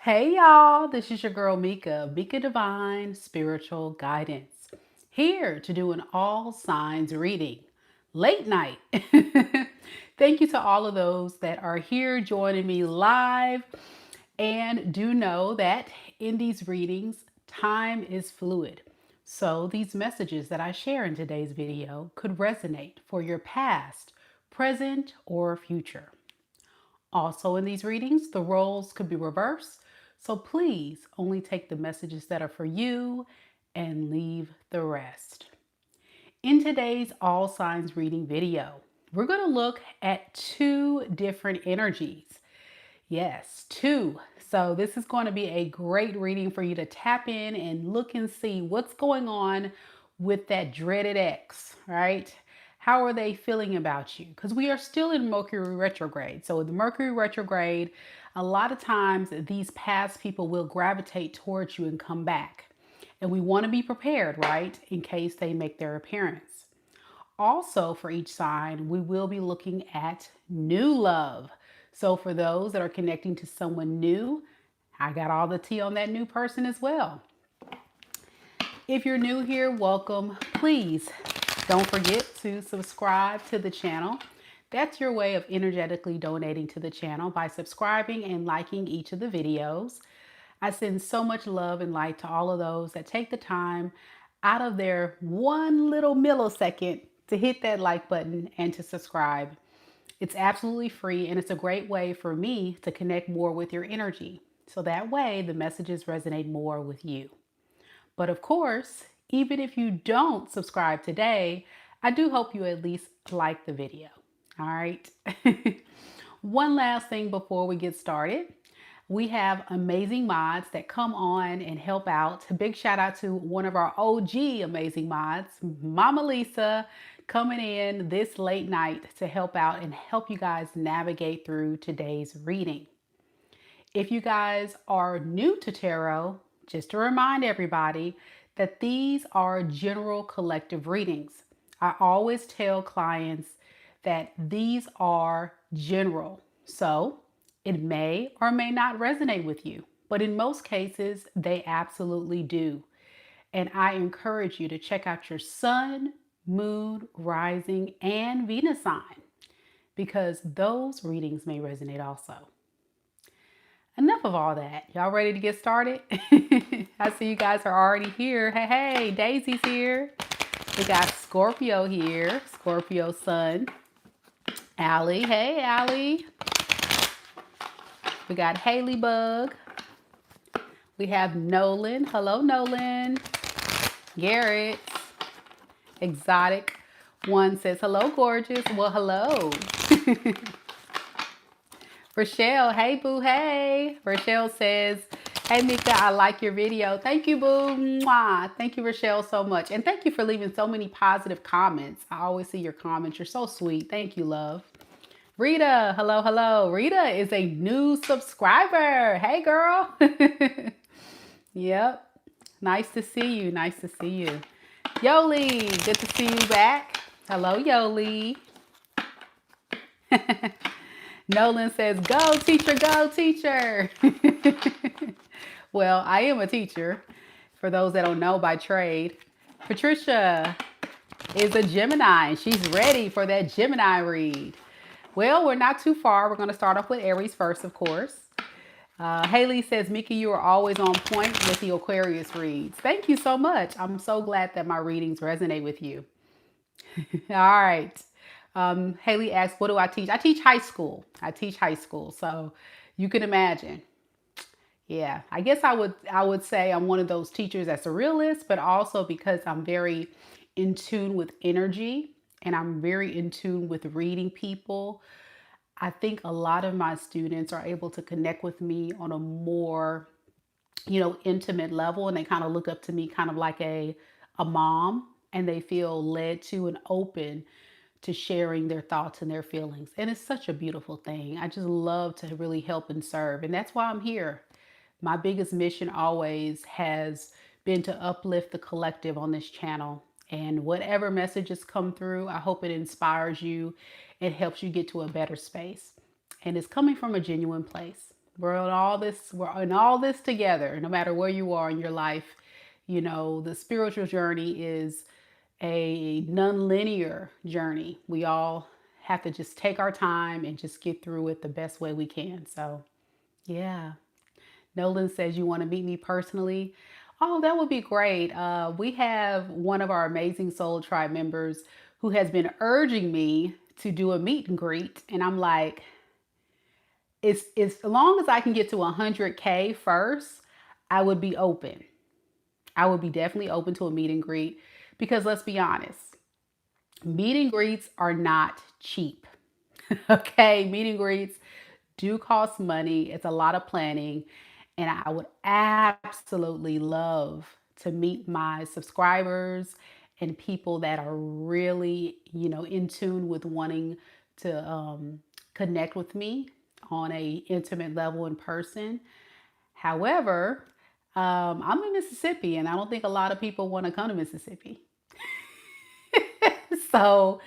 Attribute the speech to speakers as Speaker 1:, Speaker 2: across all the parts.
Speaker 1: Hey y'all, this is your girl Mika, Mika Divine Spiritual Guidance, here to do an all signs reading, late night. Thank you to all of those that are here joining me live. And do know that in these readings, time is fluid. So these messages that I share in today's video could resonate for your past, present, or future. Also in these readings, the roles could be reversed. So please only take the messages that are for you and leave the rest. In today's all signs reading video, we're going to look at two different energies. Yes, two. So this is going to be a great reading for you to tap in and look and see what's going on with that dreaded ex, right? How are they feeling about you? Because we are still in Mercury retrograde. So with Mercury retrograde, a lot of times these past people will gravitate towards you and come back. And we want to be prepared, right? In case they make their appearance. Also, for each sign, we will be looking at new love. So for those that are connecting to someone new, I got all the tea on that new person as well. If you're new here, welcome. Please don't forget to subscribe to the channel. That's your way of energetically donating to the channel by subscribing and liking each of the videos. I send so much love and light to all of those that take the time out of their one little millisecond to hit that like button and to subscribe. It's absolutely free, and it's a great way for me to connect more with your energy. So that way the messages resonate more with you. But of course, even if you don't subscribe today, I do hope you at least like the video. All right. One last thing before we get started. We have amazing mods that come on and help out. A big shout out to one of our OG amazing mods, Mama Lisa, coming in this late night to help out and help you guys navigate through today's reading. If you guys are new to tarot, just to remind everybody that these are general collective readings. I always tell clients that these are general. So it may or may not resonate with you, but in most cases, they absolutely do. And I encourage you to check out your sun, moon, rising, and Venus sign, because those readings may resonate also. Enough of all that. Y'all ready to get started? I see you guys are already here. Hey, hey, Daisy's here. We got Scorpio here. Scorpio sun. Allie. Hey, Allie. We got Haley Bug. We have Nolan. Hello, Nolan. Garrett. Exotic one says, hello, gorgeous. Well, hello. Rochelle, hey boo, hey. Rochelle says, hey Mika, I like your video. Thank you, boo. Mwah. Thank you, Rochelle, so much. And thank you for leaving so many positive comments. I always see your comments. You're so sweet. Thank you, love. Rita, hello, hello. Rita is a new subscriber. Hey, girl. Yep. Nice to see you. Nice to see you. Yoli, good to see you back. Hello, Yoli. Nolan says, go teacher, go teacher. Well, I am a teacher for those that don't know by trade. Patricia is a Gemini. She's ready for that Gemini read. Well, we're not too far. We're going to start off with Aries first, of course. Haley says, Mika, you are always on point with the Aquarius reads. Thank you so much. I'm so glad that my readings resonate with you. All right. Haley asks, what do I teach? I teach high school. So you can imagine. Yeah, I guess I would say I'm one of those teachers that's a realist, but also because I'm very in tune with energy and I'm very in tune with reading people. I think a lot of my students are able to connect with me on a more, intimate level, and they kind of look up to me kind of like a mom, and they feel led to and open to sharing their thoughts and their feelings. And it's such a beautiful thing. I just love to really help and serve. And that's why I'm here. My biggest mission always has been to uplift the collective on this channel. And whatever messages come through, I hope it inspires you. It helps you get to a better space. And it's coming from a genuine place. We're in all this together, no matter where you are in your life. You know, the spiritual journey is a non-linear journey. We all have to just take our time and just get through it the best way we can. So, yeah. Nolan says, you want to meet me personally? Oh, that would be great. We have one of our amazing Soul Tribe members who has been urging me to do a meet and greet. And I'm like, it's as long as I can get to 100K first, I would be open. I would be definitely open to a meet and greet because let's be honest, meet and greets are not cheap. Okay, meet and greets do cost money. It's a lot of planning. And I would absolutely love to meet my subscribers and people that are really, in tune with wanting to connect with me on a intimate level in person. However, I'm in Mississippi and I don't think a lot of people want to come to Mississippi. So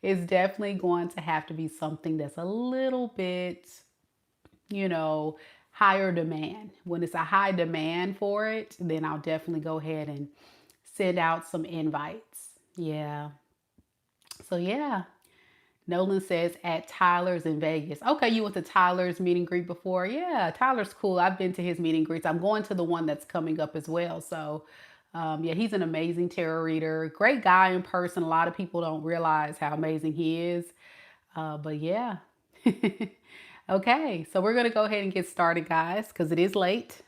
Speaker 1: it's definitely going to have to be something that's a little bit, you know, higher demand. When it's a high demand for it, then I'll definitely go ahead and send out some invites. Yeah. So yeah. Nolan says at Tyler's in Vegas. Okay, you went to Tyler's meet and greet before? Yeah, Tyler's cool. I've been to his meet and greets. I'm going to the one that's coming up as well. So, yeah, he's an amazing tarot reader. Great guy in person. A lot of people don't realize how amazing he is. But yeah. Okay, so we're going to go ahead and get started, guys, because it is late.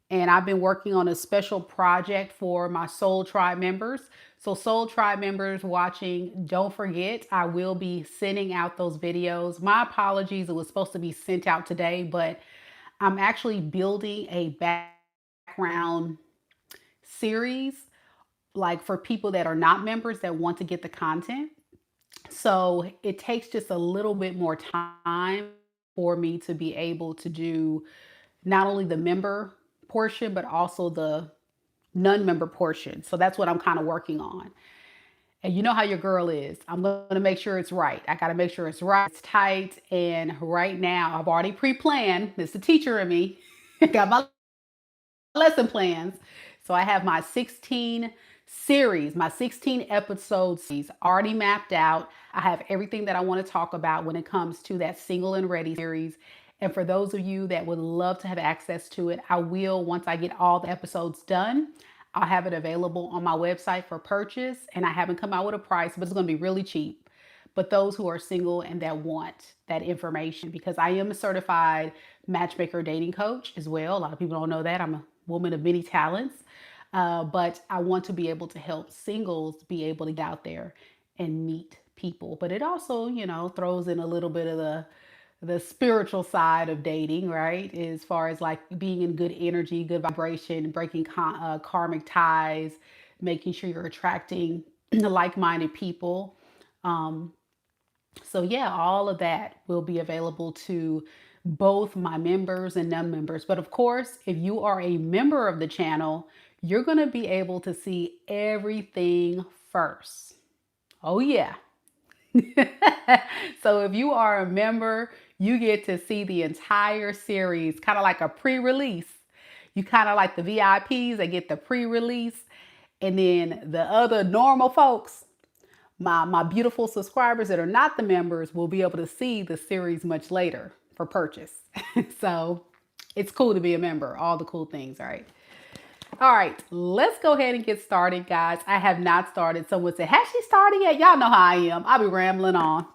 Speaker 1: And I've been working on a special project for my Soul Tribe members. So Soul Tribe members watching, don't forget, I will be sending out those videos. My apologies, it was supposed to be sent out today, but I'm actually building a background series like for people that are not members that want to get the content. So it takes just a little bit more time for me to be able to do not only the member portion, but also the non-member portion. So that's what I'm kind of working on. And you know how your girl is. I'm going to make sure it's right. I got to make sure it's right, it's tight. And right now, I've already pre-planned. It's the teacher in me. I got my lesson plans. So I have my 16 series, my 16 episodes already mapped out. I have everything that I want to talk about when it comes to that Single and Ready series. And for those of you that would love to have access to it, I will, once I get all the episodes done, I'll have it available on my website for purchase. And I haven't come out with a price, but it's going to be really cheap. But those who are single and that want that information, because I am a certified matchmaker dating coach as well. A lot of people don't know that. I'm a woman of many talents. But I want to be able to help singles be able to get out there and meet people. But it also, throws in a little bit of the spiritual side of dating, right? As far as like being in good energy, good vibration, breaking karmic ties, making sure you're attracting like-minded people. So yeah, all of that will be available to both my members and non-members. But of course, if you are a member of the channel, you're going to be able to see everything first. Oh yeah. So if you are a member, you get to see the entire series, kind of like a pre-release. You kind of like the VIPs, they get the pre-release. And then the other normal folks, my beautiful subscribers that are not the members, will be able to see the series much later for purchase. So it's cool to be a member, all the cool things, right? All right, let's go ahead and get started, guys. I have not started. Someone said, has she started yet? Y'all know how I am. I'll be rambling on.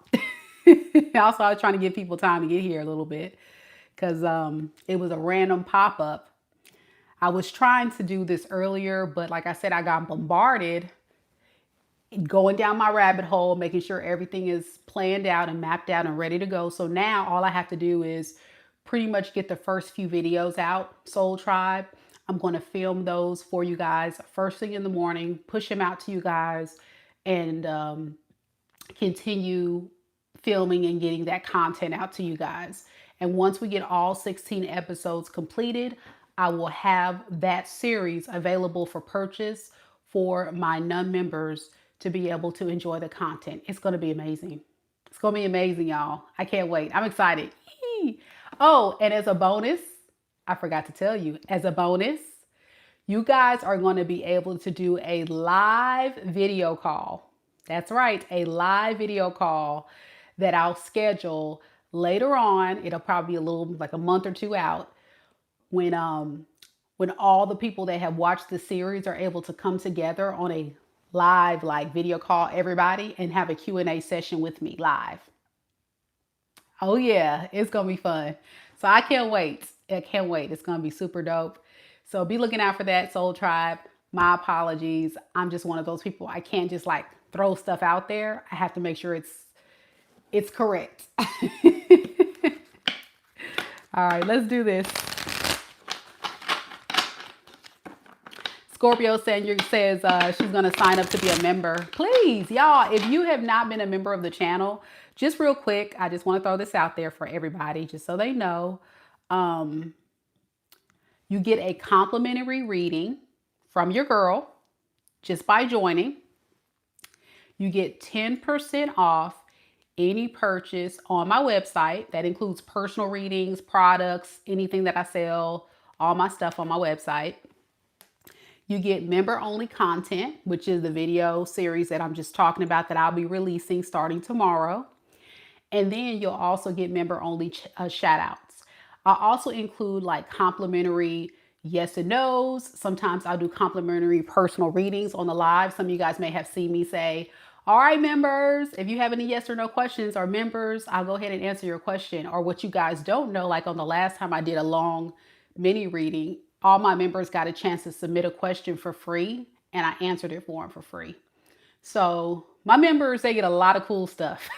Speaker 1: Also, I was trying to give people time to get here a little bit because it was a random pop-up. I was trying to do this earlier, but like I said, I got bombarded going down my rabbit hole, making sure everything is planned out and mapped out and ready to go. So now all I have to do is pretty much get the first few videos out, Soul Tribe. I'm going to film those for you guys first thing in the morning, push them out to you guys, and continue filming and getting that content out to you guys. And once we get all 16 episodes completed, I will have that series available for purchase for my non-members to be able to enjoy the content. It's going to be amazing. It's going to be amazing, y'all. I can't wait. I'm excited. Oh, and as a bonus, I forgot to tell you, as a bonus, you guys are going to be able to do a live video call. That's right, a live video call that I'll schedule later on. It'll probably be a little like a month or two out when all the people that have watched the series are able to come together on a live like video call everybody and have a Q&A session with me live. Oh yeah, it's gonna be fun. So I can't wait. I can't wait. It's gonna be super dope. So be looking out for that, Soul Tribe. My apologies. I'm just one of those people. I can't just like throw stuff out there. I have to make sure it's correct. All right, let's do this. Scorpio says she's going to sign up to be a member. Please, y'all, if you have not been a member of the channel, just real quick, I just want to throw this out there for everybody, just so they know. You get a complimentary reading from your girl just by joining. You get 10% off any purchase on my website. That includes personal readings, products, anything that I sell, all my stuff on my website. You get member-only content, which is the video series that I'm just talking about that I'll be releasing starting tomorrow. And then you'll also get member-only shout-outs. I also include like complimentary yes and no's. Sometimes I'll do complimentary personal readings on the live. Some of you guys may have seen me say, all right, members, if you have any yes or no questions, or members, I'll go ahead and answer your question. Or what you guys don't know, like on the last time I did a long mini reading, all my members got a chance to submit a question for free and I answered it for them for free. So my members, they get a lot of cool stuff.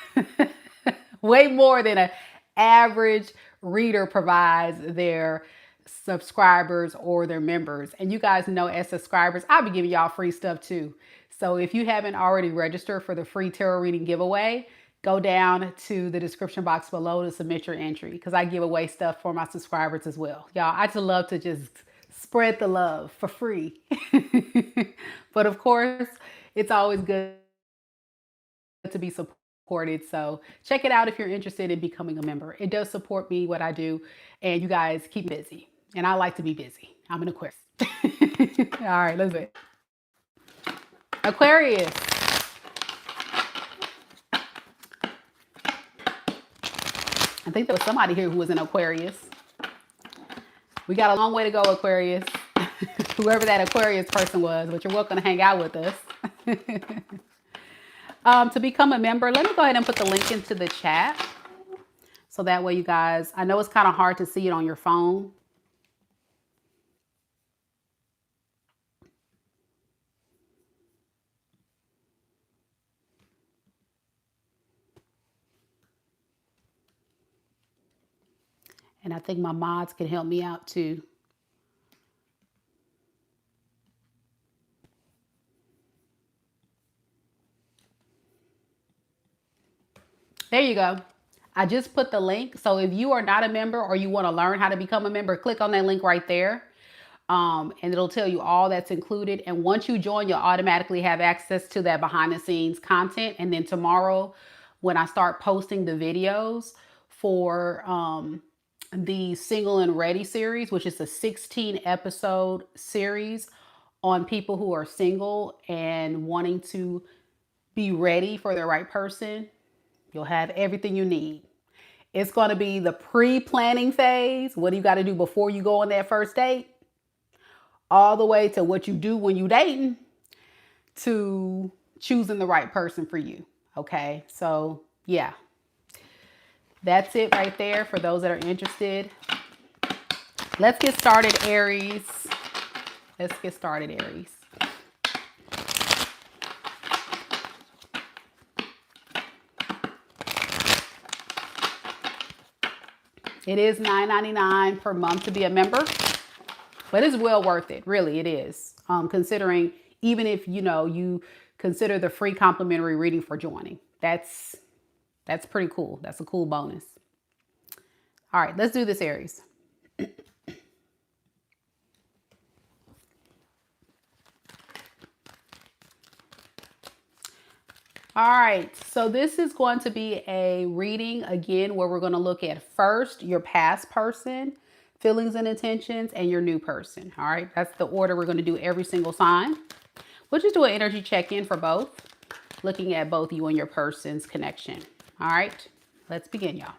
Speaker 1: Way more than an average reader provides their subscribers or their members. And you guys know as subscribers, I'll be giving y'all free stuff too. So if you haven't already registered for the free tarot reading giveaway, go down to the description box below to submit your entry because I give away stuff for my subscribers as well. Y'all, I just love to just spread the love for free. But of course, it's always good to be supported. So check it out if you're interested in becoming a member. It does support me, what I do, and you guys keep busy. And I like to be busy. I'm an Aquarius. All right, let's do it. Aquarius. I think there was somebody here who was an Aquarius. We got a long way to go, Aquarius. Whoever that Aquarius person was, but you're welcome to hang out with us. To become a member, let me go ahead and put the link into the chat. So that way you guys, I know it's kind of hard to see it on your phone. And I think my mods can help me out too. There you go. I just put the link. So if you are not a member or you want to learn how to become a member, click on that link right there. And it'll tell you all that's included. And once you join, you'll automatically have access to that behind the scenes content. And then tomorrow, when I start posting the videos for the Single and Ready series, which is a 16 episode series on people who are single and wanting to be ready for the right person, you'll have everything you need. It's going to be the pre-planning phase. What do you got to do before you go on that first date? All the way to what you do when you dating to choosing the right person for you. Okay, so yeah, that's it right there for those that are interested. Let's get started, Aries. Let's get started, Aries. It is $9.99 per month to be a member, but it's well worth it. Really, it is. Considering even if, you consider the free complimentary reading for joining. That's pretty cool. That's a cool bonus. All right, let's do this, Aries. All right, so this is going to be a reading again where we're going to look at first your past person, feelings and intentions, and your new person. All right, that's the order we're going to do every single sign. We'll just do an energy check-in for both, looking at both you and your person's connection. All right, let's begin, y'all.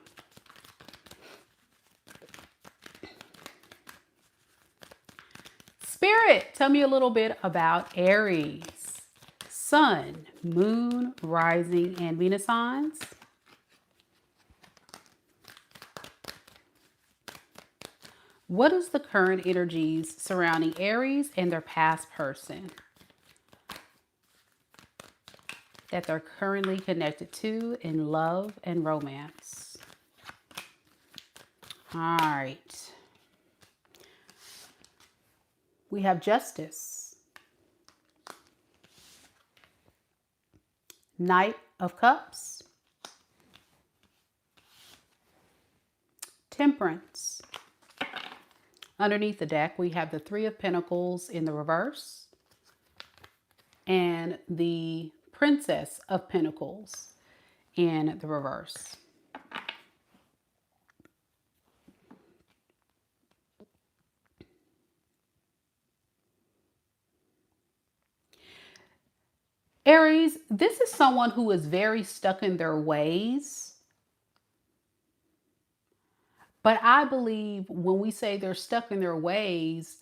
Speaker 1: Spirit, tell me a little bit about Aries. Sun, Moon, Rising, and Venus signs. What is the current energies surrounding Aries and their past person that they're currently connected to in love and romance? All right. We have Justice, Knight of Cups, Temperance. Underneath the deck, we have the Three of Pentacles in the reverse and the Princess of Pentacles in the reverse. Aries, this is someone who is very stuck in their ways. But I believe when we say they're stuck in their ways,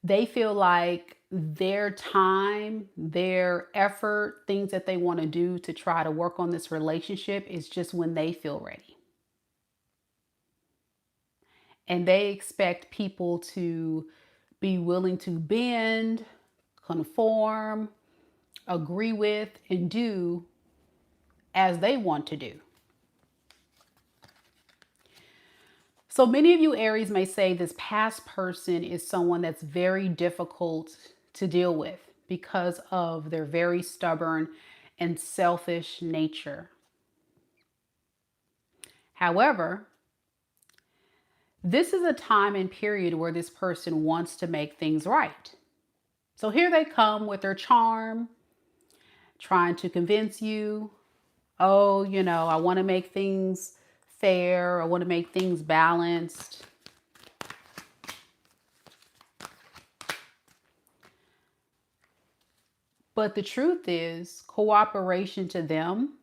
Speaker 1: they feel like their time, their effort, things that they want to do to try to work on this relationship is just when they feel ready. And they expect people to be willing to bend, conform, agree with, and do as they want to do. So many of you Aries may say this past person is someone that's very difficult to deal with because of their very stubborn and selfish nature. However, this is a time and period where this person wants to make things right. So here they come with their charm, trying to convince you, oh, you know, I want to make things fair. I want to make things balanced. But the truth is, cooperation to them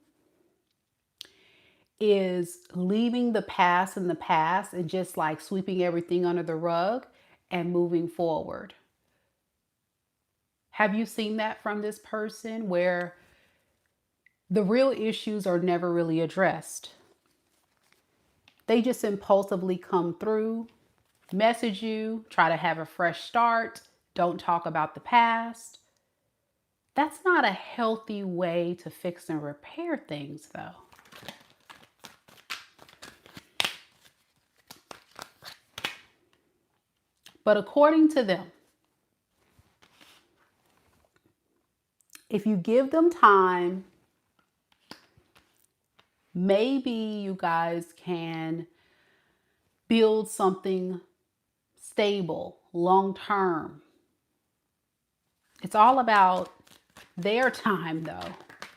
Speaker 1: is leaving the past in the past and just like sweeping everything under the rug and moving forward. Have you seen that from this person where the real issues are never really addressed? They just impulsively come through, message you, try to have a fresh start, don't talk about the past. That's not a healthy way to fix and repair things, though. But according to them, if you give them time, maybe you guys can build something stable, long-term. It's all about their time, though,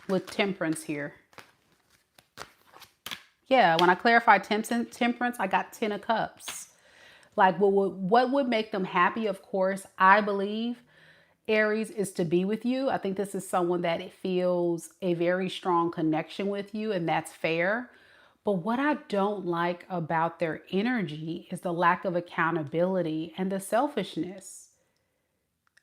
Speaker 1: with temperance here. Yeah, when I clarify temperance, I got 10 of cups. Like, what would make them happy? Of course, I believe Aries is to be with you. I think this is someone that feels a very strong connection with you, and that's fair. But what I don't like about their energy is the lack of accountability and the selfishness.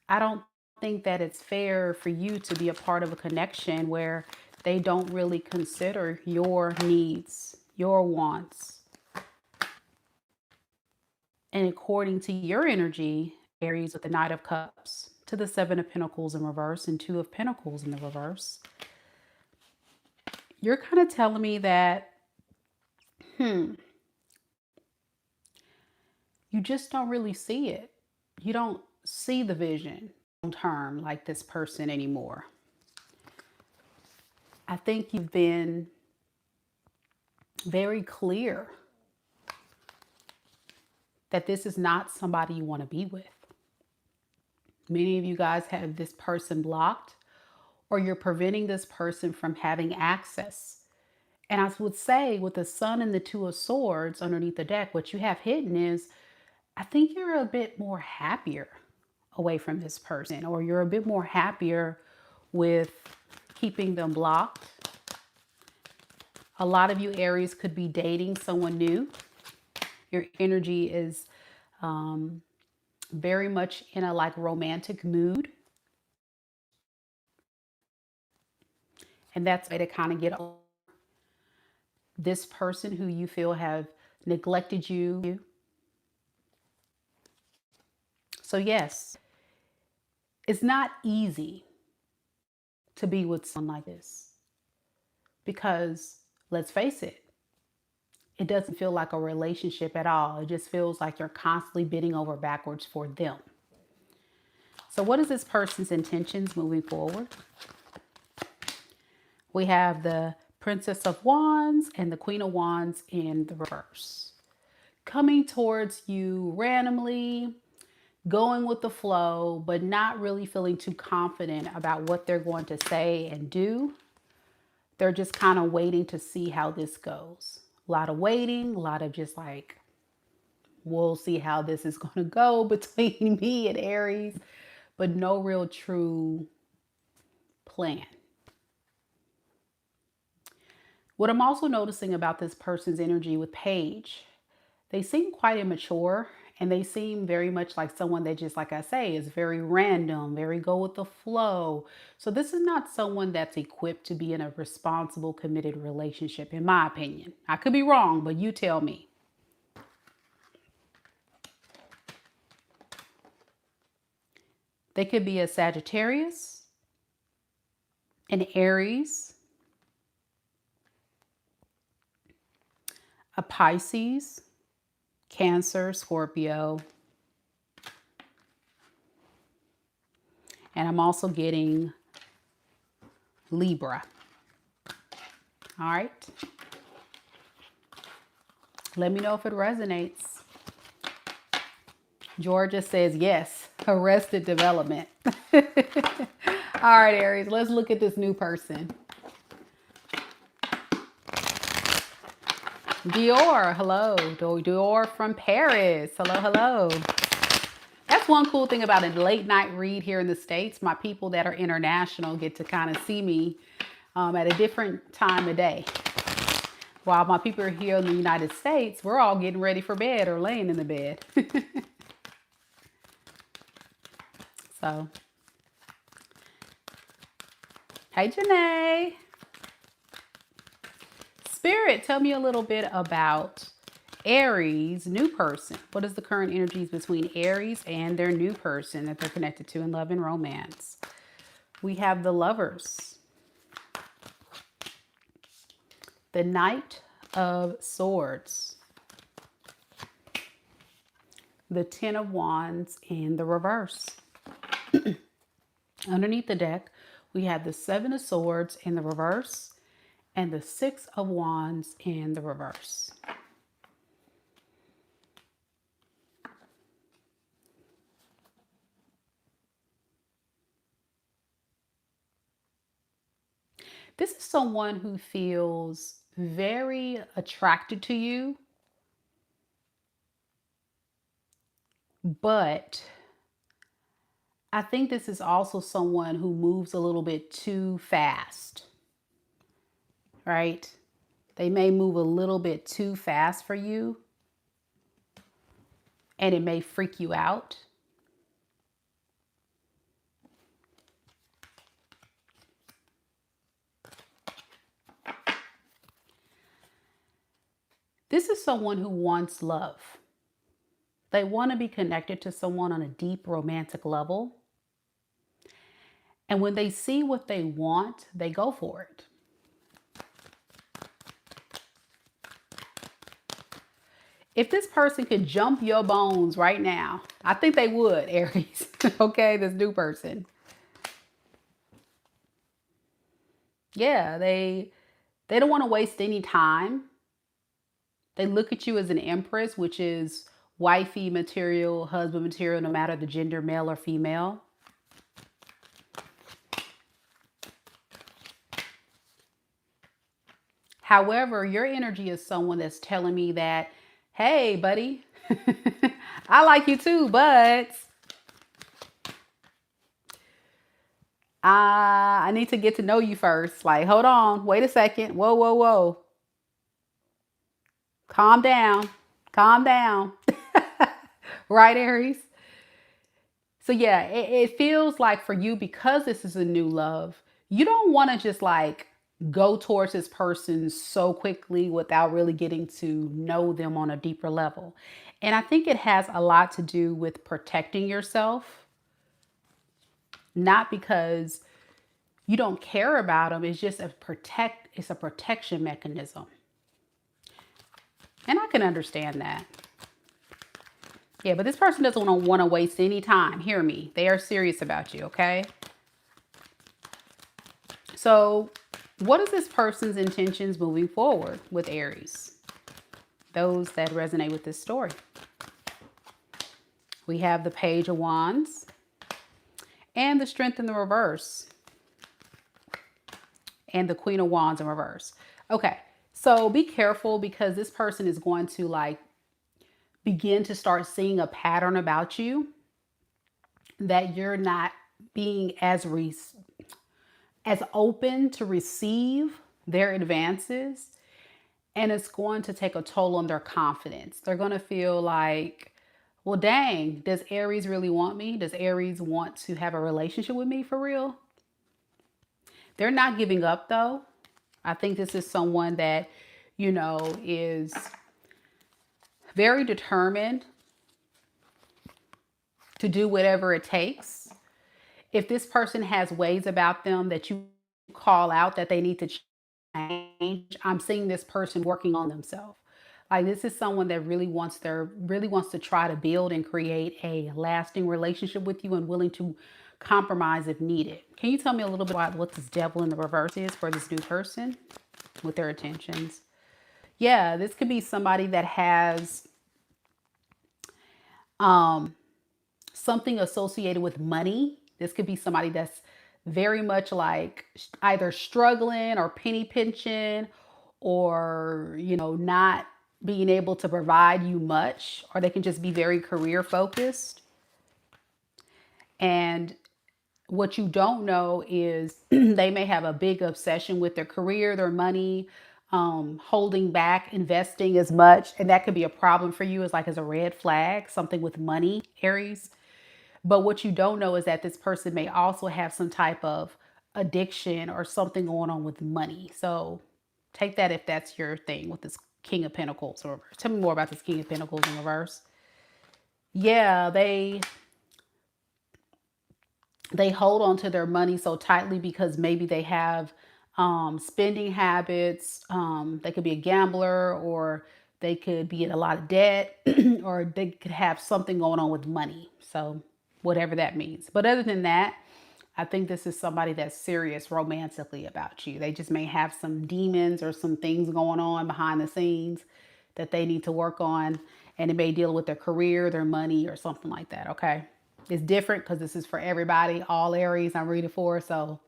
Speaker 1: I don't think that it's fair for you to be a part of a connection where they don't really consider your needs, your wants. And according to your energy, Aries, with the Knight of Cups to the Seven of Pentacles in reverse and Two of Pentacles in the reverse, you're kind of telling me that, you just don't really see it. You don't see the vision long term like this person anymore. I think you've been very clear that this is not somebody you want to be with. Many of you guys have this person blocked, or you're preventing this person from having access. And I would say with the Sun and the Two of Swords underneath the deck, what you have hidden is, I think you're a bit more happier away from this person, or you're a bit more happier with keeping them blocked. A lot of you Aries could be dating someone new. Your energy is very much in a like romantic mood. And that's a way to kind of get over this person who you feel have neglected you. So yes, it's not easy to be with someone like this, because let's face it, it doesn't feel like a relationship at all. It just feels like you're constantly bending over backwards for them. So what is this person's intentions moving forward? We have the Princess of Wands and the Queen of Wands in the reverse. Coming towards you randomly, going with the flow, but not really feeling too confident about what they're going to say and do. They're just kind of waiting to see how this goes. A lot of waiting, a lot of just like, we'll see how this is going to go between me and Aries, but no real true plan. What I'm also noticing about this person's energy with Page, they seem quite immature, and they seem very much like someone that just, like I say, is very random, very go with the flow. So this is not someone that's equipped to be in a responsible, committed relationship, in my opinion. I could be wrong, but you tell me. They could be a Sagittarius, an Aries, a Pisces, Cancer, Scorpio, and I'm also getting Libra. All right. Let me know if it resonates. Georgia says yes, arrested development. All right, Aries, let's look at this new person. Dior, hello. Dior from Paris. Hello, hello. That's one cool thing about a late night read here in the States. My people that are international get to kind of see me at a different time of day. While my people are here in the United States, we're all getting ready for bed or laying in the bed. So, hey, Janae. Spirit, tell me a little bit about Aries, new person. What is the current energies between Aries and their new person that they're connected to in love and romance? We have the Lovers, the Knight of Swords, the Ten of Wands in the reverse. Underneath the deck, we have the Seven of Swords in the reverse and the Six of Wands in the reverse. This is someone who feels very attracted to you, but I think this is also someone who moves a little bit too fast, right? They may move a little bit too fast for you, and it may freak you out. This is someone who wants love. They want to be connected to someone on a deep romantic level. And when they see what they want, they go for it. If this person could jump your bones right now, I think they would, Aries. Okay, this new person. Yeah, they don't want to waste any time. They look at you as an empress, which is wifey material, husband material, no matter the gender, male or female. However, your energy is someone that's telling me that, hey, buddy, I like you too, but I need to get to know you first. Like, hold on, wait a second. Whoa, whoa, whoa. Calm down. Calm down. Right, Aries? So yeah, it feels like for you, because this is a new love, you don't want to just like go towards this person so quickly without really getting to know them on a deeper level. And I think it has a lot to do with protecting yourself, not because you don't care about them. It's just it's a protection mechanism. And I can understand that. Yeah, but this person doesn't want to waste any time. Hear me. They are serious about you, okay? So what is this person's intentions moving forward with Aries? Those that resonate with this story. We have the Page of Wands and the Strength in the reverse and the Queen of Wands in reverse. Okay, so be careful, because this person is going to like begin to start seeing a pattern about you that you're not being as open to receive their advances, and it's going to take a toll on their confidence. They're going to feel like, well, dang, does Aries really want me? Does Aries want to have a relationship with me for real? They're not giving up though. I think this is someone that, you know, is very determined to do whatever it takes. If this person has ways about them that you call out that they need to change, I'm seeing this person working on themselves. Like, this is someone that really wants to try to build and create a lasting relationship with you, and willing to compromise if needed. Can you tell me a little bit about what this Devil in the reverse is for this new person with their intentions? Yeah, this could be somebody that has something associated with money. This could be somebody that's very much like either struggling or penny pinching, or, you know, not being able to provide you much, or they can just be very career focused. And what you don't know is they may have a big obsession with their career, their money, holding back investing as much. And that could be a problem for you, as like as a red flag, something with money, Aries. But what you don't know is that this person may also have some type of addiction or something going on with money. So take that if that's your thing with this King of Pentacles in reverse. Tell me more about this King of Pentacles in reverse. Yeah, they hold on to their money so tightly because maybe they have spending habits. They could be a gambler, or they could be in a lot of debt, or they could have something going on with money. So whatever that means. But other than that, I think this is somebody that's serious romantically about you. They just may have some demons or some things going on behind the scenes that they need to work on. And it may deal with their career, their money, or something like that. Okay. It's different because this is for everybody, all Aries I'm reading for. So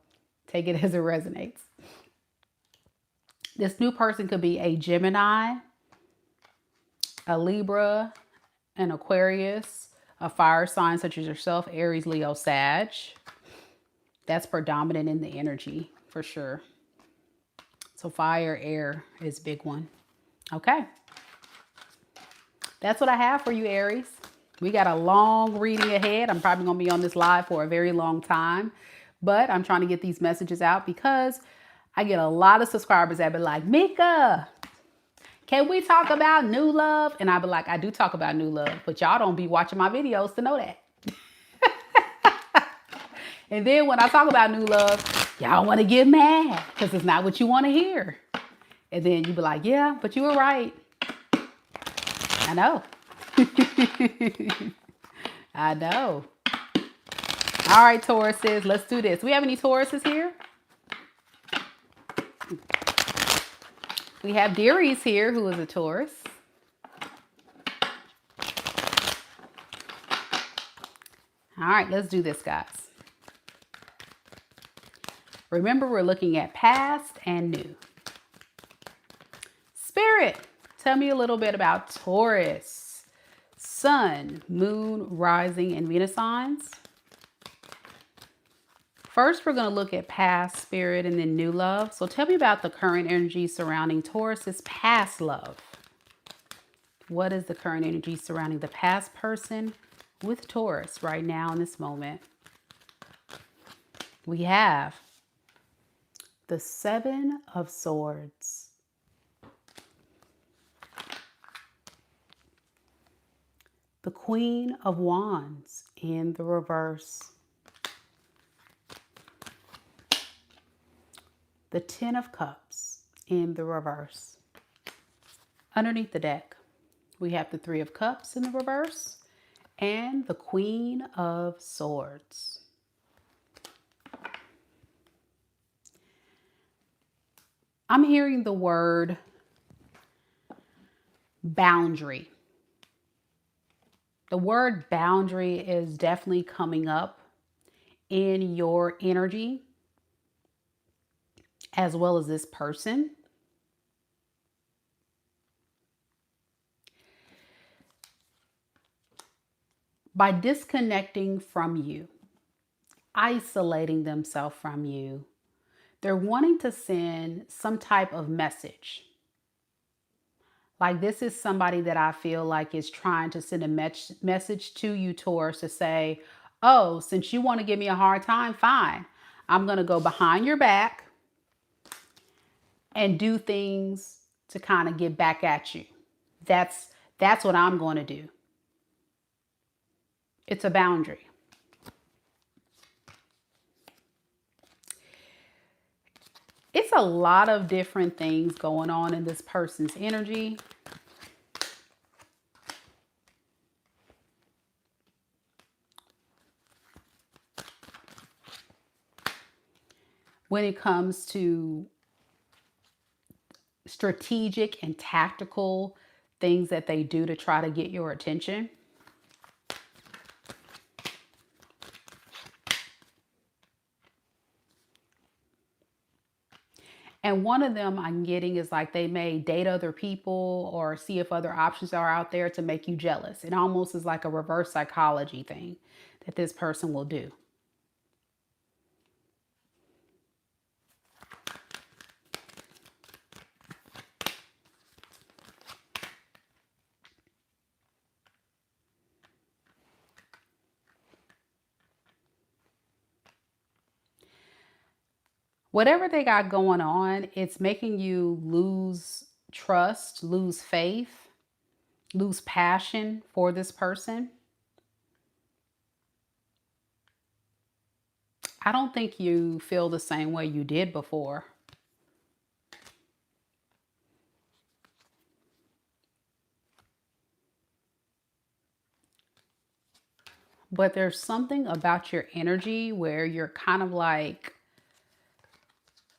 Speaker 1: take it as it resonates. This new person could be a Gemini, a Libra, an Aquarius, a fire sign such as yourself, Aries, Leo, Sag. That's predominant in the energy for sure. So fire, air is a big one. Okay. That's what I have for you, Aries. We got a long reading ahead. I'm probably going to be on this live for a very long time, but I'm trying to get these messages out because I get a lot of subscribers that be like, Mika, can we talk about new love? And I be like, I do talk about new love, but y'all don't be watching my videos to know that. And then when I talk about new love, y'all want to get mad because it's not what you want to hear. And then you be like, yeah, but you were right. I know. I know. All right, Tauruses, let's do this. We have any Tauruses here? We have Aries here, who is a Taurus. All right, let's do this, guys. Remember, we're looking at past and new. Spirit, tell me a little bit about Taurus. Sun, Moon, Rising, and Venus signs. First, we're going to look at past, Spirit, and then new love. So tell me about the current energy surrounding Taurus's past love. What is the current energy surrounding the past person with Taurus right now in this moment? We have the Seven of Swords, the Queen of Wands in the reverse, the Ten of Cups in the reverse. Underneath the deck, we have the Three of Cups in the reverse and the Queen of Swords. I'm hearing the word boundary. The word boundary is definitely coming up in your energy, as well as this person. By disconnecting from you, isolating themselves from you, they're wanting to send some type of message. Like this is somebody that I feel like is trying to send a message to you, Taurus, to say, oh, since you want to give me a hard time, fine. I'm going to go behind your back and do things to kind of get back at you. That's what I'm going to do. It's a boundary. It's a lot of different things going on in this person's energy. When it comes to strategic and tactical things that they do to try to get your attention. And one of them I'm getting is like they may date other people or see if other options are out there to make you jealous. It almost is like a reverse psychology thing that this person will do. Whatever they got going on, it's making you lose trust, lose faith, lose passion for this person. I don't think you feel the same way you did before. But there's something about your energy where you're kind of like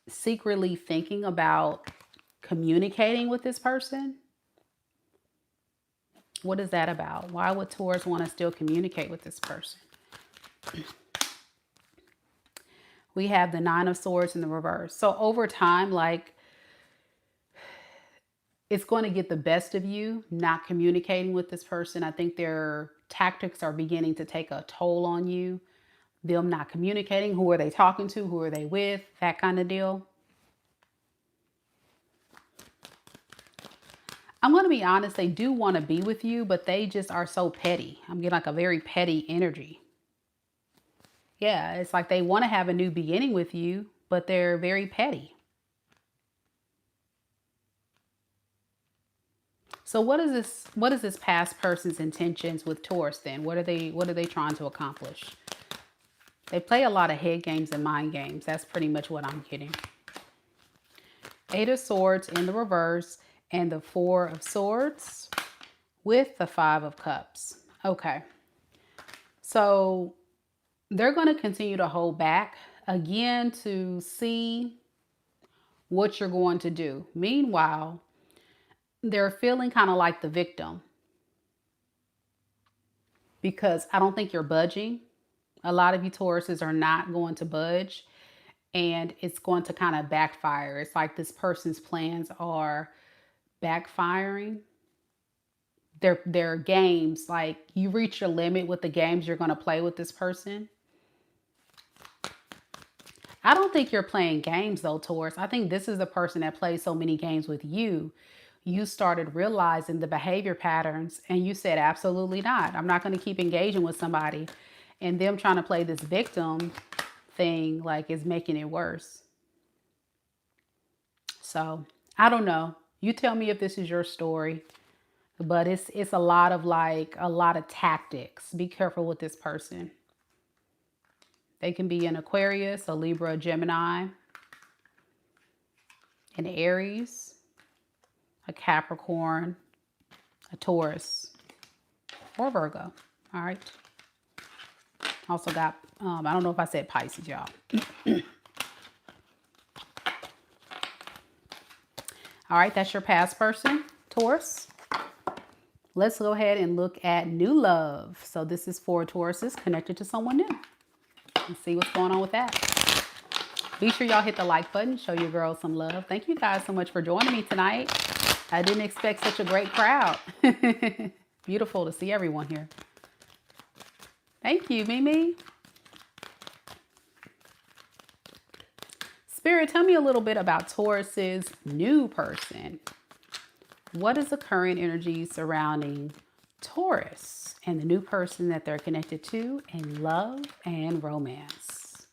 Speaker 1: secretly thinking about communicating with this person. What is that about? Why would Taurus want to still communicate with this person? We have the Nine of Swords in the reverse. So over time, like, it's going to get the best of you not communicating with this person. I think their tactics are beginning to take a toll on you. Them not communicating. Who are they talking to? Who are they with? That kind of deal. I'm going to be honest, they do want to be with you, but they just are so petty. I'm getting like a very petty energy. Yeah, it's like they want to have a new beginning with you, but they're very petty. So what is this past person's intentions with Taurus then? What are they trying to accomplish? They play a lot of head games and mind games. That's pretty much what I'm getting. Eight of Swords in the reverse and the Four of Swords with the Five of Cups. Okay. So they're going to continue to hold back again to see what you're going to do. Meanwhile, they're feeling kind of like the victim because I don't think you're budging. A lot of you Tauruses are not going to budge, and it's going to kind of backfire. It's like this person's plans are backfiring. They're games, like you reach your limit with the games you're going to play with this person. I don't think you're playing games though, Taurus. I think this is the person that plays so many games with you. You started realizing the behavior patterns and you said, absolutely not. I'm not going to keep engaging with somebody. And them trying to play this victim thing like is making it worse. So I don't know. You tell me if this is your story. But it's a lot of tactics. Be careful with this person. They can be an Aquarius, a Libra, a Gemini, an Aries, a Capricorn, a Taurus, or Virgo. All right. Also got, I don't know if I said Pisces, y'all. All right, that's your past person, Taurus. Let's go ahead and look at new love. So this is for Tauruses connected to someone new. Let's see what's going on with that. Be sure y'all hit the like button. Show your girls some love. Thank you guys so much for joining me tonight. I didn't expect such a great crowd. Beautiful to see everyone here. Thank you, Mimi. Spirit, tell me a little bit about Taurus's new person. What is the current energy surrounding Taurus and the new person that they're connected to in love and romance?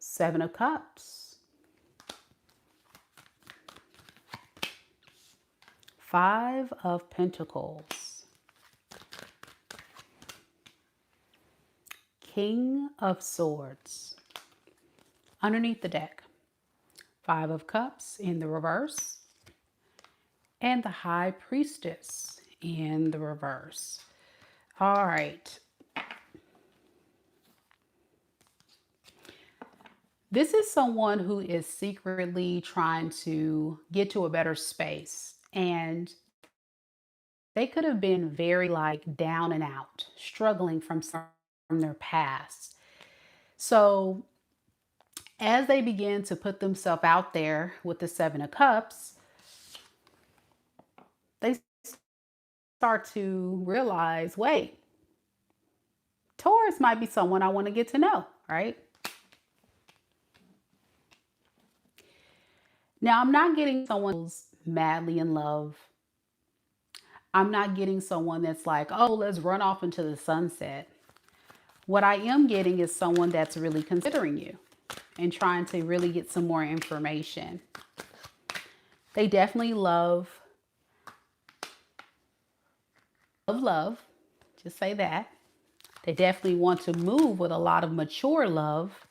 Speaker 1: Seven of Cups. Five of Pentacles. King of Swords. Underneath the deck, Five of Cups in the reverse, and the High Priestess in the reverse. All right. This is someone who is secretly trying to get to a better space, and they could have been very down and out, struggling from their past. So as they begin to put themselves out there with the Seven of Cups, they start to realize, wait, Taurus might be someone I want to get to know, right? Now, I'm not getting someone who's madly in love. I'm not getting someone that's like, oh, let's run off into the sunset. What I am getting is someone that's really considering you and trying to really get some more information. They definitely love, just say that. They definitely want to move with a lot of mature love.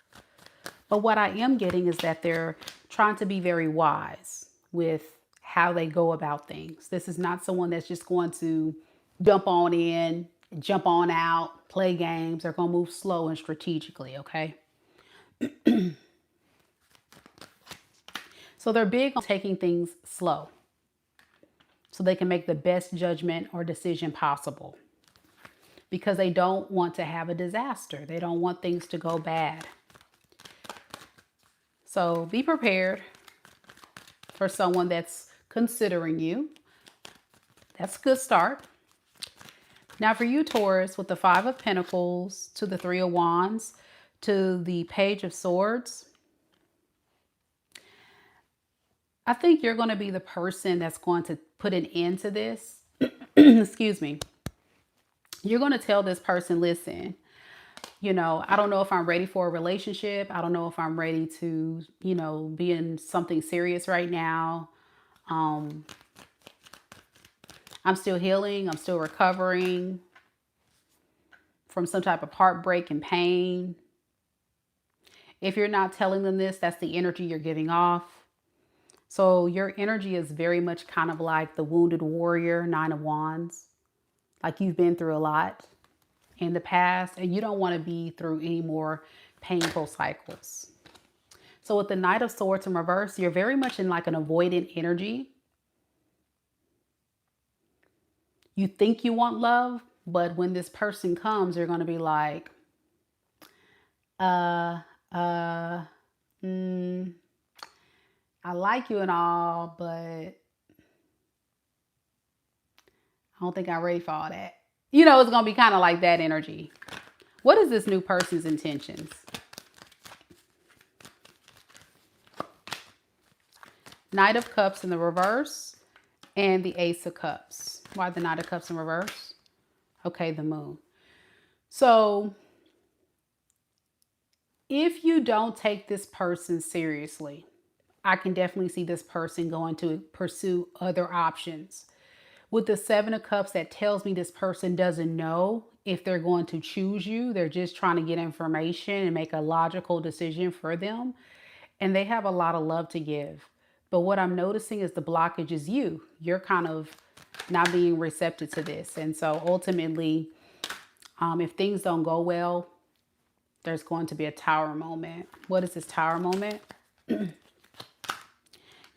Speaker 1: But what I am getting is that they're trying to be very wise with how they go about things. This is not someone that's just going to jump on in, jump on out, play games. They're going to move slow and strategically, okay? So they're big on taking things slow so they can make the best judgment or decision possible, because they don't want to have a disaster. They don't want things to go bad. So be prepared for someone that's considering you. That's a good start. Now for you, Taurus, with the Five of Pentacles to the Three of Wands to the Page of Swords, I think you're going to be the person that's going to put an end to this. Excuse me. You're going to tell this person, listen, you know, I don't know if I'm ready for a relationship. I don't know if I'm ready to, you know, be in something serious right now. I'm still healing. I'm still recovering from some type of heartbreak and pain. If you're not telling them this, that's the energy you're giving off. So your energy is very much kind of like the wounded warrior, Nine of Wands. Like you've been through a lot in the past and you don't want to be through any more painful cycles. So with the Knight of Swords in reverse, you're very much in like an avoidant energy. You think you want love, but when this person comes, you're going to be like, I like you and all, but I don't think I'm ready for all that. You know, it's going to be kind of like that energy. What is this new person's intentions? Knight of Cups in the reverse and the Ace of Cups. Why the Knight of Cups in reverse? Okay, the Moon. So if you don't take this person seriously, I can definitely see this person going to pursue other options. With the Seven of Cups, that tells me this person doesn't know if they're going to choose you. They're just trying to get information and make a logical decision for them. And they have a lot of love to give. But what I'm noticing is the blockage is you. You're kind of not being receptive to this. And so ultimately, if things don't go well, there's going to be a tower moment. What is this tower moment?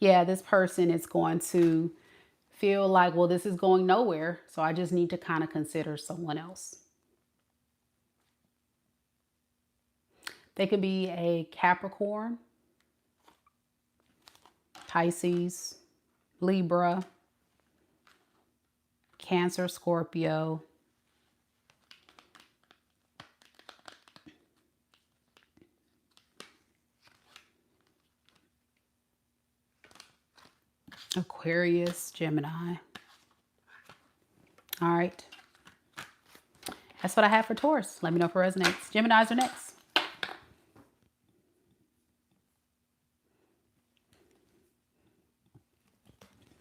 Speaker 1: Yeah, this person is going to feel like, well, this is going nowhere. So I just need to kind of consider someone else. They could be a Capricorn, Pisces, Libra, Cancer, Scorpio, Aquarius, Gemini. All right. That's what I have for Taurus. Let me know if it resonates. Geminis are next.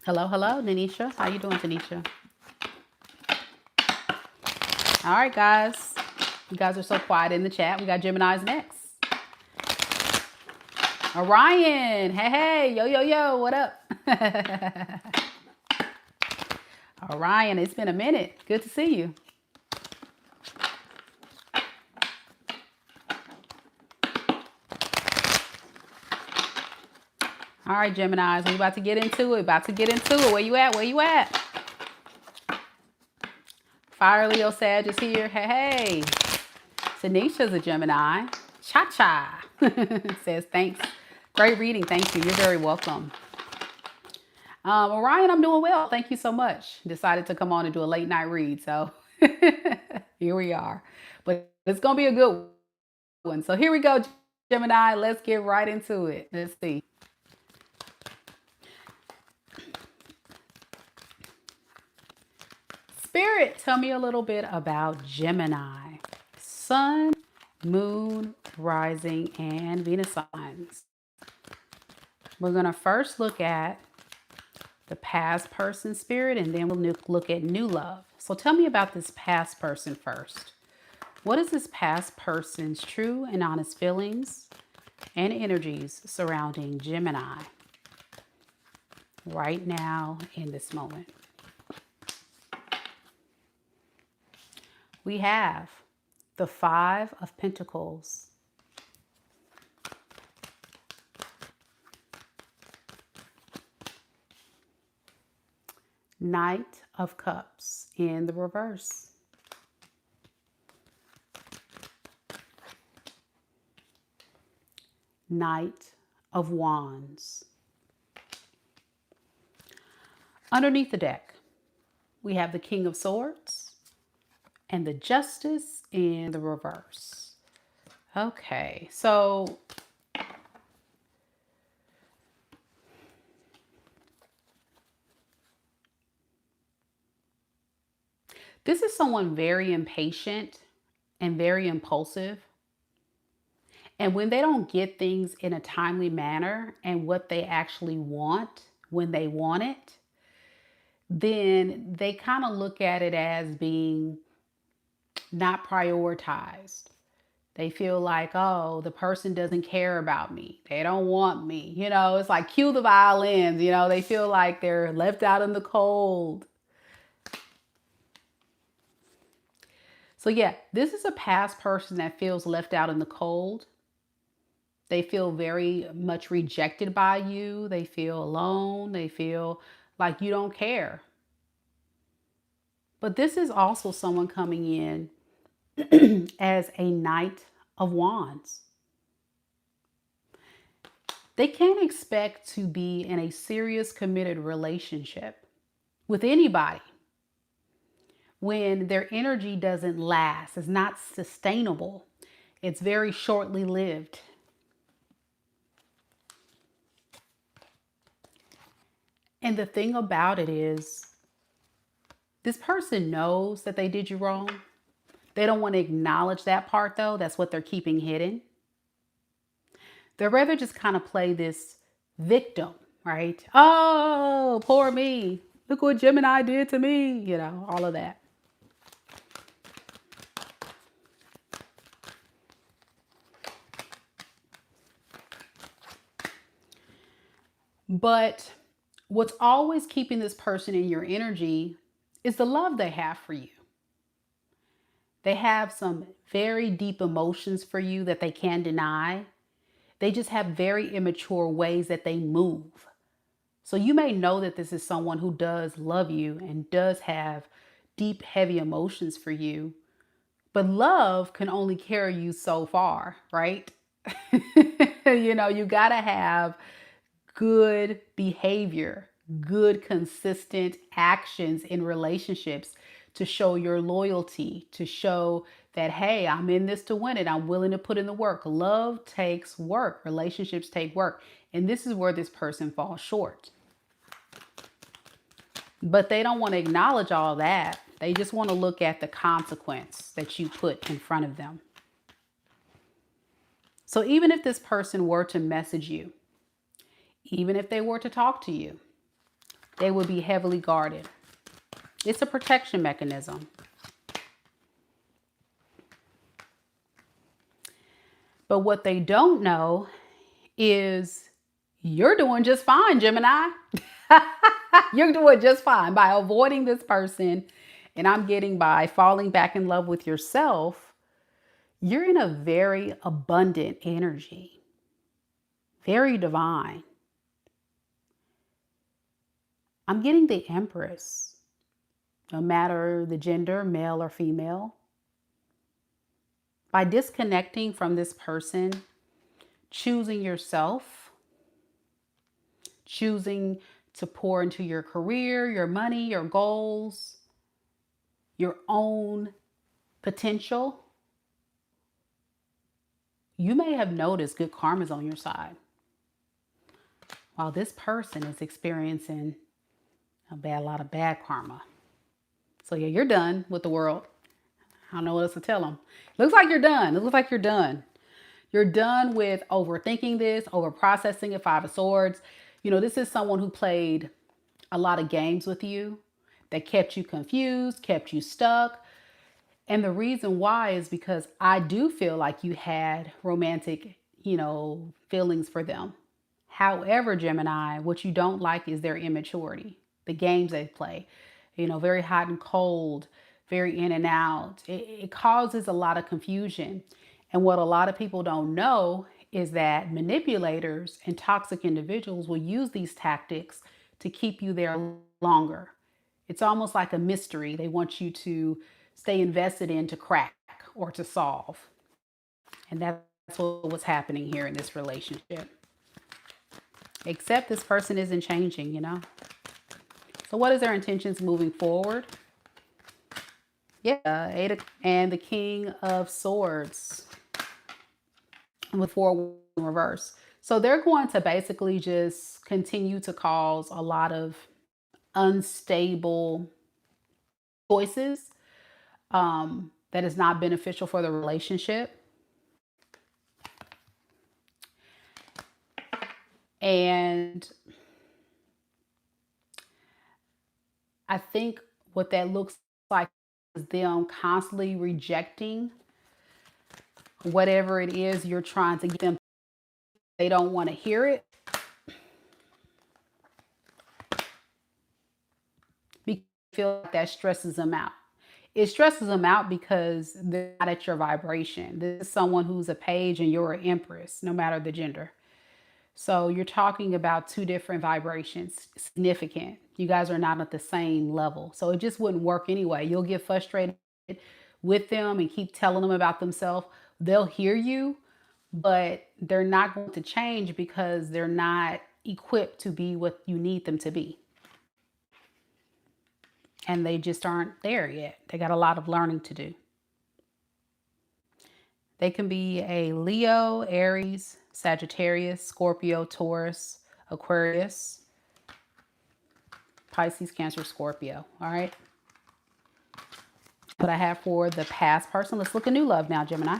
Speaker 1: Hello, hello, Denisha. How you doing, Denisha? All right, guys. You guys are so quiet in the chat. We got Geminis next. Orion. Hey, hey. Yo, yo, yo. What up? Orion, it's been a minute. Good to see you. All right, Geminis, we about to get into it. Where you at? Where you at? Fire Leo Sag is here. Hey, hey. Tanisha's a Gemini. Cha-cha. Says, thanks. Great reading. Thank you. You're very welcome. Orion, I'm doing well. Thank you so much. Decided to come on and do a late night read. So here we are. But it's going to be a good one. So here we go, Gemini. Let's get right into it. Let's see. Spirit, tell me a little bit about Gemini. Sun, Moon, Rising, and Venus signs. We're going to first look at the past person, Spirit, and then we'll look at new love. So tell me about this past person first. What is this past person's true and honest feelings and energies surrounding Gemini right now in this moment? We have the Five of Pentacles, Knight of Cups in the reverse, Knight of Wands. Underneath the deck, we have the King of Swords and the Justice in the reverse. Okay, so this is someone very impatient and very impulsive. And when they don't get things in a timely manner and what they actually want when they want it, then they kind of look at it as being not prioritized. They feel like, oh, the person doesn't care about me. They don't want me. You know, it's like cue the violins. You know, they feel like they're left out in the cold. So yeah, this is a past person that feels left out in the cold. They feel very much rejected by you. They feel alone. They feel like you don't care. But this is also someone coming in as a Knight of Wands. They can't expect to be in a serious, committed relationship with anybody when their energy doesn't last. It's not sustainable. It's very shortly lived. And the thing about it is, this person knows that they did you wrong. They don't want to acknowledge that part, though. That's what they're keeping hidden. They'd rather just kind of play this victim, right? Oh, poor me. Look what Gemini did to me. You know, all of that. But what's always keeping this person in your energy is the love they have for you. They have some very deep emotions for you that they can't deny. They just have very immature ways that they move. So you may know that this is someone who does love you and does have deep, heavy emotions for you. But love can only carry you so far, right? You know, you got to have good behavior, good, consistent actions in relationships to show your loyalty, to show that, hey, I'm in this to win it. I'm willing to put in the work. Love takes work. Relationships take work. And this is where this person falls short. But they don't want to acknowledge all that. They just want to look at the consequence that you put in front of them. So even if this person were to message you, even if they were to talk to you, they would be heavily guarded. It's a protection mechanism. But what they don't know is you're doing just fine, Gemini. You're doing just fine by avoiding this person. And I'm getting by falling back in love with yourself. You're in a very abundant energy, very divine. I'm getting the Empress, no matter the gender, male or female. By disconnecting from this person, choosing yourself, choosing to pour into your career, your money, your goals, your own potential, you may have noticed good karma is on your side, while this person is experiencing a lot of bad karma. So yeah, you're done with the world. I don't know what else to tell them. Looks like you're done. It looks like you're done. You're done with overthinking this, over processing it. Five of Swords. You know, this is someone who played a lot of games with you that kept you confused, kept you stuck. And the reason why is because I do feel like you had romantic, feelings for them. However, Gemini, what you don't like is their immaturity, the games they play, very hot and cold, very in and out. It causes a lot of confusion. And what a lot of people don't know is that manipulators and toxic individuals will use these tactics to keep you there longer. It's almost like a mystery they want you to stay invested in, to crack or to solve. And that's what was happening here in this relationship. Except this person isn't changing, So what is their intentions moving forward? Yeah, and the King of Swords with 4 in reverse. So they're going to basically just continue to cause a lot of unstable choices that is not beneficial for the relationship. And I think what that looks like is them constantly rejecting whatever it is you're trying to get them. They don't want to hear it because they feel like that stresses them out. It stresses them out because they're not at your vibration. This is someone who's a page and you're an empress, no matter the gender. So you're talking about 2 different vibrations, significant. You guys are not at the same level. So it just wouldn't work anyway. You'll get frustrated with them and keep telling them about themselves. They'll hear you, but they're not going to change because they're not equipped to be what you need them to be. And they just aren't there yet. They got a lot of learning to do. They can be a Leo, Aries, Sagittarius, Scorpio, Taurus, Aquarius, Pisces, Cancer, Scorpio. All right. What I have for the past person. Let's look at new love now, Gemini.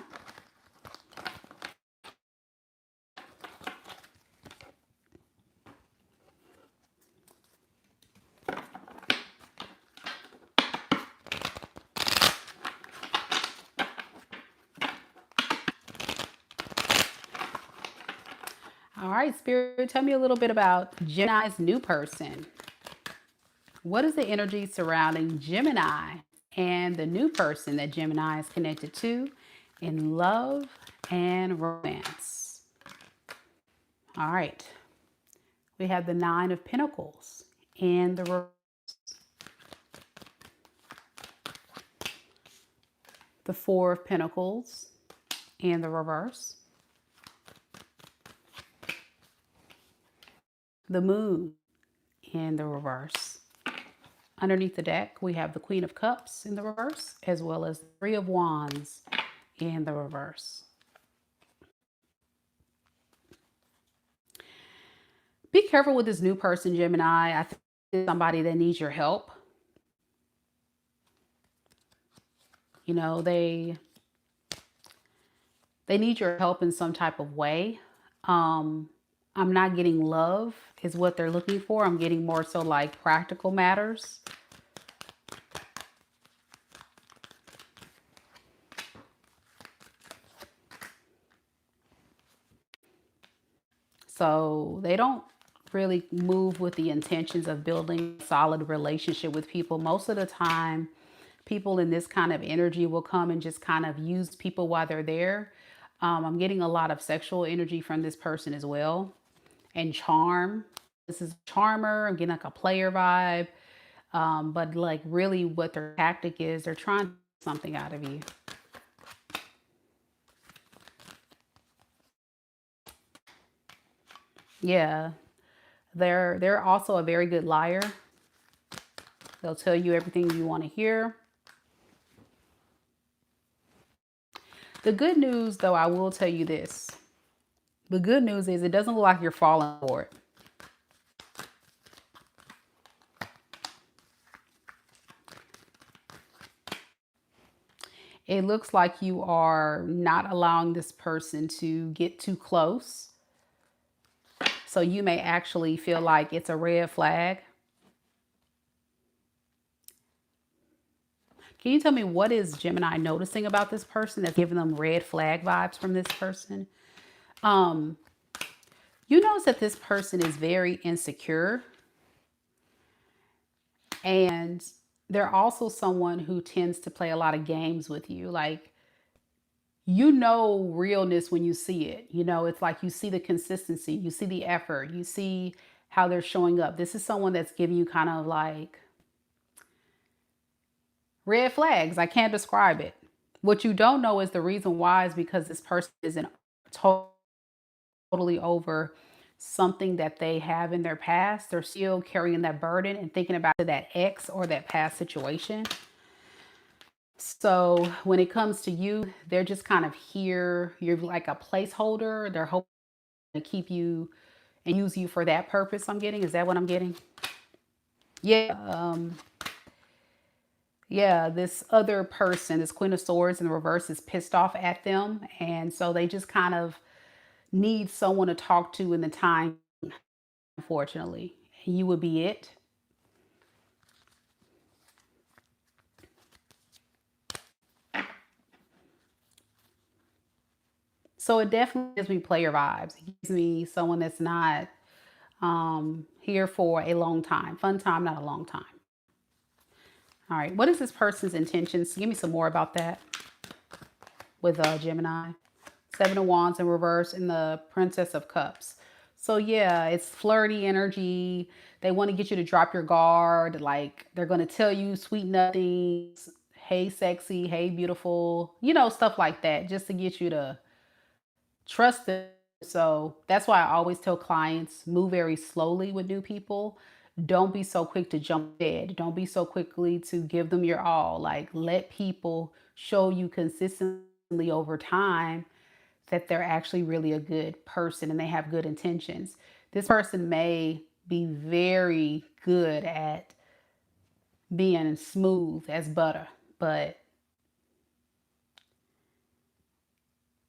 Speaker 1: All right, Spirit, tell me a little bit about Gemini's new person. What is the energy surrounding Gemini and the new person that Gemini is connected to in love and romance? All right. We have the Nine of Pentacles and the reverse. The Four of Pentacles and the reverse. The Moon in the reverse. Underneath the deck, we have the Queen of Cups in the reverse, as well as the Three of Wands in the reverse. Be careful with this new person, Gemini. I think it's somebody that needs your help. You know, they need your help in some type of way. I'm not getting love is what they're looking for. I'm getting more so like practical matters. So they don't really move with the intentions of building a solid relationship with people. Most of the time, people in this kind of energy will come and just kind of use people while they're there. I'm getting a lot of sexual energy from this person as well. And charm. This is a charmer. I'm getting like a player vibe. But like really what their tactic is, they're trying to get something out of you. Yeah. They're also a very good liar. They'll tell you everything you want to hear. The good news, though, I will tell you this. The good news is it doesn't look like you're falling for it. It looks like you are not allowing this person to get too close. So you may actually feel like it's a red flag. Can you tell me what is Gemini noticing about this person that's giving them red flag vibes from this person? You notice that this person is very insecure. And they're also someone who tends to play a lot of games with you. Like, you know realness when you see it. You know, it's like you see the consistency, you see the effort, you see how they're showing up. This is someone that's giving you kind of like red flags. I can't describe it. What you don't know is the reason why is because this person isn't totally over something that they have in their past. They're still carrying that burden and thinking about that ex or that past situation. So when it comes to you, they're just kind of here. You're like a placeholder. They're hoping to keep you and use you for that purpose. I'm getting. Is that what I'm getting? Yeah. Yeah, this other person, this Queen of Swords in the reverse, is pissed off at them. And so they just kind of need someone to talk to in the time, unfortunately. You would be it. So it definitely gives me player vibes. It gives me someone that's not here for a long time. Fun time, not a long time. All right. What is this person's intentions? Give me some more about that with Gemini. Seven of Wands in reverse and the Princess of Cups. So yeah, it's flirty energy. They want to get you to drop your guard. Like they're going to tell you sweet nothings. Hey, sexy. Hey, beautiful. You know, stuff like that just to get you to trust them. So that's why I always tell clients, move very slowly with new people. Don't be so quick to jump ahead. Don't be so quickly to give them your all. Like, let people show you consistently over time that they're actually really a good person and they have good intentions. This person may be very good at being smooth as butter, but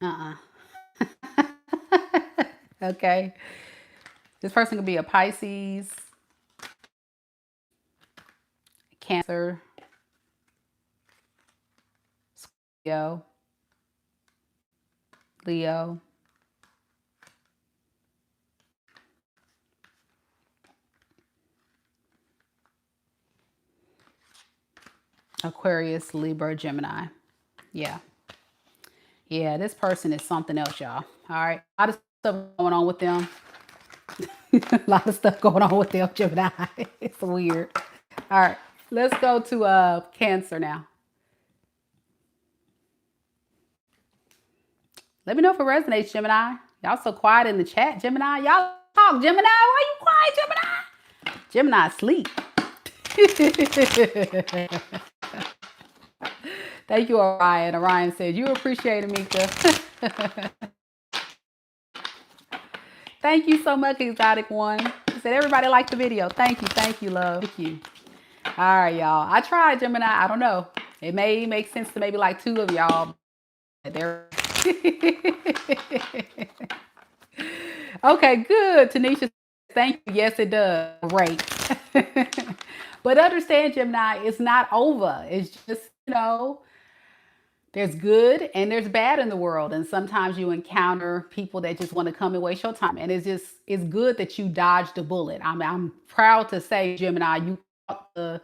Speaker 1: uh-uh. Okay. This person could be a Pisces, Cancer, Scorpio, Leo, Aquarius, Libra, Gemini. Yeah. Yeah, this person is something else, y'all. All right. A lot of stuff going on with them. A lot of stuff going on with them, Gemini. It's weird. All right. Let's go to Cancer now. Let me know if it resonates, Gemini. Y'all so quiet in the chat, Gemini. Y'all talk, Gemini. Why you quiet, Gemini? Gemini sleep. Thank you, Orion. Orion said, you appreciate it, Mika. Thank you so much, Exotic One. He said, everybody liked the video. Thank you, love. Thank you. All right, y'all. I tried, Gemini. I don't know. It may make sense to maybe like 2 of y'all. There. Okay, good. Tanisha, thank you. Yes, it does. Great. But understand, Gemini, it's not over. It's just, there's good and there's bad in the world. And sometimes you encounter people that just want to come and waste your time. And it's good that you dodged a bullet. I'm proud to say, Gemini, you taught the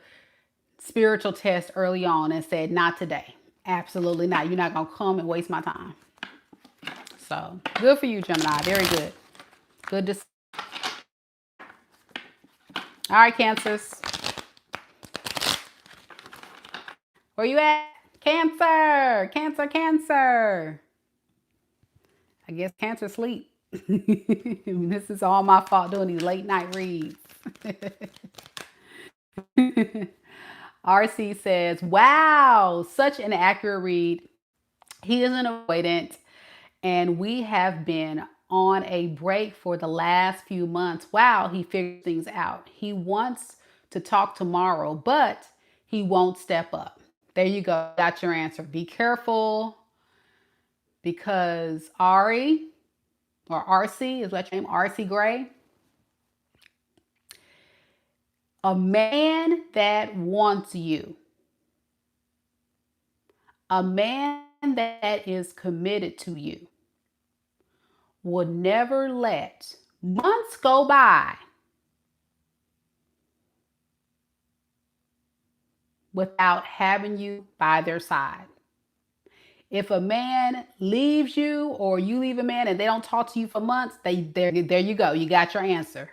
Speaker 1: spiritual test early on and said, not today. Absolutely not. You're not going to come and waste my time. So good for you, Gemini. Very good. Good to see. All right, Cancers. Where you at? Cancer. Cancer. I guess Cancer sleep. This is all my fault doing these late night reads. RC says, wow, such an accurate read. He is an avoidant, and we have been on a break for the last few months. Wow, he figured things out. He wants to talk tomorrow, but he won't step up. There you go. Got your answer. Be careful, because Ari, or RC, is that your name? RC Gray? A man that wants you, a man that is committed to you, will never let months go by without having you by their side. If a man leaves you or you leave a man and they don't talk to you for months, there you go. You got your answer.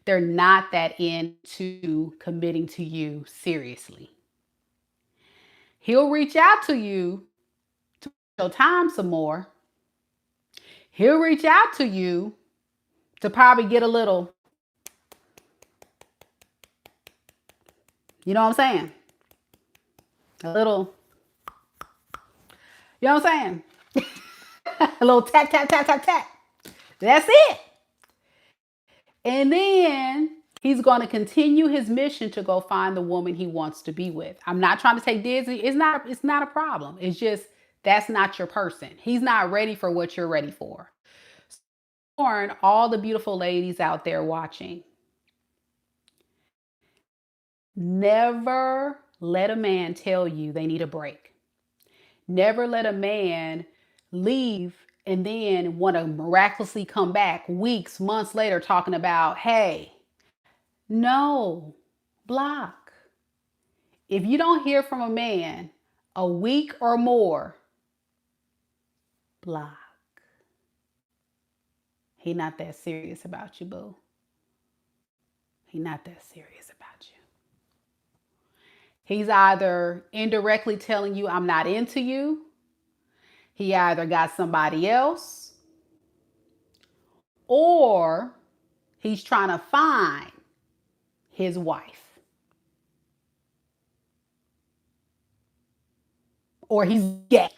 Speaker 1: They're not that into committing to you seriously. He'll reach out to you to show time some more. He'll reach out to you to probably get a little, you know what I'm saying? A little, you know what I'm saying? A little tap, tap, tap, tap, tap. That's it. And then he's going to continue his mission to go find the woman he wants to be with. I'm not trying to take Disney. It's not a problem. It's just, that's not your person. He's not ready for what you're ready for. So, all the beautiful ladies out there watching, never let a man tell you they need a break. Never let a man leave and then want to miraculously come back weeks, months later talking about, hey, no, block. If you don't hear from a man a week or more, block. He not that serious about you, boo. He not that serious about you. He's either indirectly telling you I'm not into you. He either got somebody else, or he's trying to find his wife, or he's gay.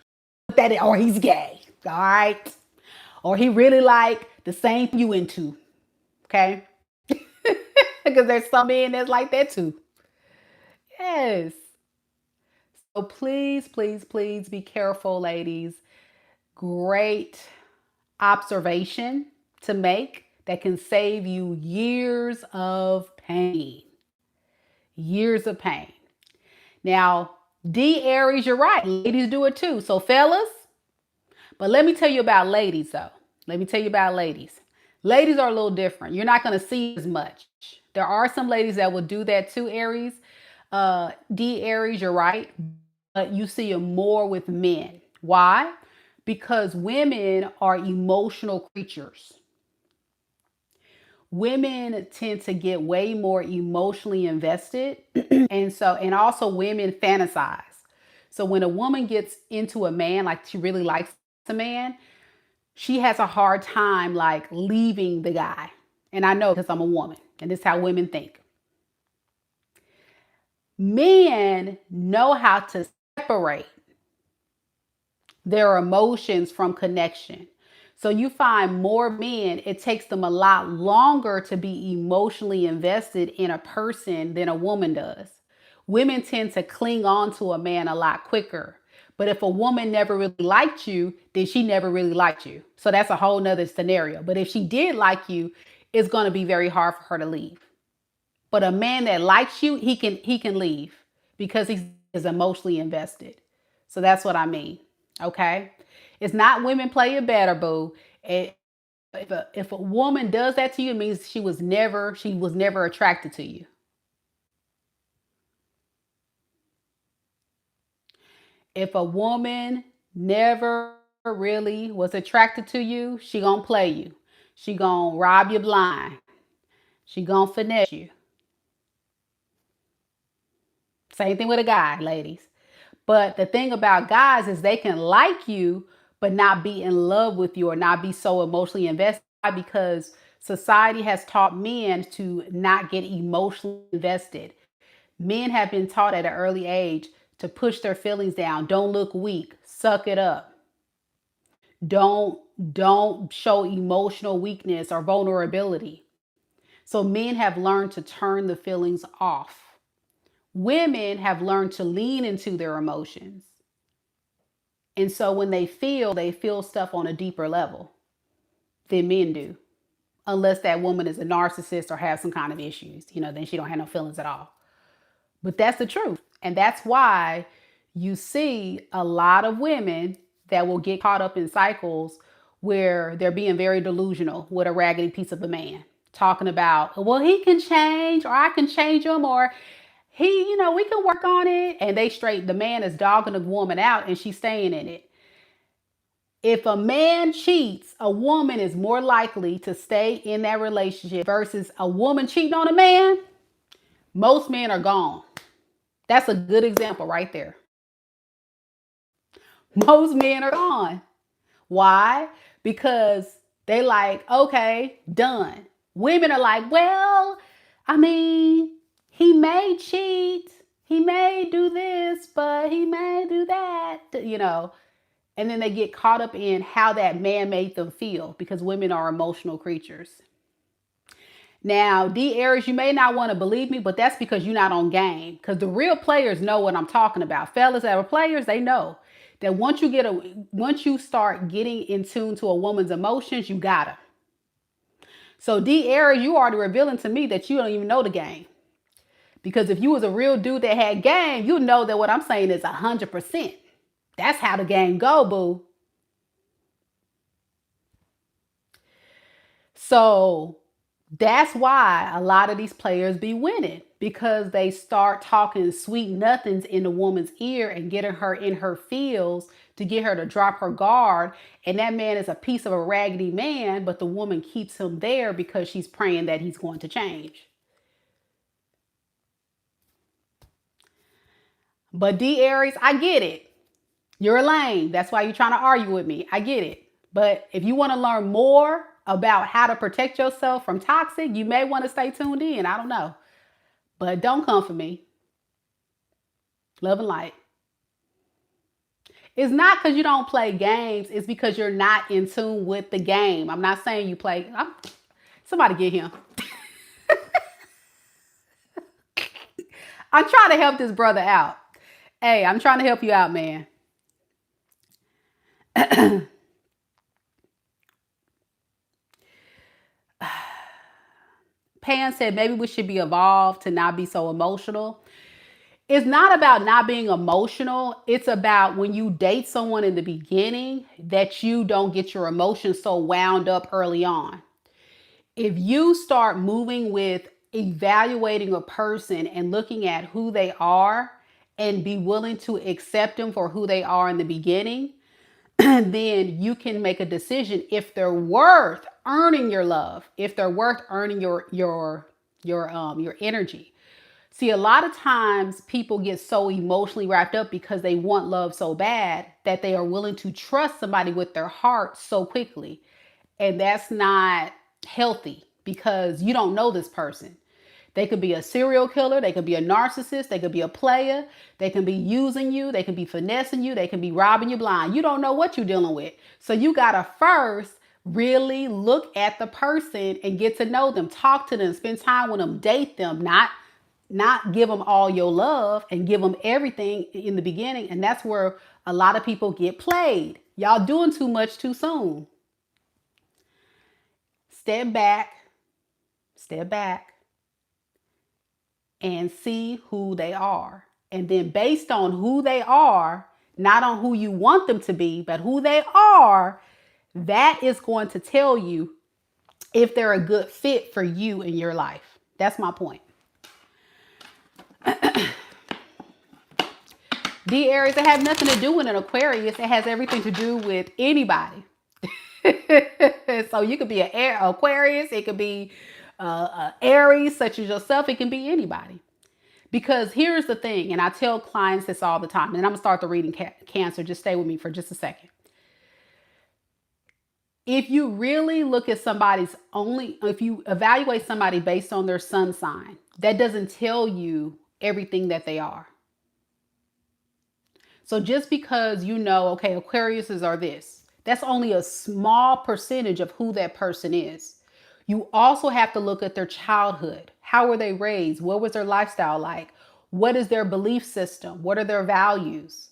Speaker 1: Or he's gay. All right. Or he really like the same you into. Okay. Because there's some men that's like that too. Yes. So please, please, please be careful, ladies. Great observation to make that can save you years of pain. Years of pain. Now, D Aries, you're right. Ladies do it too. So, fellas, but let me tell you about ladies though. Let me tell you about ladies. Ladies are a little different. You're not going to see as much. There are some ladies that will do that too, Aries. D Aries, you're right. But you see it more with men. Why? Because women are emotional creatures. Women tend to get way more emotionally invested. and also women fantasize. So when a woman gets into a man, like she really likes a man, she has a hard time like leaving the guy. And I know because I'm a woman and this is how women think. Men know how to separate their emotions from connection. So you find more men, it takes them a lot longer to be emotionally invested in a person than a woman does. Women tend to cling on to a man a lot quicker. But if a woman never really liked you, then she never really liked you. So that's a whole nother scenario. But if she did like you, it's going to be very hard for her to leave. But a man that likes you, he can leave because he's emotionally invested. So that's what I mean. Okay? It's not women play it better, boo. If a woman does that to you, it means she was never attracted to you. If a woman never really was attracted to you, she gonna play you. She gonna rob you blind. She gonna finesse you. Same thing with a guy, ladies. But the thing about guys is they can like you, but not be in love with you or not be so emotionally invested because society has taught men to not get emotionally invested. Men have been taught at an early age to push their feelings down. Don't look weak. Suck it up. Don't don't show emotional weakness or vulnerability. So men have learned to turn the feelings off. Women have learned to lean into their emotions. And so when they feel stuff on a deeper level than men do. Unless that woman is a narcissist or has some kind of issues, then she don't have no feelings at all. But that's the truth. And that's why you see a lot of women that will get caught up in cycles where they're being very delusional with a raggedy piece of a man. Talking about, well, he can change or I can change him or we can work on it. And the man is dogging the woman out and she's staying in it. If a man cheats, a woman is more likely to stay in that relationship versus a woman cheating on a man. Most men are gone. That's a good example right there. Most men are gone. Why? Because they like, okay, done. Women are like, well, I mean, he may cheat, he may do this, but he may do that. And then they get caught up in how that man made them feel because women are emotional creatures. Now, D Aries, you may not want to believe me, but that's because you're not on game. Because the real players know what I'm talking about. Fellas that are players, they know that once you start getting in tune to a woman's emotions, you got her. So D Aries, you already revealing to me that you don't even know the game. Because if you was a real dude that had game, you know that what I'm saying is 100%. That's how the game go, boo. So that's why a lot of these players be winning because they start talking sweet nothings in the woman's ear and getting her in her feels to get her to drop her guard. And that man is a piece of a raggedy man, but the woman keeps him there because she's praying that he's going to change. But D Aries, I get it. You're lame. That's why you're trying to argue with me. I get it. But if you want to learn more about how to protect yourself from toxic, you may want to stay tuned in. I don't know. But don't come for me. Love and light. It's not because you don't play games. It's because you're not in tune with the game. I'm not saying you play. Somebody get him. I'm trying to help this brother out. Hey, I'm trying to help you out, man. Pan said maybe we should be evolved to not be so emotional. It's not about not being emotional. It's about when you date someone in the beginning that you don't get your emotions so wound up early on. If you start moving with evaluating a person and looking at who they are and be willing to accept them for who they are in the beginning, then you can make a decision if they're worth earning your love, if they're worth earning your energy. See, a lot of times people get so emotionally wrapped up because they want love so bad that they are willing to trust somebody with their heart so quickly. And that's not healthy because you don't know this person. They could be a serial killer. They could be a narcissist. They could be a player. They can be using you. They can be finessing you. They can be robbing you blind. You don't know what you're dealing with. So you got to first really look at the person and get to know them. Talk to them. Spend time with them. Date them. Not give them all your love and give them everything in the beginning. And that's where a lot of people get played. Y'all doing too much too soon. Step back, and see who they are. And then based on who they are, not on who you want them to be, but who they are, that is going to tell you if they're a good fit for you in your life. That's my point. The Aries, it has nothing to do with an Aquarius. It has everything to do with anybody. So you could be an Aquarius. It could be Aries, such as yourself. It can be anybody. Because here's the thing, and I tell clients this all the time, and I'm going to start the reading Cancer. Just stay with me for just a second. If you really look at if you evaluate somebody based on their sun sign, that doesn't tell you everything that they are. So just because you know, okay, Aquariuses are this, that's only a small percentage of who that person is. You also have to look at their childhood. How were they raised? What was their lifestyle like? What is their belief system? What are their values?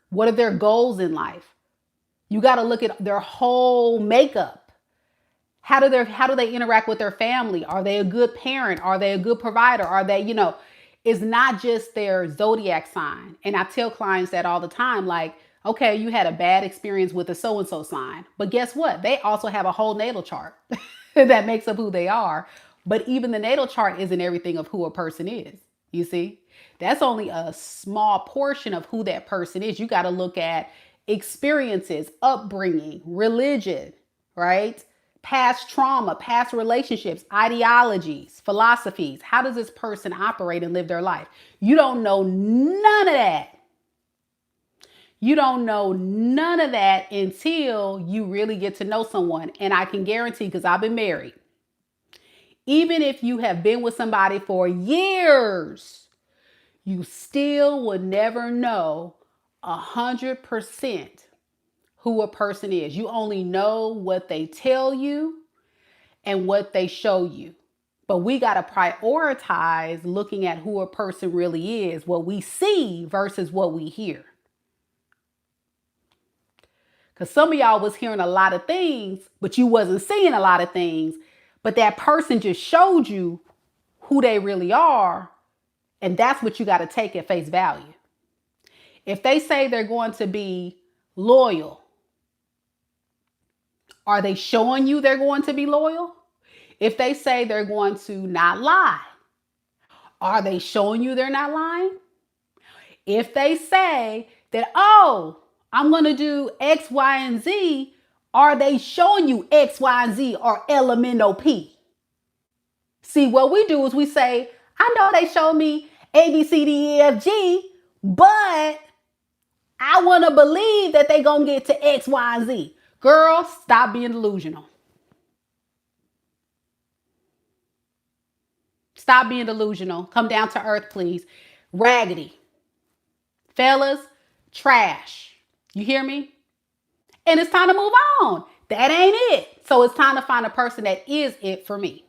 Speaker 1: What are their goals in life? You got to look at their whole makeup. How do they interact with their family? Are they a good parent? Are they a good provider? Are they, it's not just their zodiac sign. And I tell clients that all the time, like, okay, you had a bad experience with a so-and-so sign, but guess what? They also have a whole natal chart that makes up who they are. But even the natal chart isn't everything of who a person is. You see, that's only a small portion of who that person is. You got to look at experiences, upbringing, religion, right? Past trauma, past relationships, ideologies, philosophies. How does this person operate and live their life? You don't know none of that. You don't know none of that until you really get to know someone. And I can guarantee, because I've been married, even if you have been with somebody for years, you still would never know 100% who a person is. You only know what they tell you and what they show you. But we got to prioritize looking at who a person really is, what we see versus what we hear. Because some of y'all was hearing a lot of things, but you wasn't seeing a lot of things. But that person just showed you who they really are. And that's what you got to take at face value. If they say they're going to be loyal, are they showing you they're going to be loyal? If they say they're going to not lie, are they showing you they're not lying? If they say that, oh, I'm going to do X, Y, and Z, are they showing you X, Y, and Z or elemental P? See, what we do is we say, I know they show me A, B, C, D, E, F, G, but I want to believe that they're going to get to X, Y, and Z. Girl, stop being delusional. Stop being delusional. Come down to earth, please. Raggedy. Fellas, trash. You hear me? And it's time to move on. That ain't it. So it's time to find a person that is it for me.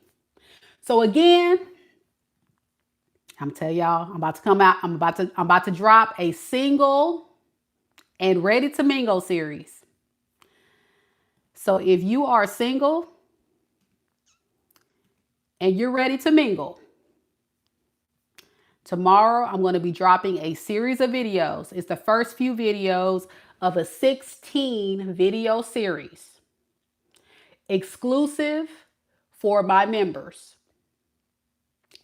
Speaker 1: So again, I'm telling y'all, I'm about to come out. I'm about to drop a single and ready to mingle series. So if you are single and you're ready to mingle, tomorrow I'm going to be dropping a series of videos. It's the first few videos of a 16 video series, exclusive for my members.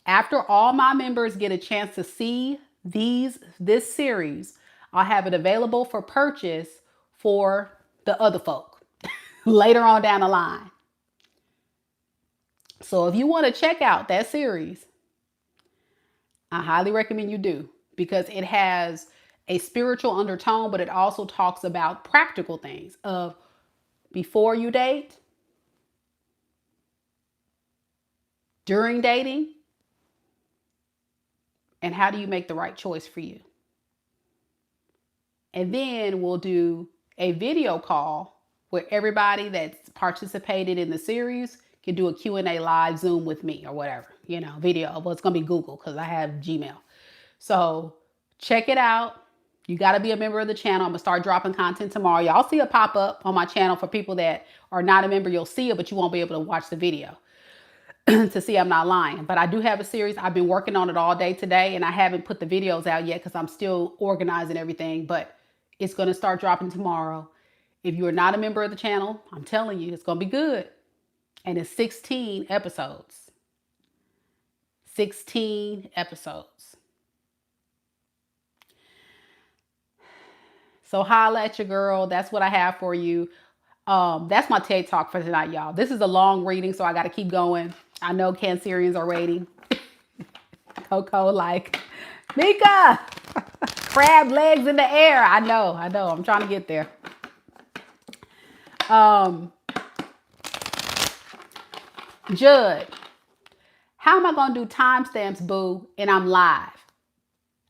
Speaker 1: After all my members get a chance to see this series, I'll have it available for purchase for the other folk later on down the line. So if you want to check out that series, I highly recommend you do, because it has a spiritual undertone, but it also talks about practical things of before you date, during dating, and how do you make the right choice for you. And then we'll do a video call where everybody that's participated in the series can do a Q&A live Zoom with me or whatever, video. Well, it's going to be Google because I have Gmail. So check it out. You got to be a member of the channel. I'm going to start dropping content tomorrow. Y'all see a pop up on my channel. For people that are not a member, you'll see it, but you won't be able to watch the video to see I'm not lying. But I do have a series. I've been working on it all day today, and I haven't put the videos out yet because I'm still organizing everything, but it's going to start dropping tomorrow. If you are not a member of the channel, I'm telling you, it's going to be good. And it's 16 episodes. 16 episodes. So holla at your girl. That's what I have for you. That's my TED Talk for tonight, y'all. This is a long reading, so I got to keep going. I know Cancerians are waiting. Coco like, Mika, crab legs in the air. I know. I'm trying to get there. Judd, how am I going to do timestamps, boo? And I'm live.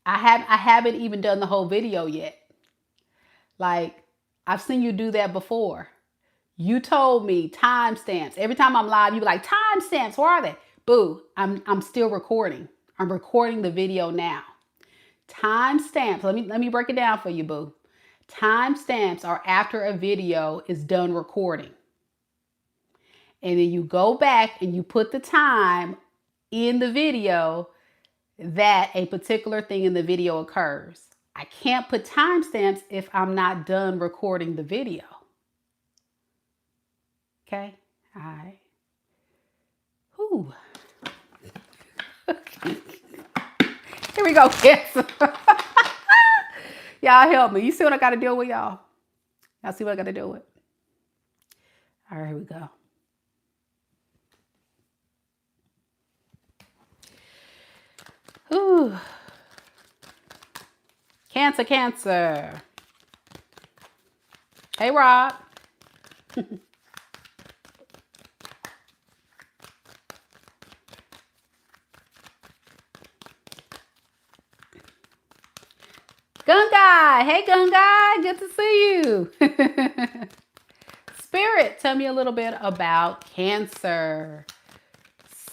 Speaker 1: I haven't even done the whole video yet. Like, I've seen you do that before. You told me timestamps. Every time I'm live, you be like, timestamps, where are they? Boo, I'm still recording. I'm recording the video now. Timestamps, let me break it down for you, boo. Timestamps are after a video is done recording. And then you go back and you put the time in the video that a particular thing in the video occurs. I can't put timestamps if I'm not done recording the video. Okay? All right. Whew. Here we go, kids. Y'all help me. You see what I got to deal with, y'all? Y'all see what I got to deal with? All right, here we go. Ooh. Cancer. Hey, Rob. Gun Guy. Hey, Gun Guy. Good to see you. Spirit, tell me a little bit about Cancer.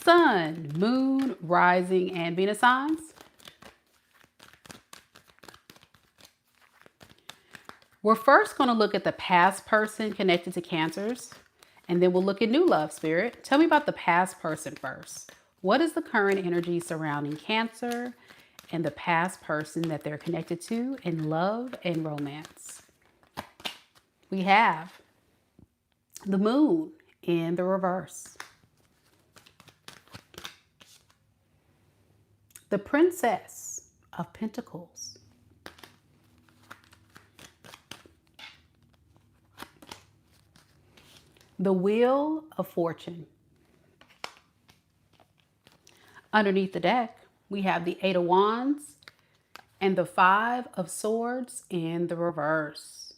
Speaker 1: Sun, Moon, Rising, and Venus signs. We're first going to look at the past person connected to Cancers, and then we'll look at new love, Spirit. Tell me about the past person first. What is the current energy surrounding Cancer and the past person that they're connected to in love and romance? We have the Moon in the reverse. The Princess of Pentacles. The Wheel of Fortune. Underneath the deck, we have the Eight of Wands and the Five of Swords in the reverse.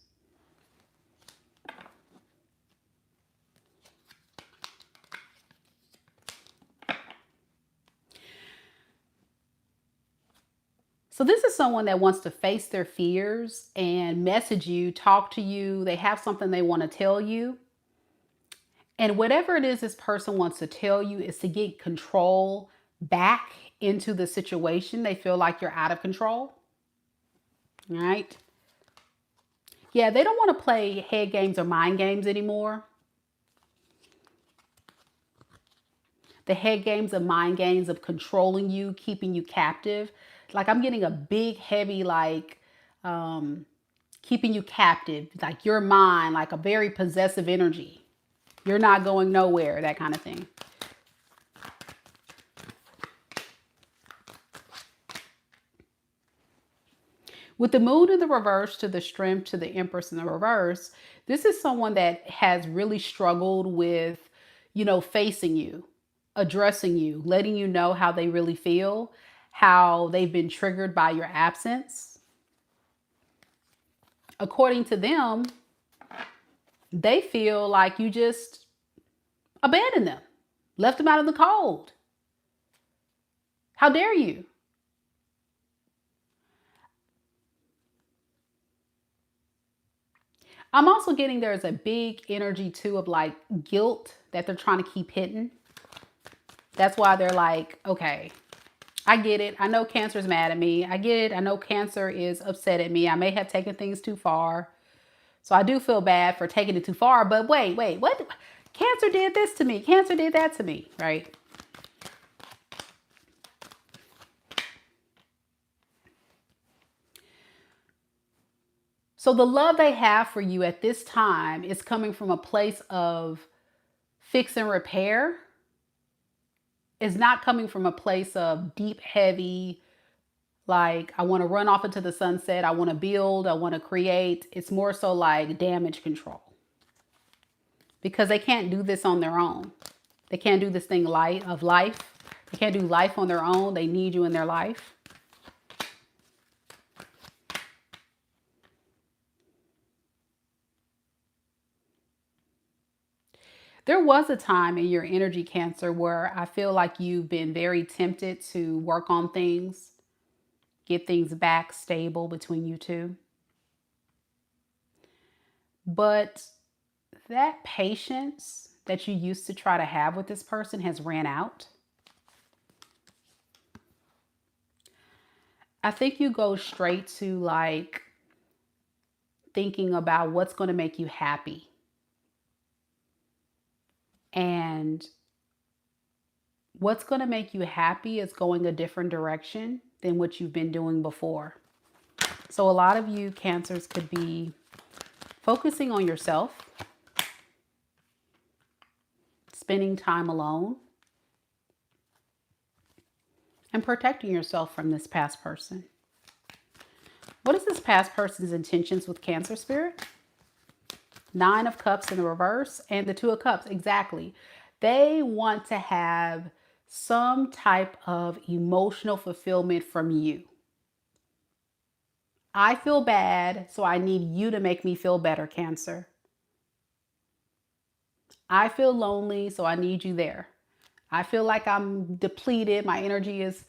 Speaker 1: So this is someone that wants to face their fears and message you, talk to you. They have something they want to tell you. And whatever it is this person wants to tell you is to get control back into the situation. They feel like you're out of control. All right. Yeah, they don't want to play head games or mind games anymore. The head games and mind games of controlling you, keeping you captive. Like I'm getting a big, heavy, like keeping you captive, like your mind, like a very possessive energy. You're not going nowhere, that kind of thing. With the moon in the reverse to the strength to the empress in the reverse, this is someone that has really struggled with, facing you, addressing you, letting you know how they really feel, how they've been triggered by your absence. According to them, they feel like you just abandoned them, left them out in the cold. How dare you? I'm also getting there's a big energy too of like guilt that they're trying to keep hidden. That's why they're like, okay, I get it. I know Cancer's mad at me. I get it. I know Cancer is upset at me. I may have taken things too far. So I do feel bad for taking it too far. But wait, what? Cancer did this to me. Cancer did that to me, right? So the love they have for you at this time is coming from a place of fix and repair. It's not coming from a place of deep, heavy, like I want to run off into the sunset. I want to build. I want to create. It's more so like damage control. Because they can't do this on their own. They can't do this thing of life. They can't do life on their own. They need you in their life. There was a time in your energy, Cancer, where I feel like you've been very tempted to work on things, get things back stable between you two. But that patience that you used to try to have with this person has ran out. I think you go straight to like thinking about what's going to make you happy. And what's going to make you happy is going a different direction than what you've been doing before. So a lot of you Cancers could be focusing on yourself, spending time alone, and protecting yourself from this past person. What is this past person's intentions with Cancer spirit? 9 of Cups in the reverse and the 2 of Cups. Exactly. They want to have some type of emotional fulfillment from you. I feel bad, so I need you to make me feel better, Cancer. I feel lonely, so I need you there. I feel like I'm depleted. My energy is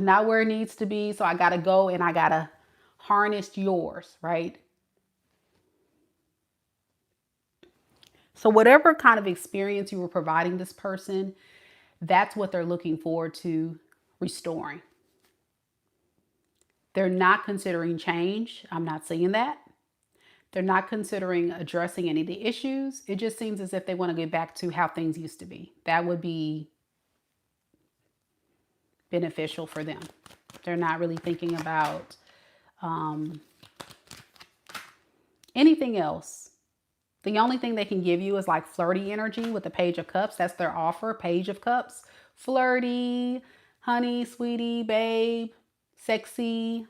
Speaker 1: not where it needs to be, so I got to go and I got to harness yours, right? So whatever kind of experience you were providing this person, that's what they're looking forward to restoring. They're not considering change. I'm not seeing that. They're not considering addressing any of the issues. It just seems as if they want to get back to how things used to be. That would be beneficial for them. They're not really thinking about anything else. The only thing they can give you is like flirty energy with the Page of Cups. That's their offer, Page of Cups. Flirty, honey, sweetie, babe, sexy.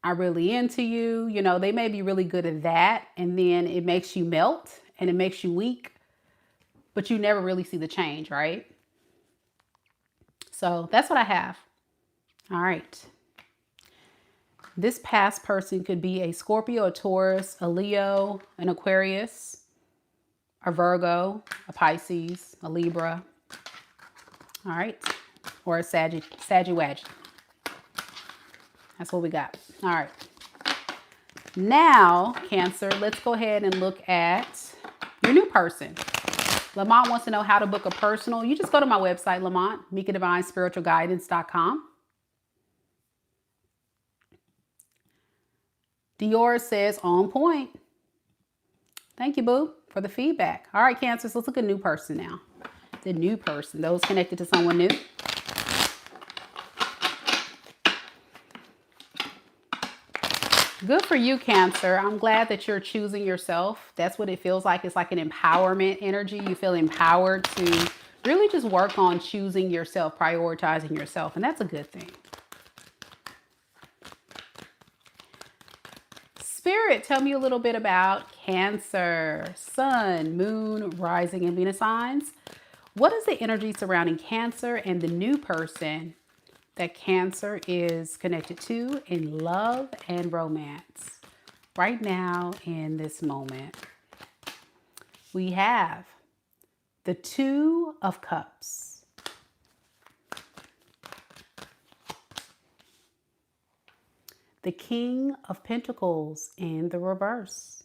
Speaker 1: I'm really into you. You know, they may be really good at that. And then it makes you melt and it makes you weak. But you never really see the change, right? So that's what I have. All right. This past person could be a Scorpio, a Taurus, a Leo, an Aquarius, a Virgo, a Pisces, a Libra. All right. Or a Sagittarius. That's what we got. All right. Now, Cancer, let's go ahead and look at your new person. Lamont wants to know how to book a personal. You just go to my website, Lamont, MEKA'S.com. Dior says, on point. Thank you, boo, for the feedback. All right, Cancers, let's look at a new person now. The new person, those connected to someone new. Good for you, Cancer. I'm glad that you're choosing yourself. That's what it feels like. It's like an empowerment energy. You feel empowered to really just work on choosing yourself, prioritizing yourself, and that's a good thing. Spirit, tell me a little bit about Cancer, Sun, Moon, Rising, and Venus signs. What is the energy surrounding Cancer and the new person that Cancer is connected to in love and romance right now in this moment? We have the Two of Cups, the King of Pentacles in the reverse,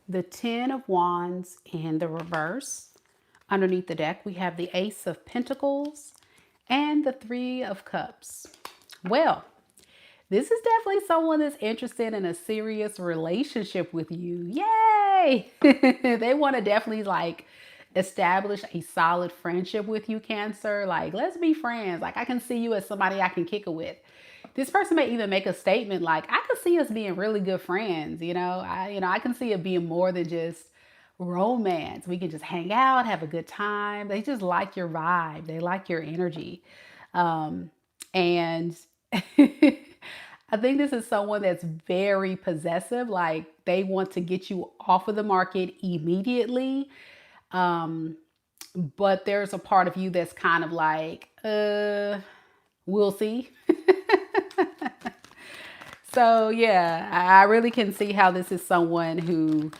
Speaker 1: the Ten of Wands in the reverse. Underneath the deck, we have the Ace of Pentacles and the Three of Cups. Well, this is definitely someone that's interested in a serious relationship with you. Yay! They want to definitely like establish a solid friendship with you, Cancer. Like, let's be friends. Like, I can see you as somebody I can kick it with. This person may even make a statement like, I could see us being really good friends. I can see it being more than just romance. We can just hang out, have a good time. They just like your vibe. They like your energy. And I think this is someone that's very possessive. Like, they want to get you off of the market immediately. But there's a part of you that's kind of like, we'll see. So yeah, I really can see how this is someone who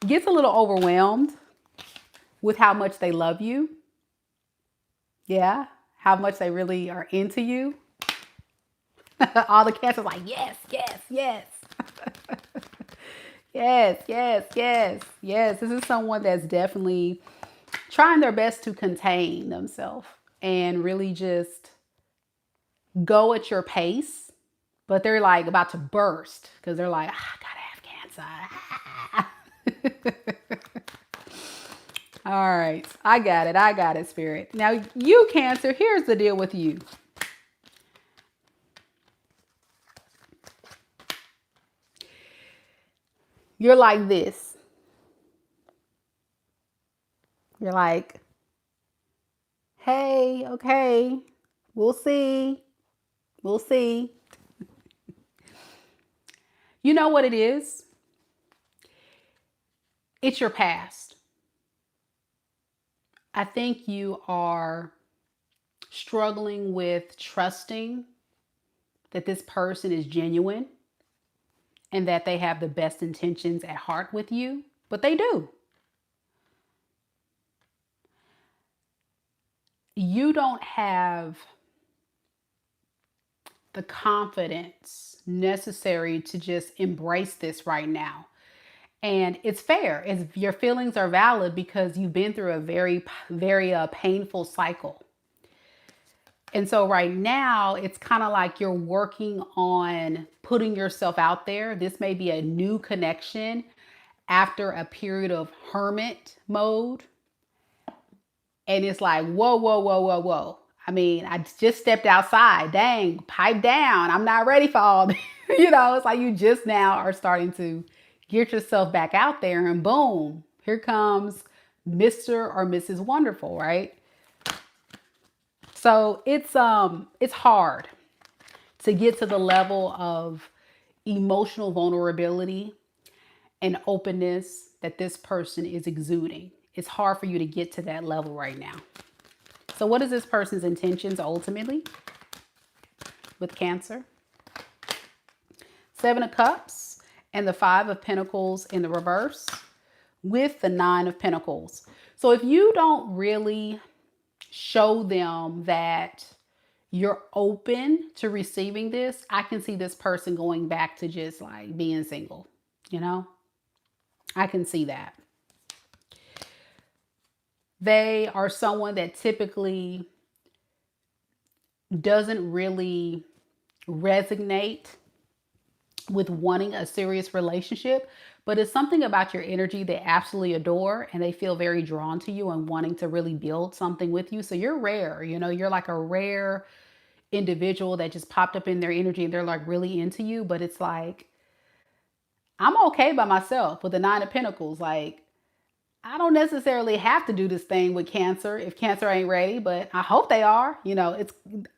Speaker 1: gets a little overwhelmed with how much they love you. Yeah, how much they really are into you. All the cats are like, yes, yes, yes. Yes, yes, yes, yes. This is someone that's definitely trying their best to contain themselves and really just go at your pace. But they're like about to burst because they're like, I gotta have Cancer. All right, I got it, Spirit. Now you, Cancer, here's the deal with you. You're like this. You're like, hey, okay, we'll see. We'll see. You know what it is? It's your past. I think you are struggling with trusting that this person is genuine and that they have the best intentions at heart with you, but they do. You don't have the confidence necessary to just embrace this right now. And it's fair. Your feelings are valid because you've been through a very, very painful cycle. And so right now, it's kind of like you're working on putting yourself out there. This may be a new connection after a period of hermit mode. And it's like, whoa, whoa, whoa, whoa, whoa. I mean, I just stepped outside. Dang, pipe down. I'm not ready for all this. It's like you just now are starting to get yourself back out there and boom, here comes Mr. or Mrs. Wonderful, right? So it's hard to get to the level of emotional vulnerability and openness that this person is exuding. It's hard for you to get to that level right now. So what is this person's intentions ultimately with Cancer? Seven of Cups and the Five of Pentacles in the reverse with the Nine of Pentacles. So if you don't really show them that you're open to receiving this, I can see this person going back to just like being single, you know? I can see that. They are someone that typically doesn't really resonate with wanting a serious relationship, but it's something about your energy they absolutely adore and they feel very drawn to you and wanting to really build something with you. So you're rare, you know, you're like a rare individual that just popped up in their energy and they're like really into you. But it's like, I'm okay by myself with the Nine of Pentacles. Like, I don't necessarily have to do this thing with Cancer if Cancer ain't ready, but I hope they are. You know,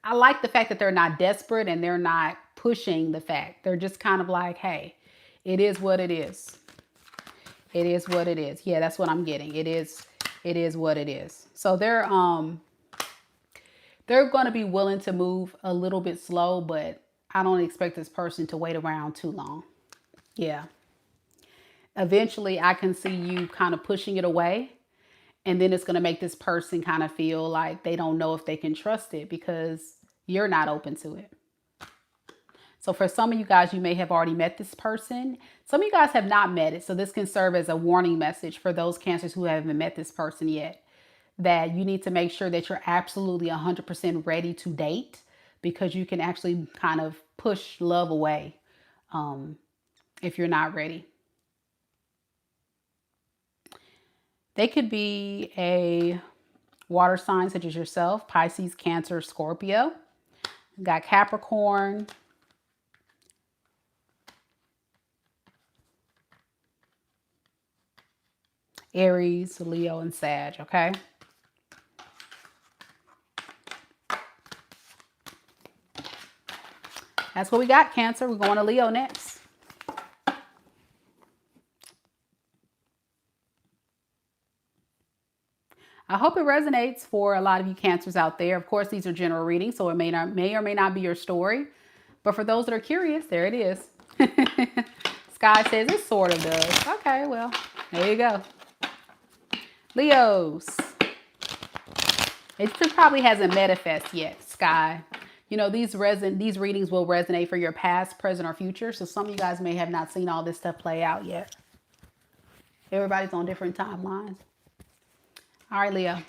Speaker 1: I like the fact that they're not desperate and they're not pushing the fact. They're just kind of like, hey, it is what it is. It is what it is. Yeah, that's what I'm getting. It is what it is. So they're going to be willing to move a little bit slow, but I don't expect this person to wait around too long. Yeah. Eventually, I can see you kind of pushing it away. And then it's going to make this person kind of feel like they don't know if they can trust it because you're not open to it. So for some of you guys, you may have already met this person. Some of you guys have not met it. So this can serve as a warning message for those Cancers who haven't met this person yet, that you need to make sure that you're absolutely 100% ready to date, because you can actually kind of push love away if you're not ready. They could be a water sign such as yourself, Pisces, Cancer, Scorpio. We've got Capricorn, Aries, Leo, and Sag, okay? That's what we got, Cancer. We're going to Leo next. I hope it resonates for a lot of you Cancers out there. Of course, these are general readings, so it may or may not be your story. But for those that are curious, there it is. Sky says it sort of does. Okay, well, there you go. Leos. It probably hasn't manifested yet, Sky. You know, these readings will resonate for your past, present, or future. So some of you guys may have not seen all this stuff play out yet. Everybody's on different timelines. All right, Leo.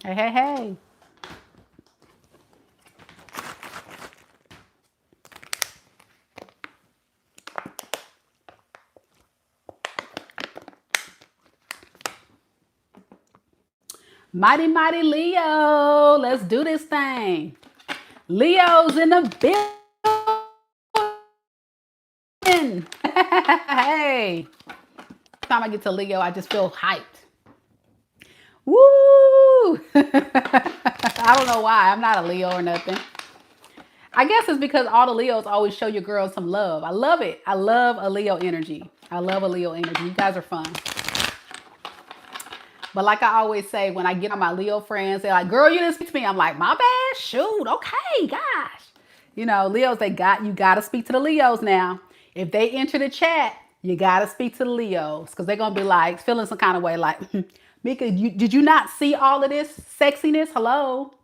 Speaker 1: Hey, hey, hey. Mighty, mighty Leo. Let's do this thing. Leo's in the building. Hey. Time I get to Leo, I just feel hyped. Woo! I don't know why. I'm not a Leo or nothing. I guess it's because all the Leos always show your girls some love. I love it. I love a Leo energy. I love a Leo energy. You guys are fun. But like I always say, when I get on my Leo friends, they're like, girl, you didn't speak to me. I'm like, my bad. Shoot. Okay. Gosh. You know, Leos, you got to speak to the Leos now. If they enter the chat, you got to speak to the Leos, because they're going to be like feeling some kind of way like, Mika, did you not see all of this sexiness? Hello.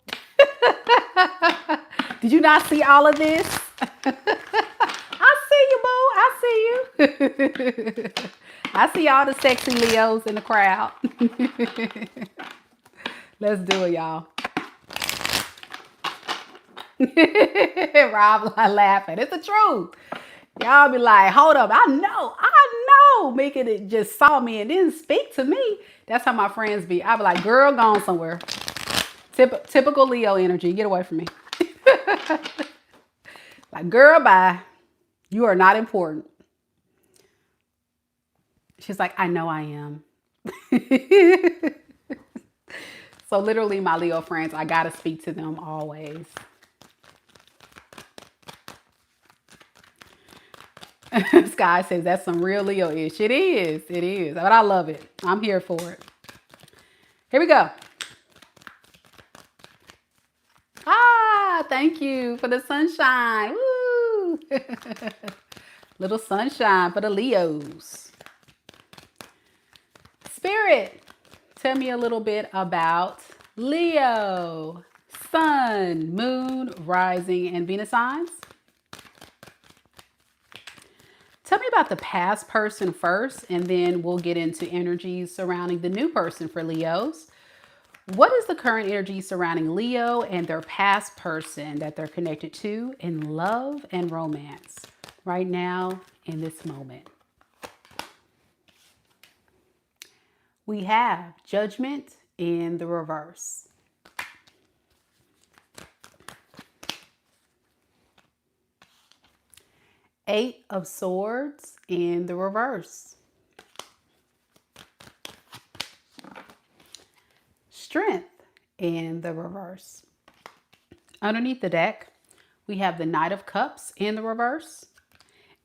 Speaker 1: Did you not see all of this? I see you, boo. I see you. I see all the sexy Leos in the crowd. Let's do it, y'all. Rob laughing. It's the truth. Y'all be like, hold up. I know. Mika just saw me and didn't speak to me. That's how my friends be. I be like, girl, gone somewhere. Typical Leo energy. Get away from me. Like, girl, bye. You are not important. She's like, I know I am. So literally my Leo friends, I got to speak to them always. Sky says that's some real Leo-ish. It is. It is. But I love it. I'm here for it. Here we go. Ah, thank you for the sunshine. Woo! Little sunshine for the Leos. Spirit, tell me a little bit about Leo. Sun, moon, rising, and Venus signs. Tell me about the past person first, and then we'll get into energies surrounding the new person for Leos. What is the current energy surrounding Leo and their past person that they're connected to in love and romance right now in this moment? We have Judgment in the reverse. Eight of Swords in the reverse. Strength in the reverse. Underneath the deck, we have the Knight of Cups in the reverse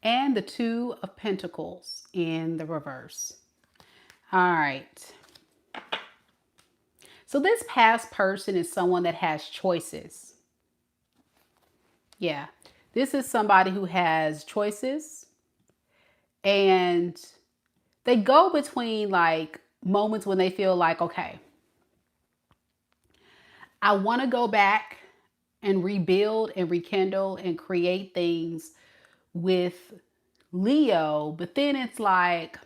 Speaker 1: and the Two of Pentacles in the reverse. All right. So this past person is someone that has choices. Yeah. This is somebody who has choices, and they go between like moments when they feel like, okay, I want to go back and rebuild and rekindle and create things with Leo, but then it's like,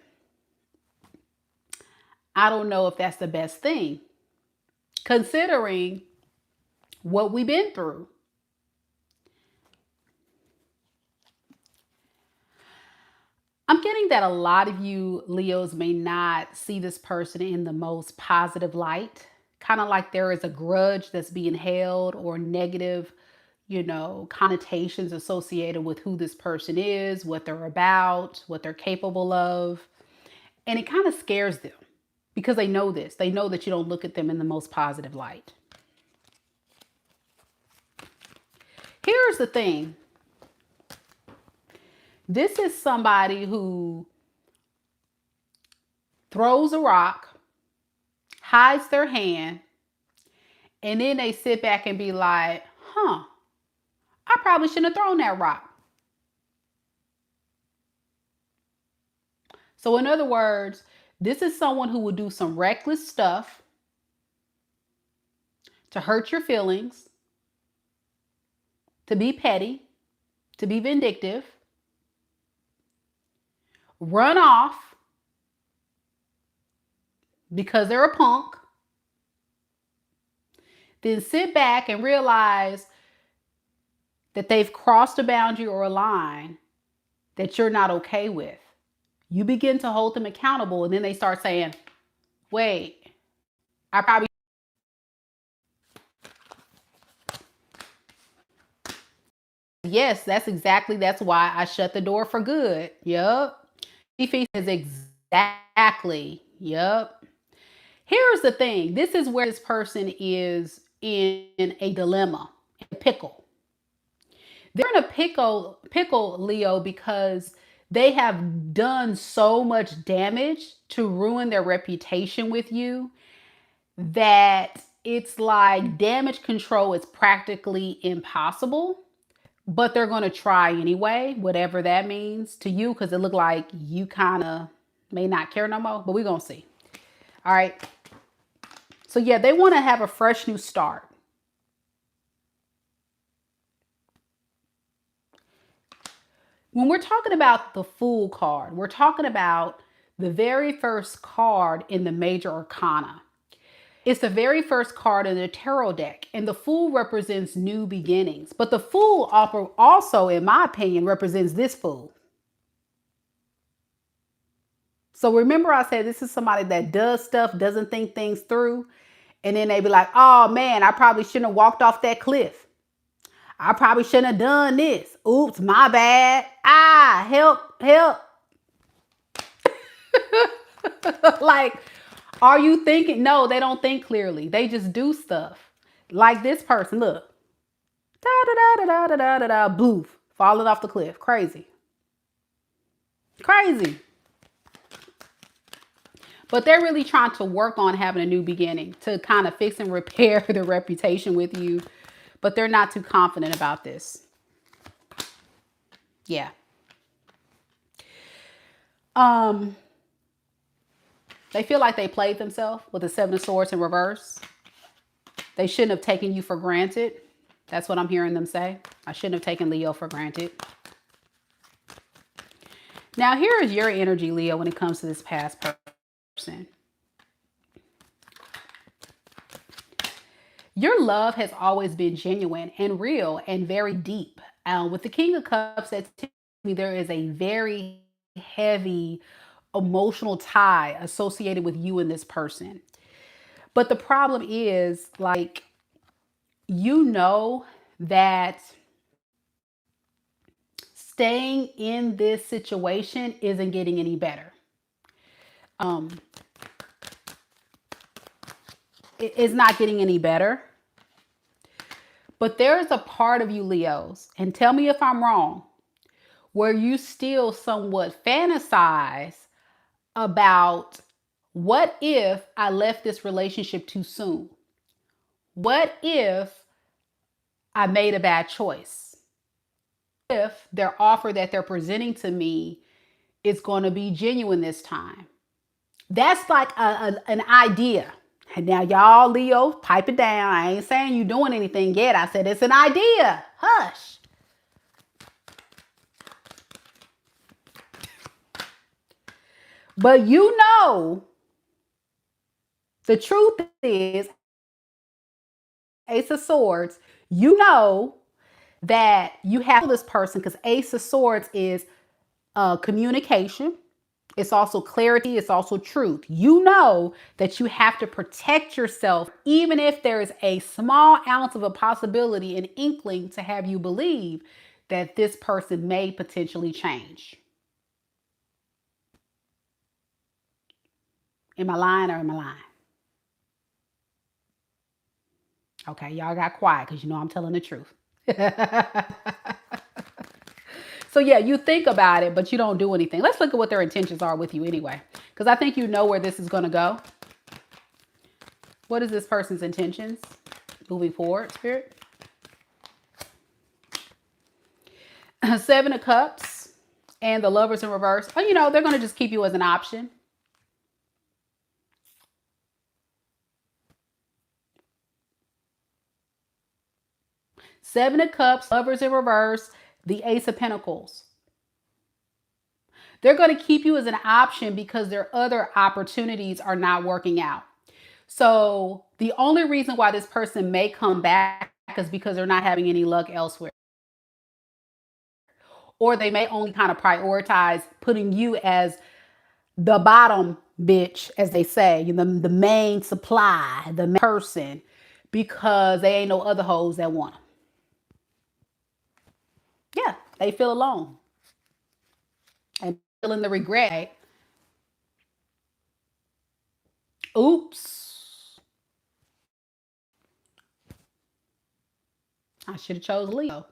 Speaker 1: I don't know if that's the best thing, considering what we've been through. I'm getting that a lot of you Leos may not see this person in the most positive light. Kind of like there is a grudge that's being held, or negative, connotations associated with who this person is, what they're about, what they're capable of. And it kind of scares them because they know this. They know that you don't look at them in the most positive light. Here's the thing. This is somebody who throws a rock, hides their hand, and then they sit back and be like, I probably shouldn't have thrown that rock. So in other words, this is someone who will do some reckless stuff to hurt your feelings, to be petty, to be vindictive, run off because they're a punk, then sit back and realize that they've crossed a boundary or a line that you're not okay with. You begin to hold them accountable, and then they start saying, wait, I probably... Yes, that's why I shut the door for good. Yup. Is exactly. Yup. Here's the thing. This is where this person is in a dilemma, a pickle. They're in a pickle, Leo, because they have done so much damage to ruin their reputation with you that it's like damage control is practically impossible. But they're going to try anyway, whatever that means to you, because it looked like you kind of may not care no more. But we're going to see. All right. So yeah, they want to have a fresh new start. When we're talking about the Fool card, we're talking about the very first card in the major arcana. It's the very first card in the tarot deck, and the Fool represents new beginnings. But the Fool also, in my opinion, represents this Fool. So remember I said this is somebody that does stuff, doesn't think things through, and then they be like, oh man, I probably shouldn't have walked off that cliff. I probably shouldn't have done this. Oops, my bad. Help. Like, are you thinking? No, they don't think clearly. They just do stuff. Like this person, look. Da-da-da-da-da-da-da-da, boof. Falling off the cliff. Crazy. But they're really trying to work on having a new beginning to kind of fix and repair their reputation with you. But they're not too confident about this. Yeah. Um, they feel like they played themselves with the Seven of Swords in reverse. They shouldn't have taken you for granted. That's what I'm hearing them say. I shouldn't have taken Leo for granted. Now, here is your energy, Leo, when it comes to this past person. Your love has always been genuine and real and very deep. With the King of Cups, that tells me there is a very heavy emotional tie associated with you and this person. But the problem is, like, you know that staying in this situation isn't getting any better. Um, it's not getting any better. But there's a part of you, Leos, and tell me if I'm wrong, where you still somewhat fantasize about what if I left this relationship too soon? What if I made a bad choice? If their offer that they're presenting to me is going to be genuine this time? That's like an idea. And now y'all, Leo, pipe it down. I ain't saying you doing anything yet. I said it's an idea. Hush. But you know, the truth is, Ace of Swords, you know that you have this person, because Ace of Swords is communication. It's also clarity. It's also truth. You know that you have to protect yourself, even if there is a small ounce of a possibility, an inkling to have you believe that this person may potentially change. Am I lying or am I lying? Okay, y'all got quiet because you know I'm telling the truth. So yeah, you think about it, but you don't do anything. Let's look at what their intentions are with you anyway, because I think you know where this is going to go. What is this person's intentions moving forward, Spirit? Seven of Cups and the Lovers in reverse. Oh, you know, they're going to just keep you as an option. Seven of Cups, Lovers in reverse, the Ace of Pentacles. They're going to keep you as an option because their other opportunities are not working out. So the only reason why this person may come back is because they're not having any luck elsewhere. Or they may only kind of prioritize putting you as the bottom bitch, as they say, the main supply, the main person, because they ain't no other hoes that want them. Yeah, they feel alone and feeling the regret. Oops. I should have chose Leo.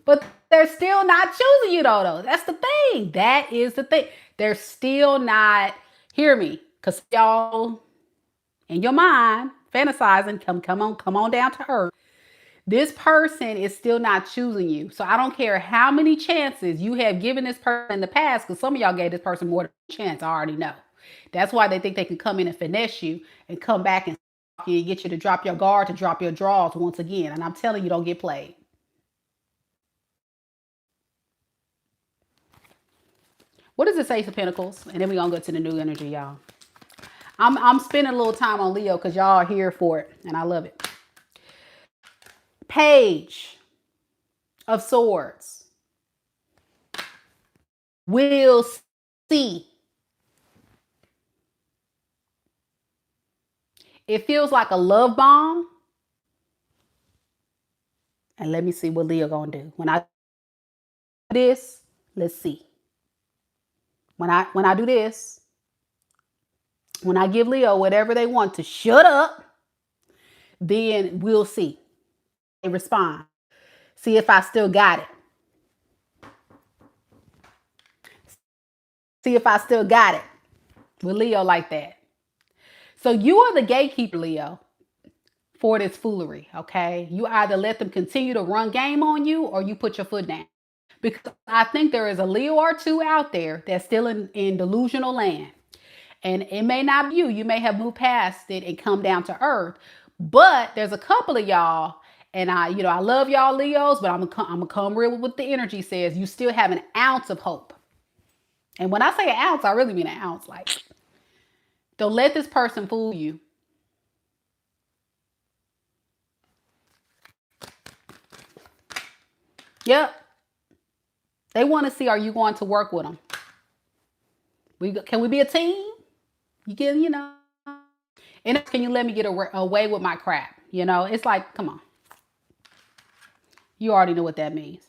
Speaker 1: But they're still not choosing you though. That's the thing. That is the thing. They're still not, hear me, because y'all in your mind fantasizing, come on down to earth. This person is still not choosing you. So I don't care how many chances you have given this person in the past, because some of y'all gave this person more than a chance. I already know. That's why they think they can come in and finesse you and come back and get you to drop your guard, to drop your draws once again. And I'm telling you, don't get played. What is this Ace of Pentacles? And then we're going to go to the new energy, y'all. I'm spending a little time on Leo because y'all are here for it. And I love it. Page of Swords. We'll see. It feels like a love bomb. And let me see what Leo gonna do. When I do this, let's see. When I do this, when I give Leo whatever they want to shut up, then we'll see. They respond. See if I still got it. See if I still got it with Leo like that. So you are the gatekeeper, Leo, for this foolery, okay? You either let them continue to run game on you or you put your foot down. because I think there is a Leo or two out there that's still in delusional land. And it may not be you. You may have moved past it and come down to earth. But there's a couple of y'all, and I love y'all Leos, but I'm gonna come real with what the energy says. You still have an ounce of hope. And when I say an ounce, I really mean an ounce. Like, don't let this person fool you. Yep. They want to see, are you going to work with them? Can we be a team? You can, and can you let me get away with my crap? It's like, come on. You already know what that means.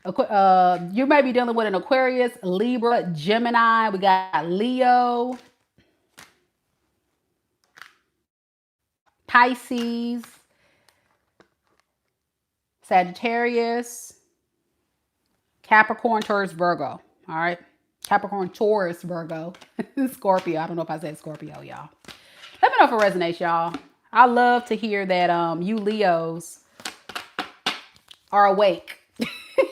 Speaker 1: You may be dealing with an Aquarius, Libra, Gemini. We got Leo, Pisces, Sagittarius, Capricorn, Taurus, Virgo. All right. Capricorn, Taurus, Virgo, Scorpio. I don't know if I said Scorpio, y'all. Let me know if it resonates, y'all. I love to hear that you Leos are awake.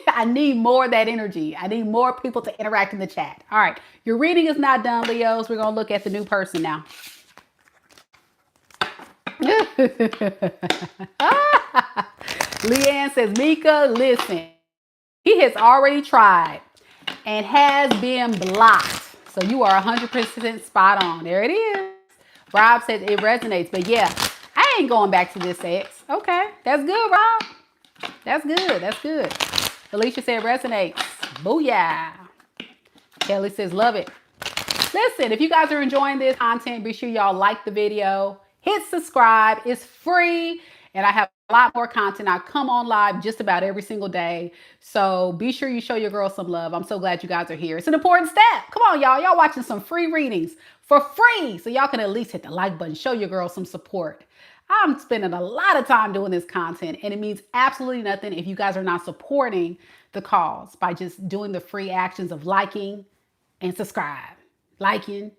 Speaker 1: I need more of that energy. I need more people to interact in the chat. All right. Your reading is not done, Leos. We're going to look at the new person now. Leanne says, Mika, listen. He has already tried and has been blocked. So you are 100% spot on. There it is. Rob says it resonates. But yeah, I ain't going back to this ex. Okay. That's good, Rob. That's good. That's good. Alicia said resonates. Booyah. Kelly says love it. Listen, if you guys are enjoying this content, be sure y'all like the video. Hit subscribe. It's free. And I have a lot more content. I come on live just about every single day. So be sure you show your girl some love. I'm so glad you guys are here. It's an important step. Come on, y'all. Y'all watching some free readings for free. So y'all can at least hit the like button. Show your girl some support. I'm spending a lot of time doing this content, and it means absolutely nothing if you guys are not supporting the cause by just doing the free actions of liking and subscribe. Liking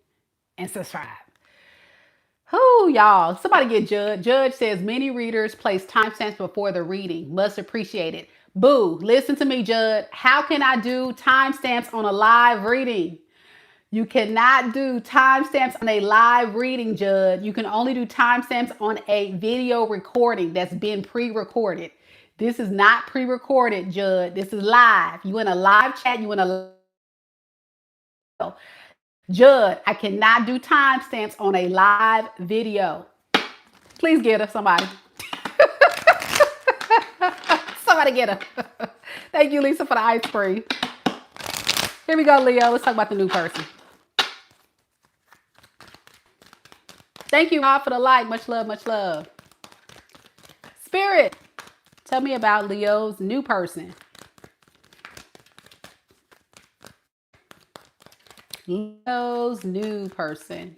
Speaker 1: and subscribe. Whoo, y'all. Somebody get Judge. Judge says many readers place timestamps before the reading. Must appreciate it. Boo, listen to me, Judge. How can I do timestamps on a live reading? You cannot do timestamps on a live reading, Judge. You can only do timestamps on a video recording that's been pre-recorded. This is not pre-recorded, Judge. This is live. You in a live chat. You in a Judge, I cannot do timestamps on a live video. Please get her, somebody. Somebody get her. Thank you, Lisa, for the ice cream. Here we go, Leo. Let's talk about the new person. Thank you, Rob, for the like. Much love, much love. Spirit, tell me about Leo's new person. Leo's new person.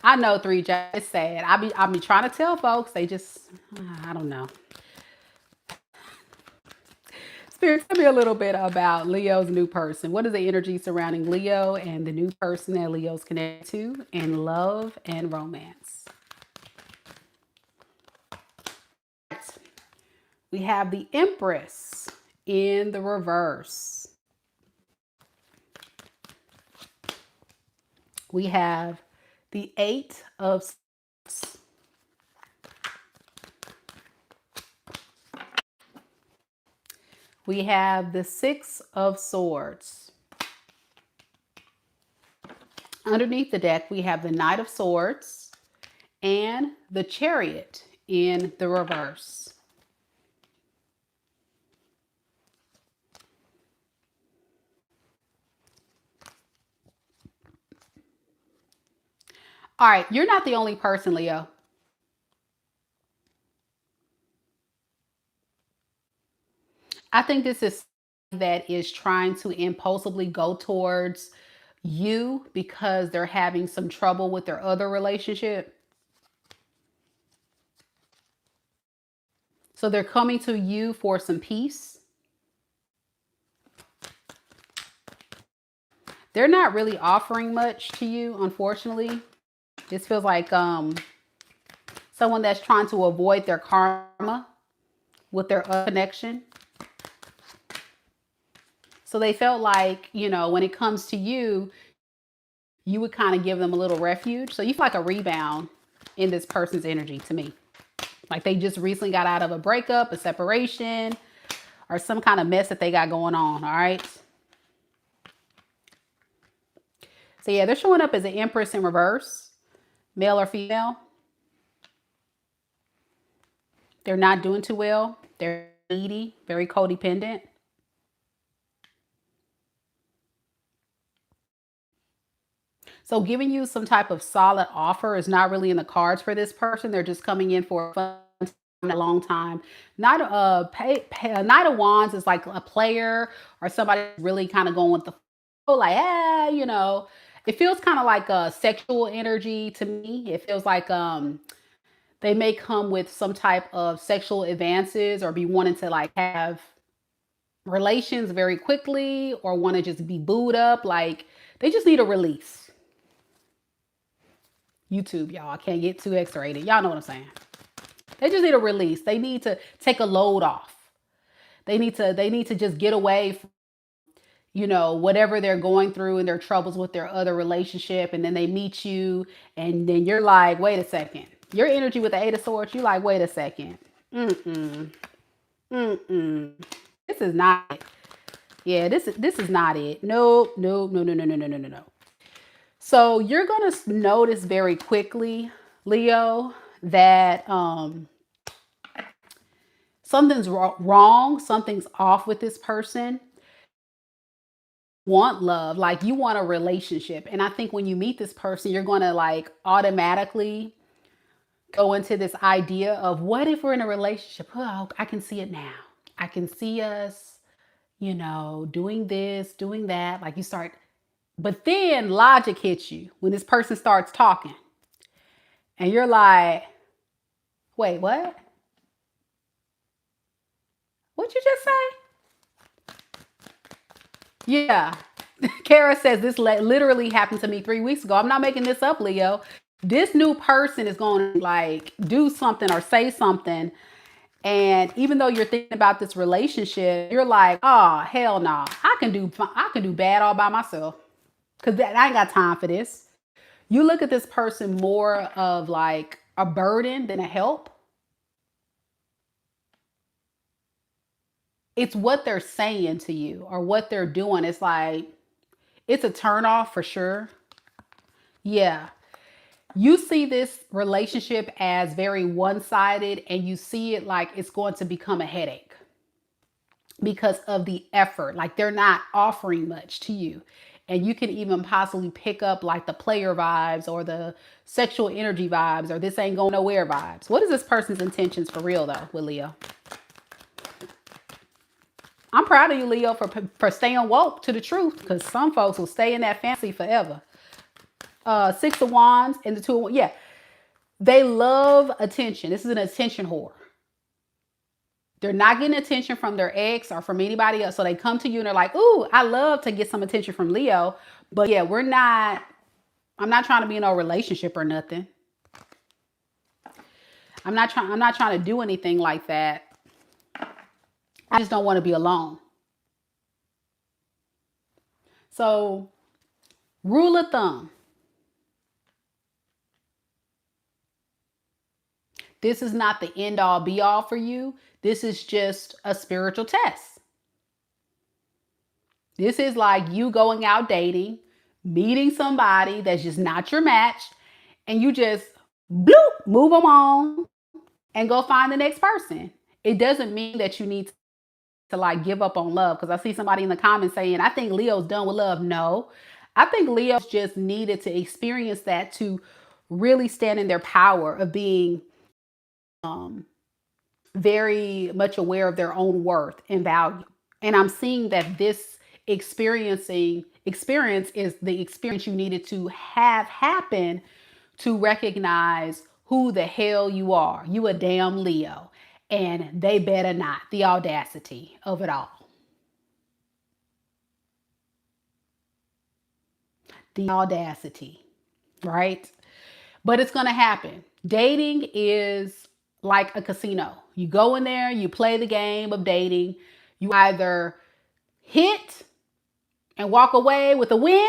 Speaker 1: I know 3J. It's sad. I be trying to tell folks. They just, I don't know. Spirit, tell me a little bit about Leo's new person. What is the energy surrounding Leo and the new person that Leo's connected to in love and romance? We have the Empress in the reverse. We have the Eight of Swords. We have the Six of Swords. Underneath the deck, we have the Knight of Swords and the Chariot in the reverse. All right, you're not the only person, Leo. I think this is that is trying to impulsively go towards you because they're having some trouble with their other relationship. So they're coming to you for some peace. They're not really offering much to you, unfortunately. This feels like someone that's trying to avoid their karma with their connection. So they felt like, you know, when it comes to you, you would kind of give them a little refuge. So you feel like a rebound in this person's energy to me. Like they just recently got out of a breakup, a separation, or some kind of mess that they got going on. All right. So yeah, they're showing up as an Empress in reverse, male or female. They're not doing too well. They're needy, very codependent. So giving you some type of solid offer is not really in the cards for this person. They're just coming in for a fun time, a long time. Not Knight of Wands is like a player or somebody really kind of going with the flow, like, you know, it feels kind of like a sexual energy to me. It feels like they may come with some type of sexual advances or be wanting to like have relations very quickly or want to just be booed up. Like they just need a release. YouTube, y'all. I can't get too X-rated. Y'all know what I'm saying. They just need a release. They need to take a load off. They need to just get away from, you know, whatever they're going through and their troubles with their other relationship. And then they meet you and then you're like, wait a second. Your energy with the Eight of Swords, you're like, wait a second. This is not it. Yeah, this is not it. No. So you're going to notice very quickly, Leo, that something's wrong, something's off with this person. Want love, like you want a relationship. And I think when you meet this person, you're going to like automatically go into this idea of what if we're in a relationship? Oh, I can see it now. I can see us, you know, doing this, doing that. Like you start, but then logic hits you when this person starts talking. And you're like, wait, what? What'd you just say? Yeah. Kara says this literally happened to me 3 weeks ago. I'm not making this up, Leo. This new person is going to like do something or say something. And even though you're thinking about this relationship, you're like, oh, hell no. Nah. I can do bad all by myself. Because I ain't got time for this. You look at this person more of like a burden than a help. It's what they're saying to you or what they're doing. It's like, it's a turn off for sure. Yeah. You see this relationship as very one-sided and you see it like it's going to become a headache because of the effort. Like they're not offering much to you. And you can even possibly pick up like the player vibes or the sexual energy vibes or this ain't going nowhere vibes. What is this person's intentions for real though with Leo? I'm proud of you, Leo, for staying woke to the truth because some folks will stay in that fantasy forever. Six of Wands and the Two of Wands. Yeah, they love attention. This is an attention whore. They're not getting attention from their ex or from anybody else. So they come to you and they're like, ooh, I love to get some attention from Leo. But yeah, I'm not trying to be in a relationship or nothing. I'm not trying to do anything like that. I just don't want to be alone. So, rule of thumb. This is not the end all be all for you. This is just a spiritual test. This is like you going out dating, meeting somebody that's just not your match, and you just bloop, move them on and go find the next person. It doesn't mean that you need to like give up on love because I see somebody in the comments saying, I think Leo's done with love. No, I think Leo's just needed to experience that to really stand in their power of being very much aware of their own worth and value. And I'm seeing that this experience is the experience you needed to have happen to recognize who the hell you are. You a damn Leo. And they better not. The audacity of it all. The audacity, right? But it's going to happen. Dating is like a casino. You go in there, you play the game of dating. You either hit and walk away with a win,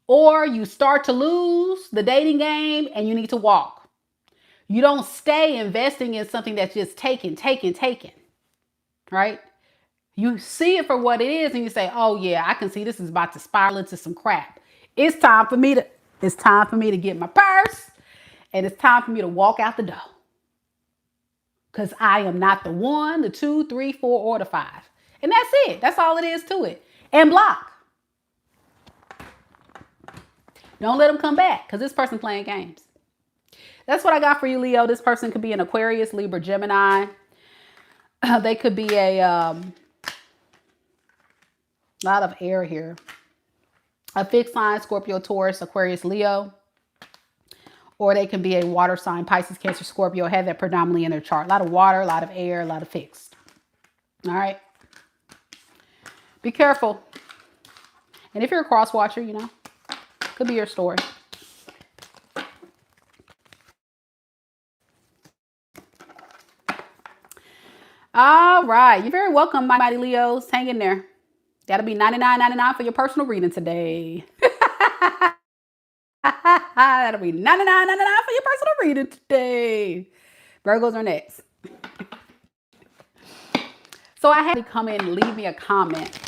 Speaker 1: or you start to lose the dating game and you need to walk. You don't stay investing in something that's just taken, right? You see it for what it is and you say, oh yeah, I can see this is about to spiral into some crap. It's time for me to get my purse, and it's time for me to walk out the door. Because I am not the 1, the 2, 3, 4, or the 5. And that's it. That's all it is to it. And block. Don't let them come back, because this person playing games. That's what I got for you, Leo. This person could be an Aquarius, Libra, Gemini. They could be a lot of air here. A fixed sign, Scorpio, Taurus, Aquarius, Leo. Or they can be a water sign, Pisces, Cancer, Scorpio. Have that predominantly in their chart. A lot of water, a lot of air, a lot of fixed. All right. Be careful. And if you're a cross watcher, you know, could be your story. All right. You're very welcome, my mighty Leos. Hang in there. That'll be $99.99 for your personal reading today. That'll be $99.99 for your personal reading today. Virgos are next. So I had to come in and leave me a comment.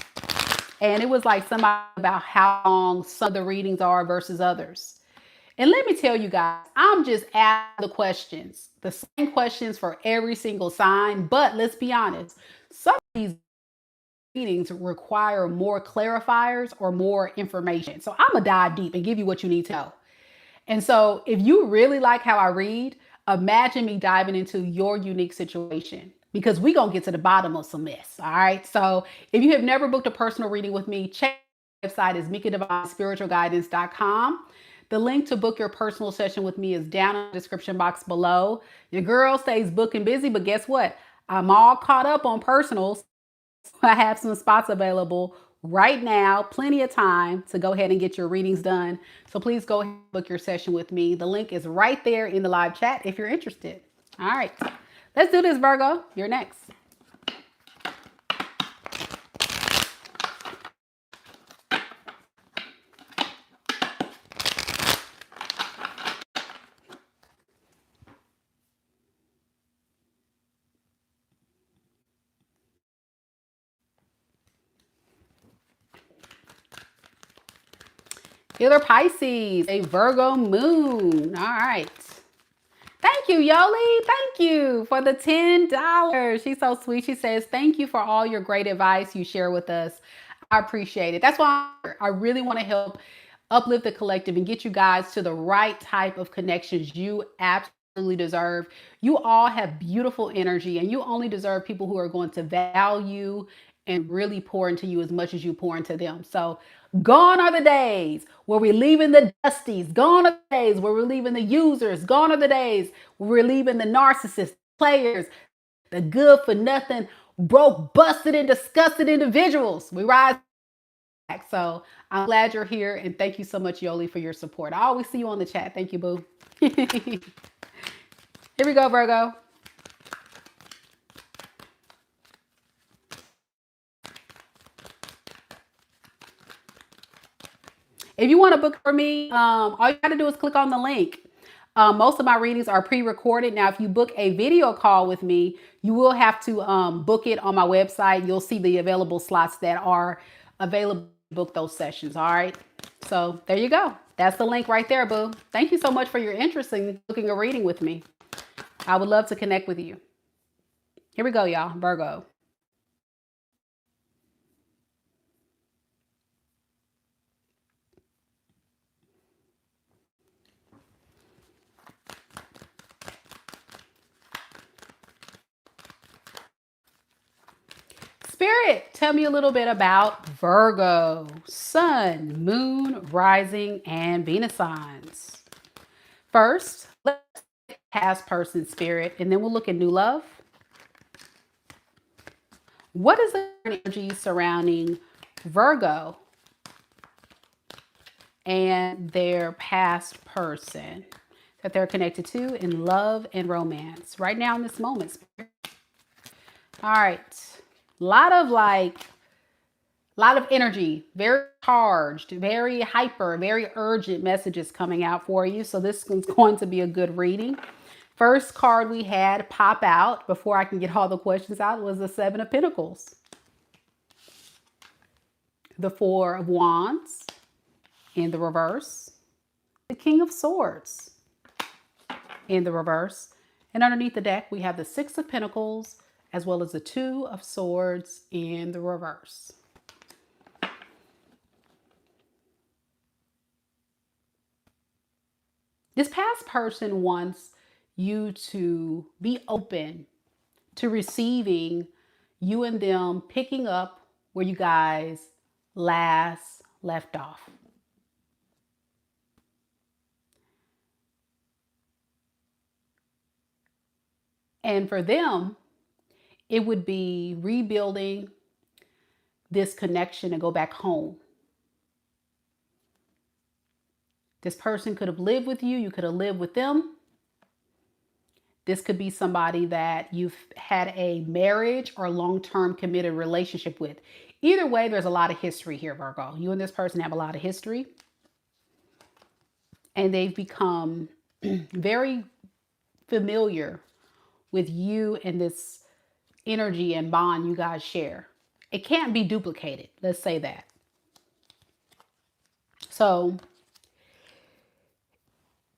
Speaker 1: And it was like somebody about how long some of the readings are versus others. And let me tell you guys, I'm just asking the questions. The same questions for every single sign. But let's be honest. Some of these readings require more clarifiers or more information. So I'm going to dive deep and give you what you need to know. And so if you really like how I read, imagine me diving into your unique situation, because we're going to get to the bottom of some mess. All right. So if you have never booked a personal reading with me, check my website is MEKA'S.com. The link to book your personal session with me is down in the description box below. Your girl stays booked and busy, but guess what? I'm all caught up on personals. I have some spots available right now, plenty of time to go ahead and get your readings done. So please go ahead and book your session with me. The link is right there in the live chat if you're interested. All right, let's do this, Virgo. You're next. Healer Pisces, a Virgo moon. All right. Thank you, Yoli. Thank you for the $10. She's so sweet. She says, thank you for all your great advice you share with us. I appreciate it. That's why I really want to help uplift the collective and get you guys to the right type of connections you absolutely deserve. You all have beautiful energy, and you only deserve people who are going to value and really pour into you as much as you pour into them. So gone are the days where we're leaving the dusties. Gone are the days where we're leaving the users. Gone are the days where we're leaving the narcissists, players, the good for nothing, broke, busted, and disgusted individuals. We rise back. So I'm glad you're here, and thank you so much, Yoli, for your support. I always see you on the chat. Thank you, boo. Here we go, Virgo. If you want to book for me, all you got to do is click on the link. Most of my readings are pre-recorded. Now, if you book a video call with me, you will have to book it on my website. You'll see the available slots that are available to book those sessions. All right. So there you go. That's the link right there, boo. Thank you so much for your interest in booking a reading with me. I would love to connect with you. Here we go, y'all. Virgo. Spirit, tell me a little bit about Virgo, Sun, Moon, Rising, and Venus signs. First, let's look at past person, Spirit, and then we'll look at new love. What is the energy surrounding Virgo and their past person that they're connected to in love and romance right now in this moment, Spirit? All right. A lot of like A lot of energy, very charged, very hyper, very urgent messages coming out for you. So this is going to be a good reading. First card we had pop out before I can get all the questions out was the Seven of Pentacles. The Four of Wands in the reverse. The King of Swords in the reverse. And underneath the deck, we have the Six of Pentacles as well as the Two of Swords in the reverse. This past person wants you to be open to receiving you and them picking up where you guys last left off. And for them, it would be rebuilding this connection and go back home. This person could have lived with you. You could have lived with them. This could be somebody that you've had a marriage or long-term committed relationship with. Either way, there's a lot of history here, Virgo. You and this person have a lot of history. And they've become very familiar with you and this energy and bond you guys share. It can't be duplicated. Let's say that. So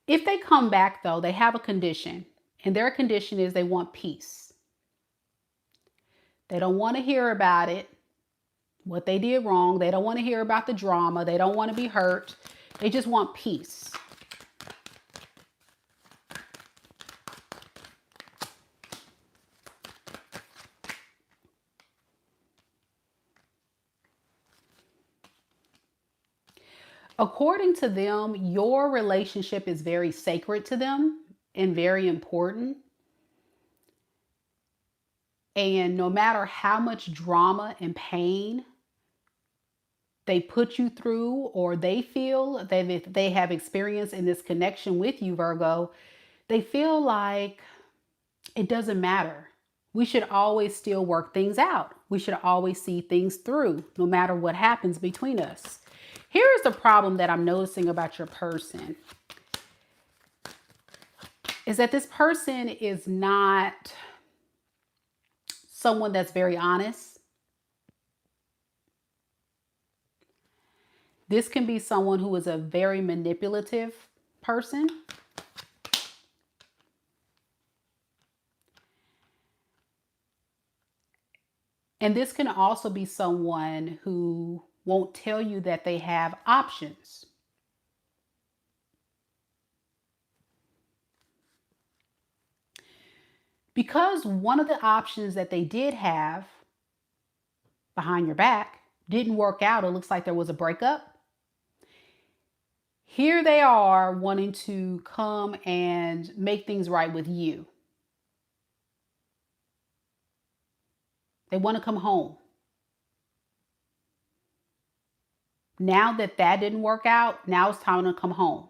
Speaker 1: if they come back, though, they have a condition. And their condition is they want peace. They don't want to hear about it, what they did wrong. They don't want to hear about the drama. They don't want to be hurt. They just want peace. According to them, your relationship is very sacred to them and very important. And no matter how much drama and pain they put you through or they feel that they have experienced in this connection with you, Virgo, they feel like it doesn't matter. We should always still work things out. We should always see things through no matter what happens between us. Here's the problem that I'm noticing about your person is that this person is not someone that's very honest. This can be someone who is a very manipulative person. And this can also be someone who won't tell you that they have options. Because one of the options that they did have behind your back didn't work out, it looks like there was a breakup. Here they are wanting to come and make things right with you. They want to come home. Now that that didn't work out, now it's time to come home.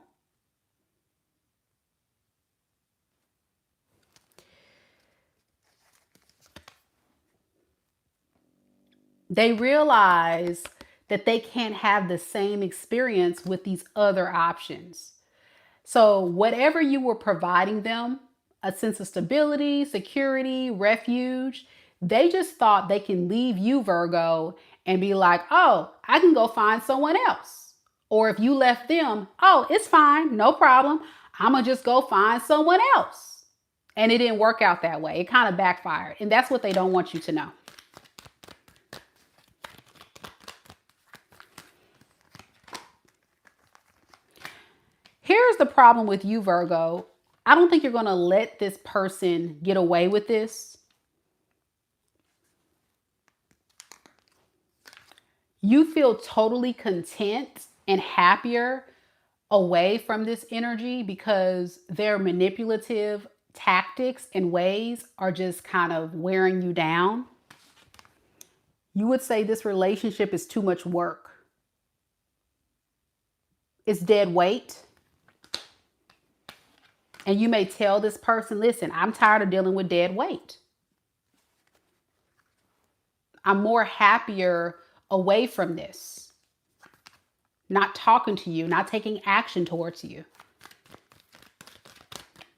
Speaker 1: They realize that they can't have the same experience with these other options. So whatever you were providing them, a sense of stability, security, refuge, they just thought they can leave you, Virgo, and be like, oh, I can go find someone else. Or if you left them, oh, it's fine, no problem. I'm going to just go find someone else. And it didn't work out that way. It kind of backfired. And that's what they don't want you to know. Here's the problem with you, Virgo. I don't think you're going to let this person get away with this. You feel totally content and happier away from this energy because their manipulative tactics and ways are just kind of wearing you down. You would say this relationship is too much work. It's dead weight. And you may tell this person, listen, I'm tired of dealing with dead weight. I'm more happier away from this, not talking to you, not taking action towards you.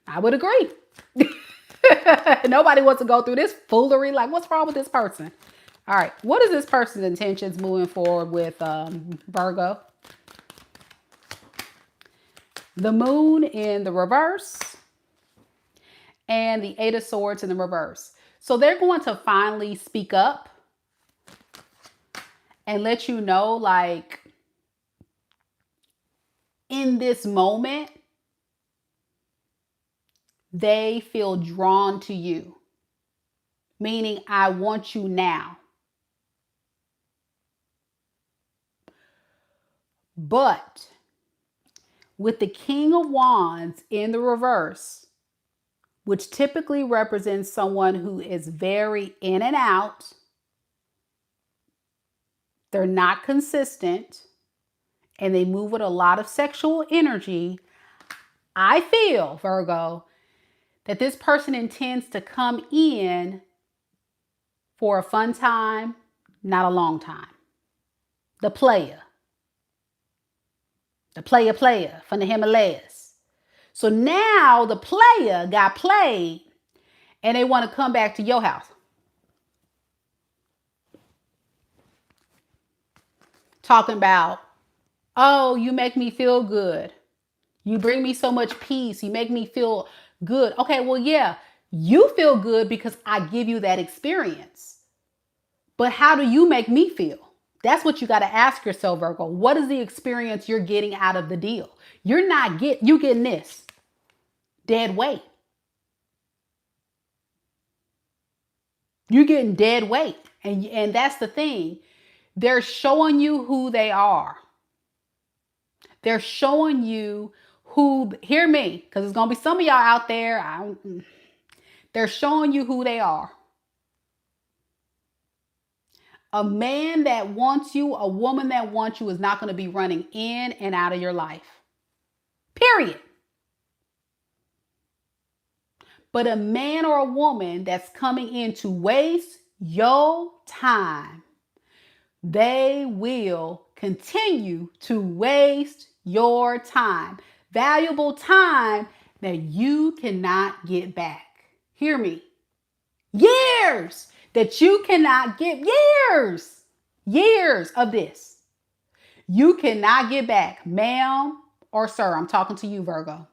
Speaker 1: I would agree. Nobody wants to go through this foolery. Like, what's wrong with this person? All right. What is this person's intentions moving forward with Virgo? The moon in the reverse and the Eight of Swords in the reverse. So they're going to finally speak up and let you know, like, in this moment, they feel drawn to you, meaning I want you now. But with the King of Wands in the reverse, which typically represents someone who is very in and out, they're not consistent, and they move with a lot of sexual energy, I feel, Virgo, that this person intends to come in for a fun time, not a long time. The player from the Himalayas. So now the player got played and they want to come back to your house. Talking about, oh, you make me feel good. You bring me so much peace. You make me feel good. Okay, well, yeah, you feel good because I give you that experience. But how do you make me feel? That's what you got to ask yourself, Virgo. What is the experience you're getting out of the deal? You getting this dead weight. You're getting dead weight. And that's the thing. They're showing you who they are. They're showing you who, hear me, because there's going to be some of y'all out there. They're showing you who they are. A man that wants you, a woman that wants you is not going to be running in and out of your life. Period. But a man or a woman that's coming in to waste your time, they will continue to waste your time. Valuable time that you cannot get back. Hear me. Years that you cannot get. Years of this. You cannot get back, ma'am or sir. I'm talking to you, Virgo.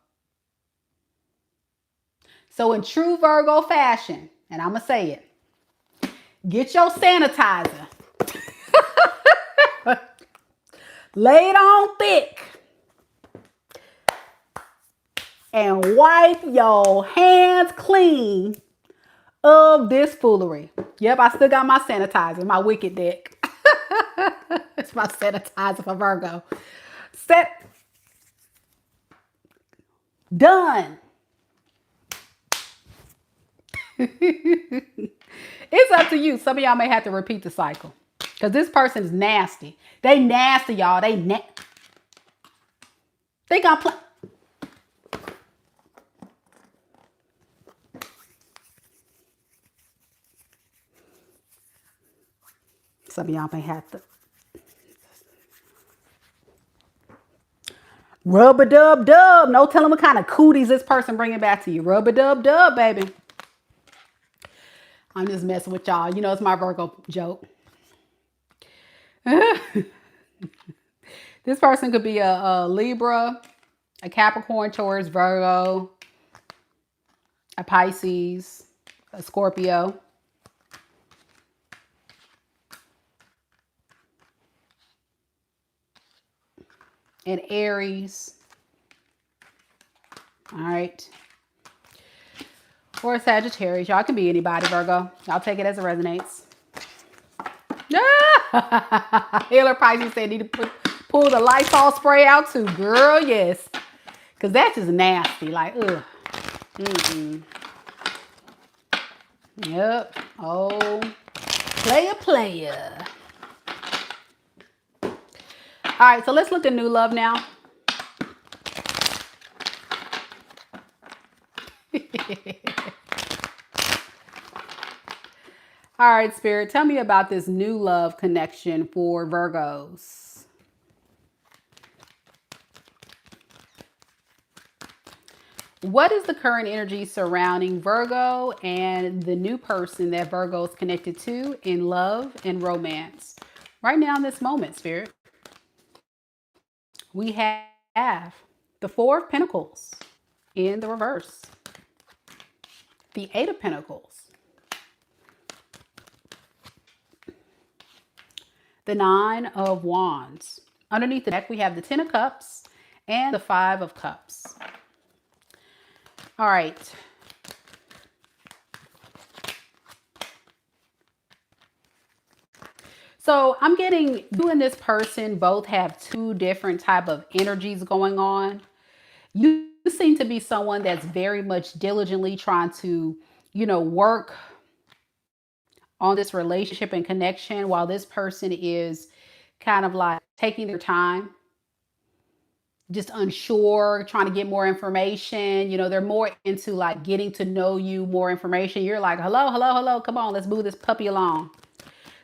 Speaker 1: So in true Virgo fashion, and I'm going to say it, get your sanitizer. Lay it on thick. And wipe your hands clean of this foolery. Yep, I still got my sanitizer, my wicked deck. It's my sanitizer for Virgo. Set. Done. It's up to you. Some of y'all may have to repeat the cycle. Because this person is nasty. They nasty, y'all. They got play. Some of y'all may have to. Rub-a-dub-dub. No telling what kind of cooties this person bringing back to you. Rub-a-dub-dub, baby. I'm just messing with y'all. You know, it's my Virgo joke. This person could be a Libra, a Capricorn, Taurus, Virgo, a Pisces, a Scorpio. And Aries. All right. Or a Sagittarius. Y'all can be anybody, Virgo. Y'all take it as it resonates. Healer Pisces said need to pull the Lysol spray out too. Girl, yes. Because that's just nasty. Like, ugh. Yep. Oh. Player. All right, so let's look at new love now. All right, Spirit, tell me about this new love connection for Virgos. What is the current energy surrounding Virgo and the new person that Virgo is connected to in love and romance? Right now in this moment, Spirit, we have the Four of Pentacles in the reverse, the Eight of Pentacles, the Nine of Wands. Underneath the deck, we have the Ten of Cups and the Five of Cups. All right. So I'm getting you and this person both have two different type of energies going on. You seem to be someone that's very much diligently trying to, work on this relationship and connection, while this person is kind of like taking their time, just unsure, trying to get more information. They're more into like getting to know you, more information. You're like, hello, hello, hello, come on, let's move this puppy along.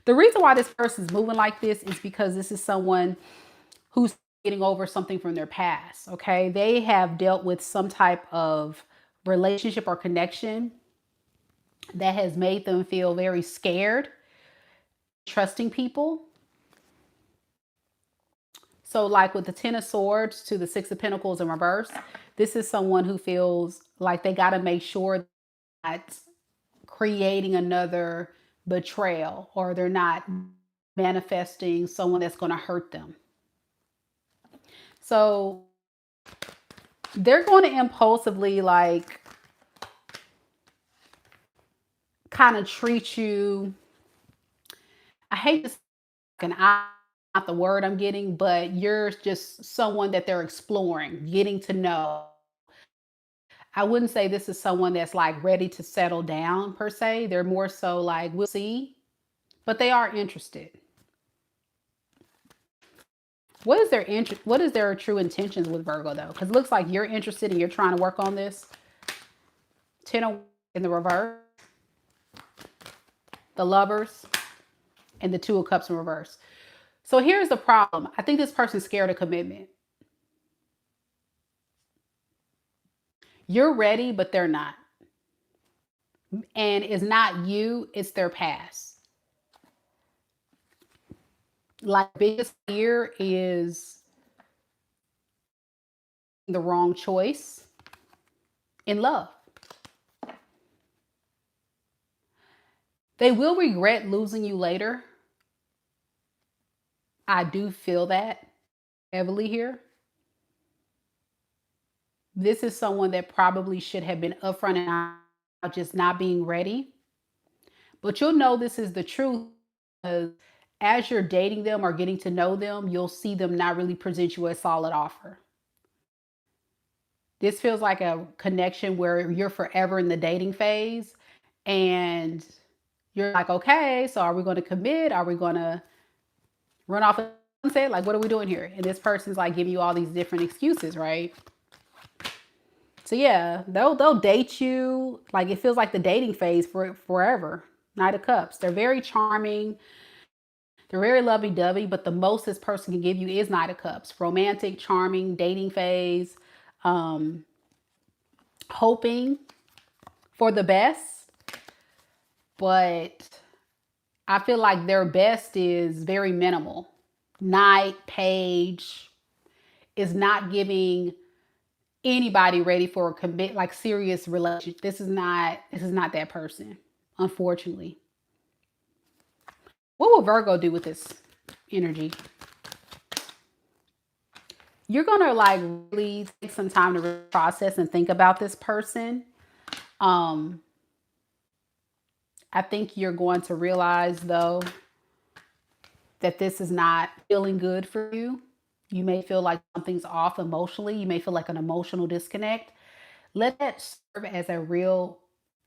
Speaker 1: The reason why this person's moving like this is because this is someone who's getting over something from their past, okay? They have dealt with some type of relationship or connection that has made them feel very scared, trusting people. So like with the Ten of Swords to the Six of Pentacles in reverse, this is someone who feels like they got to make sure that creating another betrayal, or they're not manifesting someone that's going to hurt them. So they're going to impulsively like kind of treat you. I hate to say not the word I'm getting, but you're just someone that they're exploring, getting to know. I wouldn't say this is someone that's like ready to settle down per se. They're more so like, we'll see, but they are interested. What is their interest? What is their true intentions with Virgo though? Because it looks like you're interested and you're trying to work on this. Ten of in the reverse, the Lovers, and the Two of Cups in reverse. So here's the problem. I think this person's scared of commitment. You're ready, but they're not. And it's not you, it's their past. Like, biggest fear is the wrong choice in love. They will regret losing you later. I do feel that heavily here. This is someone that probably should have been upfront and just not being ready. But you'll know this is the truth because as you're dating them or getting to know them, you'll see them not really present you a solid offer. This feels like a connection where you're forever in the dating phase and you're like, okay, so are we going to commit? Are we going to run off and say, like, what are we doing here? And this person's like giving you all these different excuses, right? So yeah, they'll date you. Like, it feels like the dating phase for forever. Knight of Cups. They're very charming. They're very lovey-dovey, but the most this person can give you is Knight of Cups. Romantic, charming, dating phase, hoping for the best. But I feel like their best is very minimal. Knight, Page is not giving anybody ready for a commit, like serious relationship. This is not that person, unfortunately. What will Virgo do with this energy? You're gonna like really take some time to process and think about this person. I think you're going to realize though that this is not feeling good for you. You may feel like something's off emotionally. You may feel like an emotional disconnect. Let that serve as a real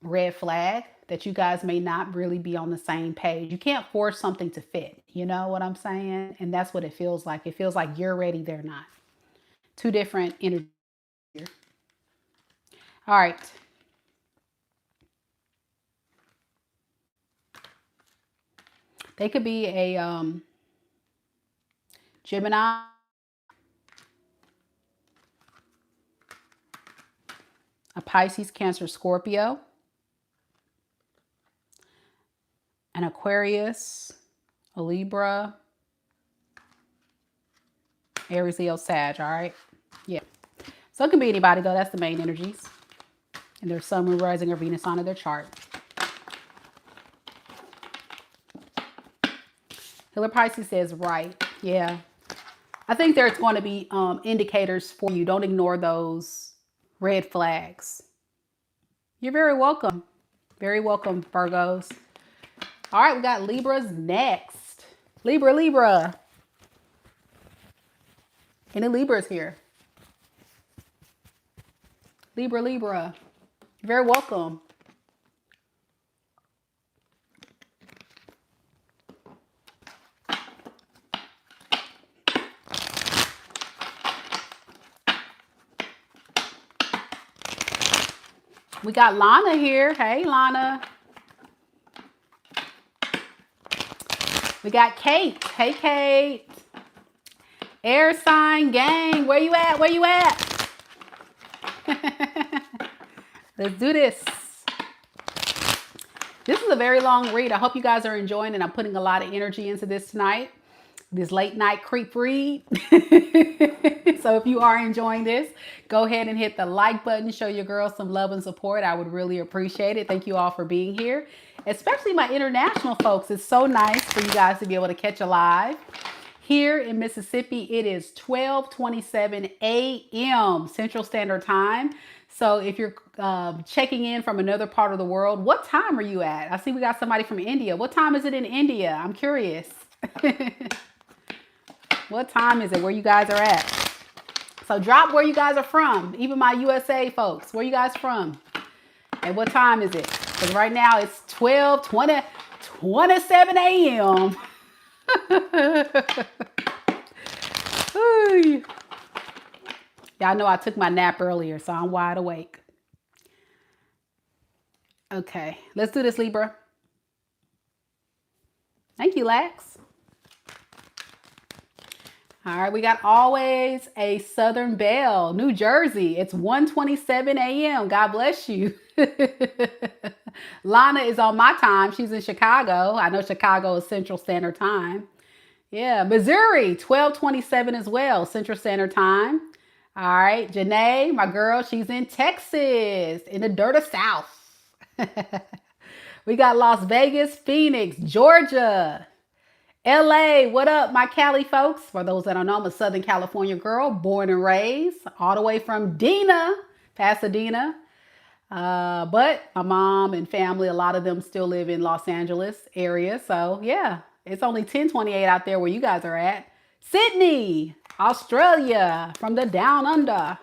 Speaker 1: red flag that you guys may not really be on the same page. You can't force something to fit. You know what I'm saying? And that's what it feels like. It feels like you're ready, they're not. Two different energies here. All right. They could be a Gemini, a Pisces, Cancer, Scorpio, an Aquarius, a Libra, Aries, Leo, Sag, all right? Yeah. So it can be anybody, though. That's the main energies. And their sun, moon, rising, or Venus sign of their chart. Healer Pisces says, right. Yeah. I think there's going to be indicators for you. Don't ignore those red flags. You're very welcome. Very welcome, Virgos. All right, we got Libras next. Libra, Libra. Any Libras here? Libra, Libra. You're very welcome. We got Lana here. Hey, Lana. We got Kate. Hey, Kate. Air sign gang. Where you at? Where you at? Let's do this. This is a very long read. I hope you guys are enjoying it. I'm putting a lot of energy into this tonight. This late night creep read. So if you are enjoying this, go ahead and hit the like button. Show your girls some love and support. I would really appreciate it. Thank you all for being here. Especially my international folks. It's so nice for you guys to be able to catch a live. Here in Mississippi, it is 12:27 a.m. Central Standard Time. So if you're checking in from another part of the world, what time are you at? I see we got somebody from India. What time is it in India? I'm curious. What time is it where you guys are at? So drop where you guys are from. Even my USA folks, where you guys from? And what time is it? Because right now it's 27 a.m. Y'all know I took my nap earlier, so I'm wide awake. Okay, let's do this, Libra. Thank you, Lax. All right, we got always a Southern Belle, New Jersey. It's 1:27 a.m. God bless you. Lana is on my time. She's in Chicago. I know Chicago is Central Standard Time. Yeah, Missouri, 12:27 as well, Central Standard Time. All right, Janae, my girl, she's in Texas, in the dirt of South. We got Las Vegas, Phoenix, Georgia, LA. What up, my Cali folks? For those that don't know, I'm a Southern California girl, born and raised, all the way from Dena, Pasadena. But my mom and family, a lot of them still live in Los Angeles area. So yeah, it's only 10:28 out there where you guys are at. Sydney, Australia, from the down under.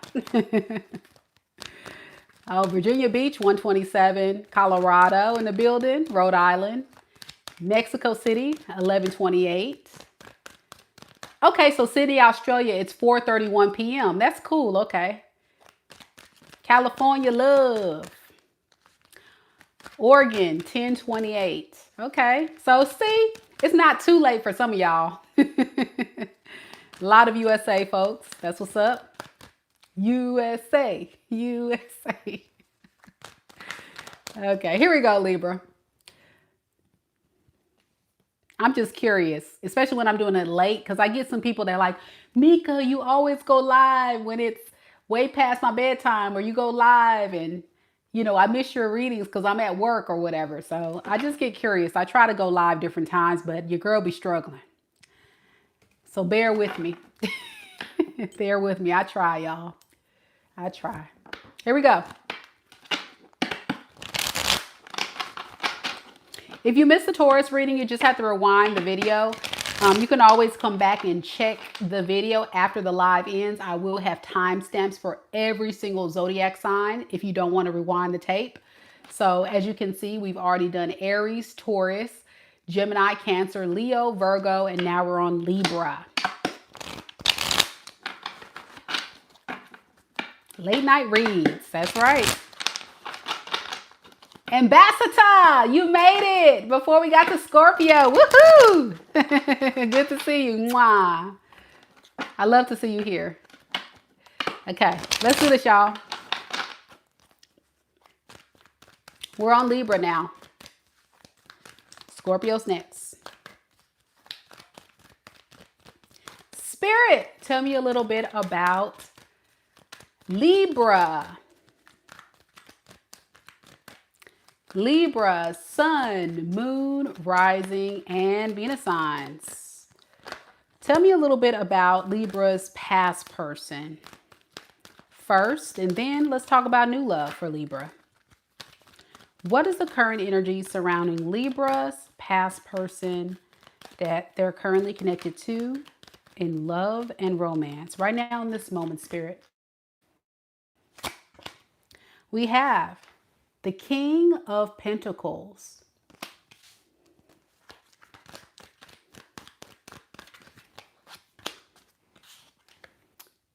Speaker 1: Oh, Virginia Beach, 1:27. Colorado in the building. Rhode Island. Mexico City, 11:28. Okay, so Sydney, Australia, it's 4:31 p.m. That's cool. Okay. California, love. Oregon, 10:28. Okay, so see, it's not too late for some of y'all. A lot of USA folks. That's what's up. USA, USA. Okay, here we go, Libra. I'm just curious, especially when I'm doing it late, because I get some people that are like, Mika, you always go live when it's way past my bedtime, or you go live and, you know, I miss your readings because I'm at work or whatever. So I just get curious. I try to go live different times, but your girl be struggling. So bear with me. Bear with me. I try, y'all. I try. Here we go. If you missed the Taurus reading, you just have to rewind the video. You can always come back and check the video after the live ends. I will have timestamps for every single zodiac sign if you don't want to rewind the tape. So as you can see, we've already done Aries, Taurus, Gemini, Cancer, Leo, Virgo, and now we're on Libra. Late night reads, that's right. Ambassador, you made it before we got to Scorpio. Woohoo! Good to see you. Mwah. I love to see you here. Okay, let's do this, y'all. We're on Libra now. Scorpio's next. Spirit, tell me a little bit about Libra. Libra, sun, moon, rising, and Venus signs. Tell me a little bit about Libra's past person first, and then let's talk about new love for Libra. What is the current energy surrounding Libra's past person that they're currently connected to in love and romance right now in this moment, Spirit? We have the King of Pentacles,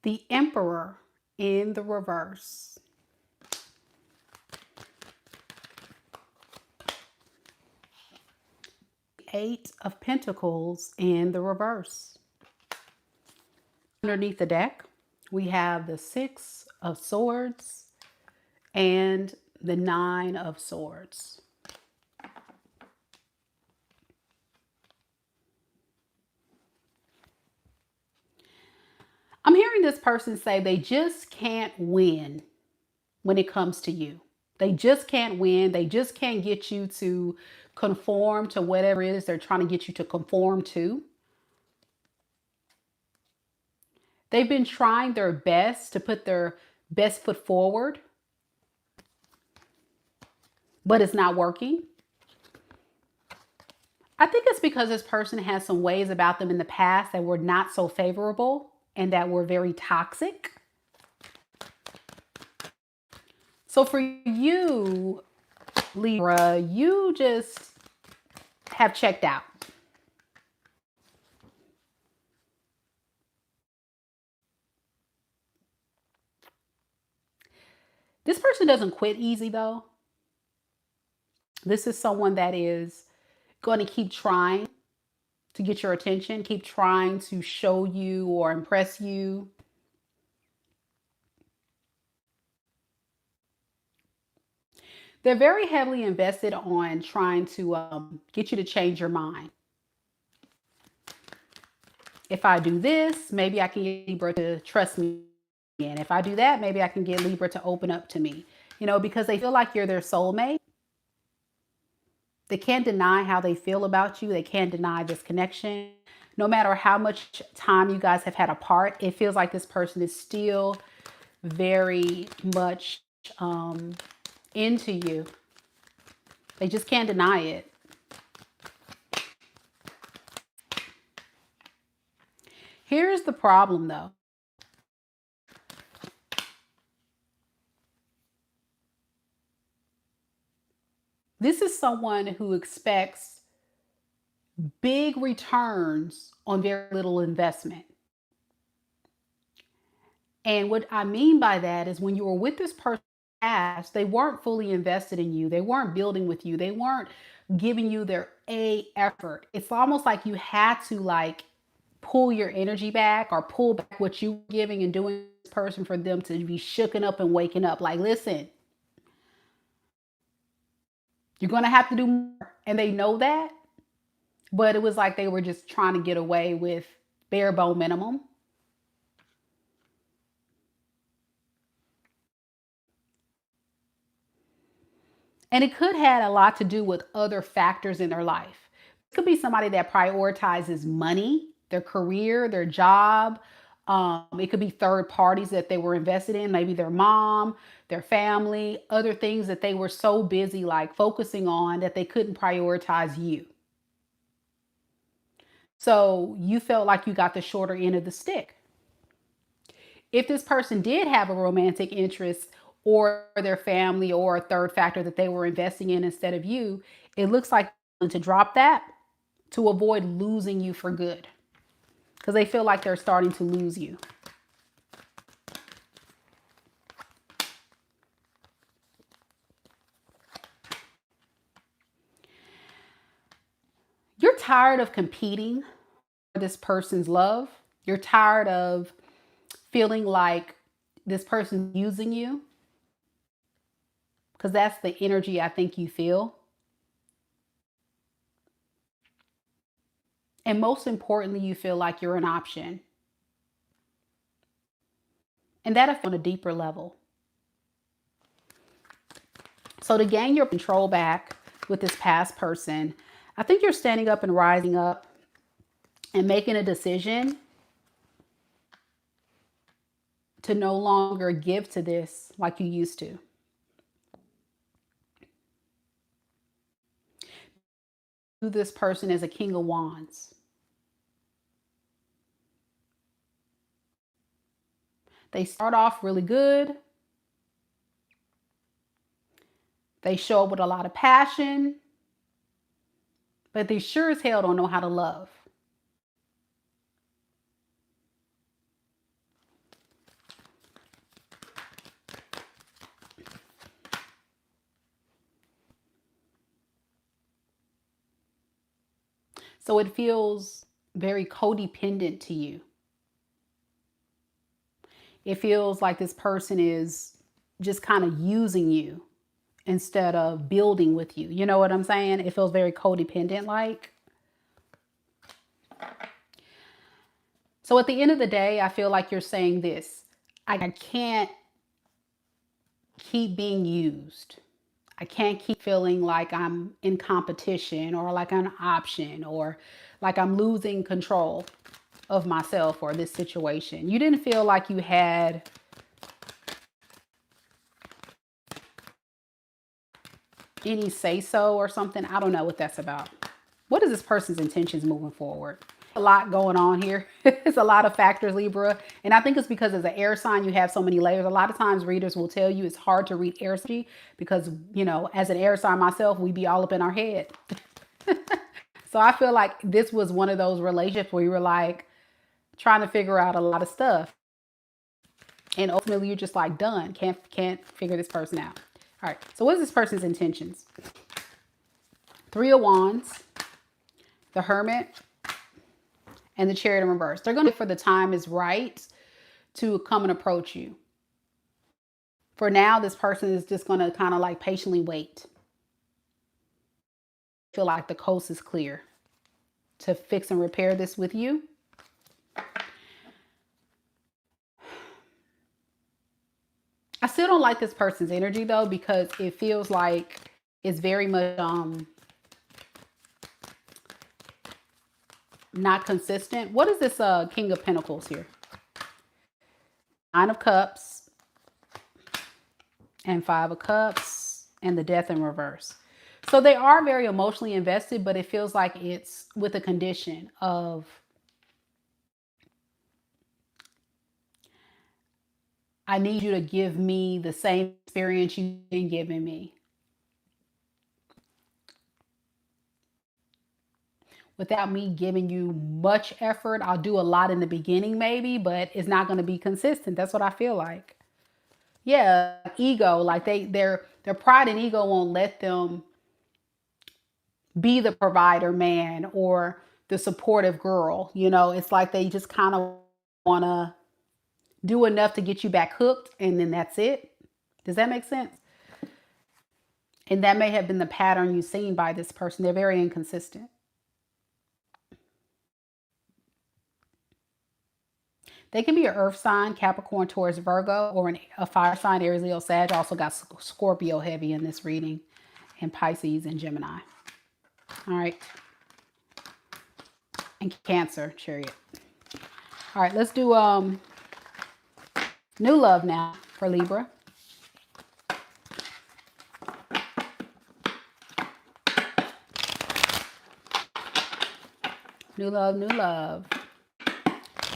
Speaker 1: the Emperor in the reverse, Eight of Pentacles in the reverse. Underneath the deck, we have the Six of Swords and the Nine of Swords. I'm hearing this person say they just can't win when it comes to you. They just can't win. They just can't get you to conform to whatever it is they're trying to get you to conform to. They've been trying their best to put their best foot forward, but it's not working. I think it's because this person has some ways about them in the past that were not so favorable and that were very toxic. So for you, Libra, you just have checked out. This person doesn't quit easy though. This is someone that is going to keep trying to get your attention, keep trying to show you or impress you. They're very heavily invested on trying to get you to change your mind. If I do this, maybe I can get Libra to trust me. And if I do that, maybe I can get Libra to open up to me. You know, because they feel like you're their soulmate. They can't deny how they feel about you. They can't deny this connection. No matter how much time you guys have had apart, it feels like this person is still very much into you. They just can't deny it. Here's the problem though. This is someone who expects big returns on very little investment. And what I mean by that is when you were with this person past, they weren't fully invested in you. They weren't building with you. They weren't giving you their A effort. It's almost like you had to like pull your energy back or pull back what you were giving and doing this person for them to be shooken up and waking up. Like, listen, you're going to have to do more. And they know that. But it was like they were just trying to get away with bare bone minimum. And it could have a lot to do with other factors in their life. It could be somebody that prioritizes money, their career, their job. It could be third parties that they were invested in, maybe their mom, their family, other things that they were so busy like focusing on that they couldn't prioritize you. So you felt like you got the shorter end of the stick. If this person did have a romantic interest or their family or a third factor that they were investing in instead of you, it looks like to drop that to avoid losing you for good because they feel like they're starting to lose you. tired of competing for this person's love. You're tired of feeling like this person's using you, because that's the energy I think you feel. And most importantly, you feel like you're an option. And that on a deeper level. So to gain your control back with this past person, I think you're standing up and rising up and making a decision to no longer give to this like you used to. This person is a King of Wands. They start off really good. They show up with a lot of passion, but they sure as hell don't know how to love. So it feels very codependent to you. It feels like this person is just kind of using you instead of building with you. You know what I'm saying? It feels very codependent like. So at the end of the day, I feel like you're saying this: I can't keep being used. I can't keep feeling like I'm in competition or like an option or like I'm losing control of myself or this situation. You didn't feel like you had any say-so or something. I don't know what that's about. What is this person's intentions moving forward? A lot going on here. It's a lot of factors, Libra. And I think it's because as an air sign, you have so many layers. A lot of times readers will tell you it's hard to read air energy because, you know, as an air sign myself, we be all up in our head. So I feel like this was one of those relationships where you were like trying to figure out a lot of stuff. And ultimately you're just like done. Can't figure this person out. All right. So what is this person's intentions? 3 of Wands, the Hermit, and the Chariot in reverse. They're going to, for the time is right, to come and approach you. For now, this person is just going to kind of like patiently wait. Feel like the coast is clear to fix and repair this with you. I still don't like this person's energy though, because it feels like it's very much not consistent. What is this King of Pentacles here? 9 of Cups and 5 of Cups and the Death in reverse. So they are very emotionally invested, but it feels like it's with a condition of I need you to give me the same experience you've been giving me. Without me giving you much effort. I'll do a lot in the beginning maybe, but it's not going to be consistent. That's what I feel like. Yeah, ego, like their pride and ego won't let them be the provider man or the supportive girl. You know, it's like they just kind of want to do enough to get you back hooked and then that's it. Does that make sense? And that may have been the pattern you've seen by this person. They're very inconsistent. They can be an earth sign, Capricorn, Taurus, Virgo, or a fire sign, Aries, Leo, Sag. Also got Scorpio heavy in this reading, and Pisces and Gemini. All right. And Cancer, Chariot. All right, let's do new love now for Libra. New love, new love.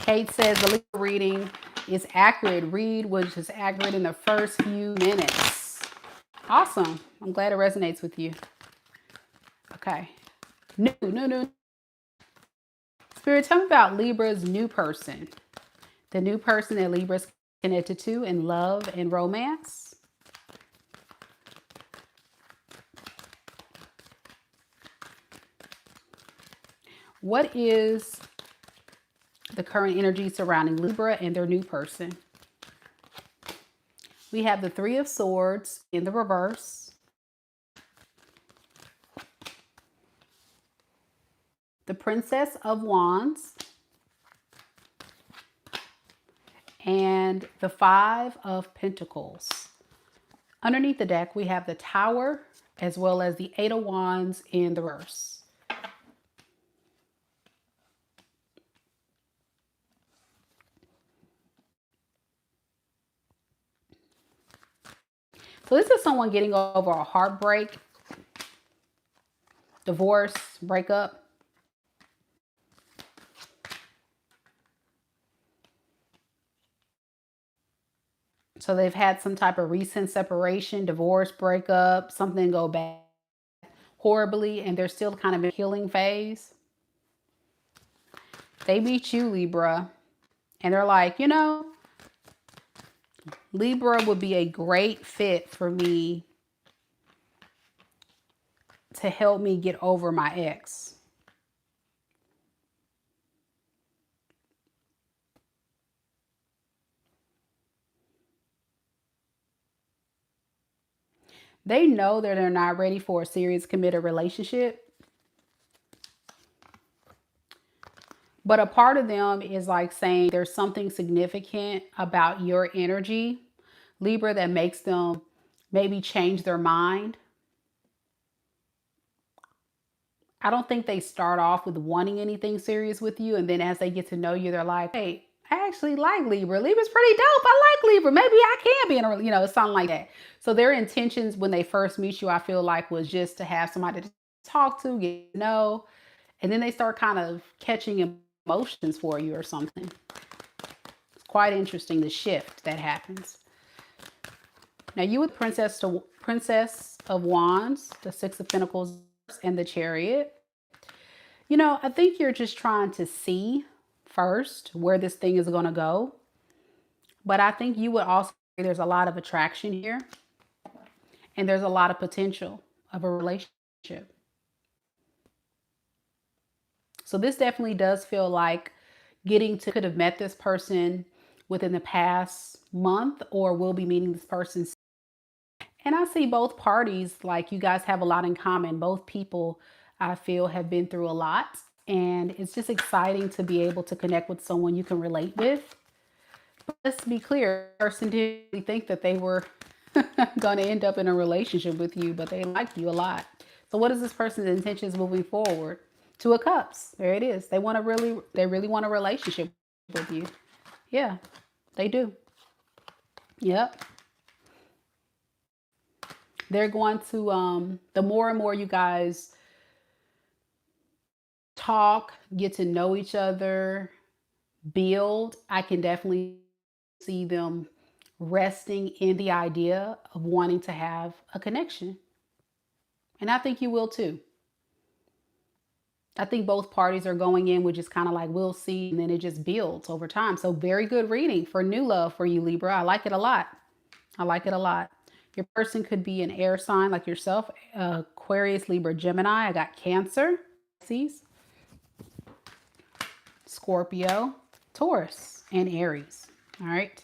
Speaker 1: Kate says the Libra reading is accurate. Read was just accurate in the first few minutes. Awesome. I'm glad it resonates with you. Okay. New. Spirit, tell me about Libra's new person. The new person that Libra's connected to in love and romance. What is the current energy surrounding Libra and their new person? We have the Three of Swords in the reverse, the Princess of Wands, and the Five of Pentacles. Underneath the deck, we have the Tower as well as the Eight of Wands in the reverse. So this is someone getting over a heartbreak, divorce, breakup. So they've had some type of recent separation, divorce, breakup, something go bad horribly, and they're still kind of in a healing phase. They meet you, Libra, and they're like, you know, Libra would be a great fit for me to help me get over my ex. They know that they're not ready for a serious committed relationship. But a part of them is like saying there's something significant about your energy, Libra, that makes them maybe change their mind. I don't think they start off with wanting anything serious with you. And then as they get to know you, they're like, hey, I actually like Libra. Libra's pretty dope. I like Libra. Maybe I can be in a, you know, something like that. So their intentions when they first meet you, I feel like, was just to have somebody to talk to, get to know. And then they start kind of catching emotions for you or something. It's quite interesting, the shift that happens. Now you with Princess of Wands, the Six of Pentacles, and the Chariot. You know, I think you're just trying to see first where this thing is going to go. But I think you would also say there's a lot of attraction here. And there's a lot of potential of a relationship. So this definitely does feel like could have met this person within the past month or will be meeting this person. And I see both parties, like you guys have a lot in common. Both people, I feel, have been through a lot. And it's just exciting to be able to connect with someone you can relate with. But let's be clear, the person didn't think that they were going to end up in a relationship with you, but they like you a lot. So what is this person's intentions moving forward? Two of Cups. There it is. They really want a relationship with you. Yeah, they do. Yep. They're going to, the more and more you guys talk, get to know each other, build, I can definitely see them resting in the idea of wanting to have a connection. And I think you will too. I think both parties are going in with just kind of like, we'll see, and then it just builds over time. So very good reading for new love for you, Libra. I like it a lot. I like it a lot. Your person could be an air sign like yourself, Aquarius, Libra, Gemini. I got Cancer, Pisces, Scorpio, Taurus, and Aries. All right.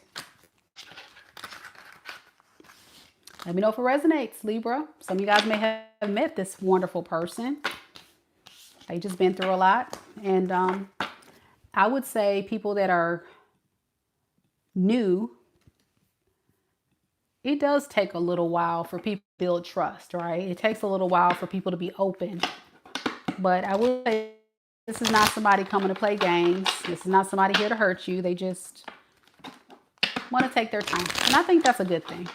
Speaker 1: Let me know if it resonates, Libra. Some of you guys may have met this wonderful person. They just been through a lot. And I would say people that are new, it does take a little while for people to build trust, right? It takes a little while for people to be open. But I would say this is not somebody coming to play games. This is not somebody here to hurt you. They just want to take their time. And I think that's a good thing.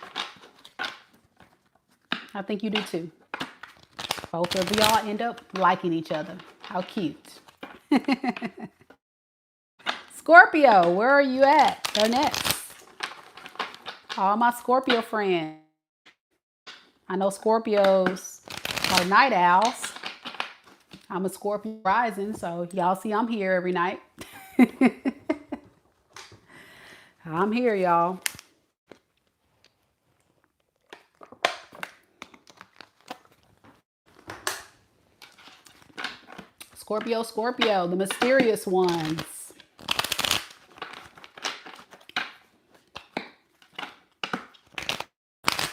Speaker 1: I think you do too. Both of y'all end up liking each other. How cute. Scorpio, where are you at? Go next. All my Scorpio friends. I know Scorpios are night owls. I'm a Scorpio rising, so y'all see I'm here every night. I'm here, y'all. Scorpio, Scorpio, the mysterious ones.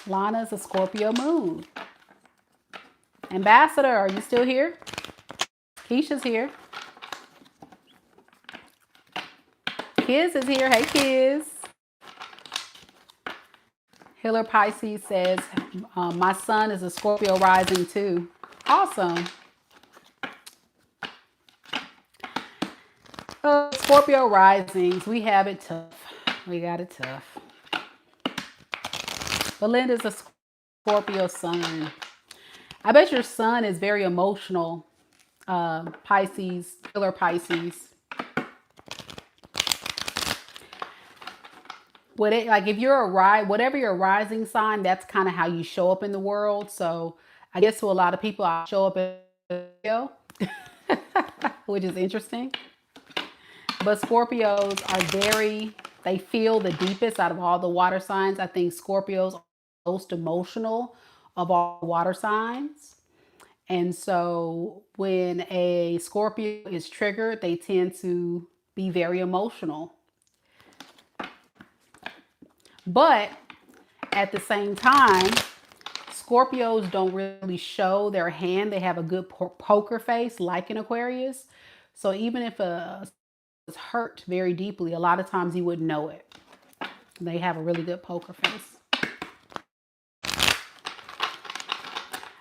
Speaker 1: Lana's a Scorpio moon. Ambassador, are you still here? Keisha's here. Kiz is here. Hey, Kiz. Hiller Pisces says, my son is a Scorpio rising too. Awesome. Scorpio risings, we have it tough. We got it tough. Belinda's a Scorpio sun. I bet your son is very emotional. Pisces, Hiller Pisces. Like if you're whatever your rising sign, that's kind of how you show up in the world. So I guess to a lot of people, I show up in Scorpio, which is interesting. But Scorpios are they feel the deepest out of all the water signs. I think Scorpios are the most emotional of all water signs. And so when a Scorpio is triggered, they tend to be very emotional. But at the same time, Scorpios don't really show their hand. They have a good poker face like an Aquarius. So even if a is hurt very deeply, a lot of times you wouldn't know it. They have a really good poker face.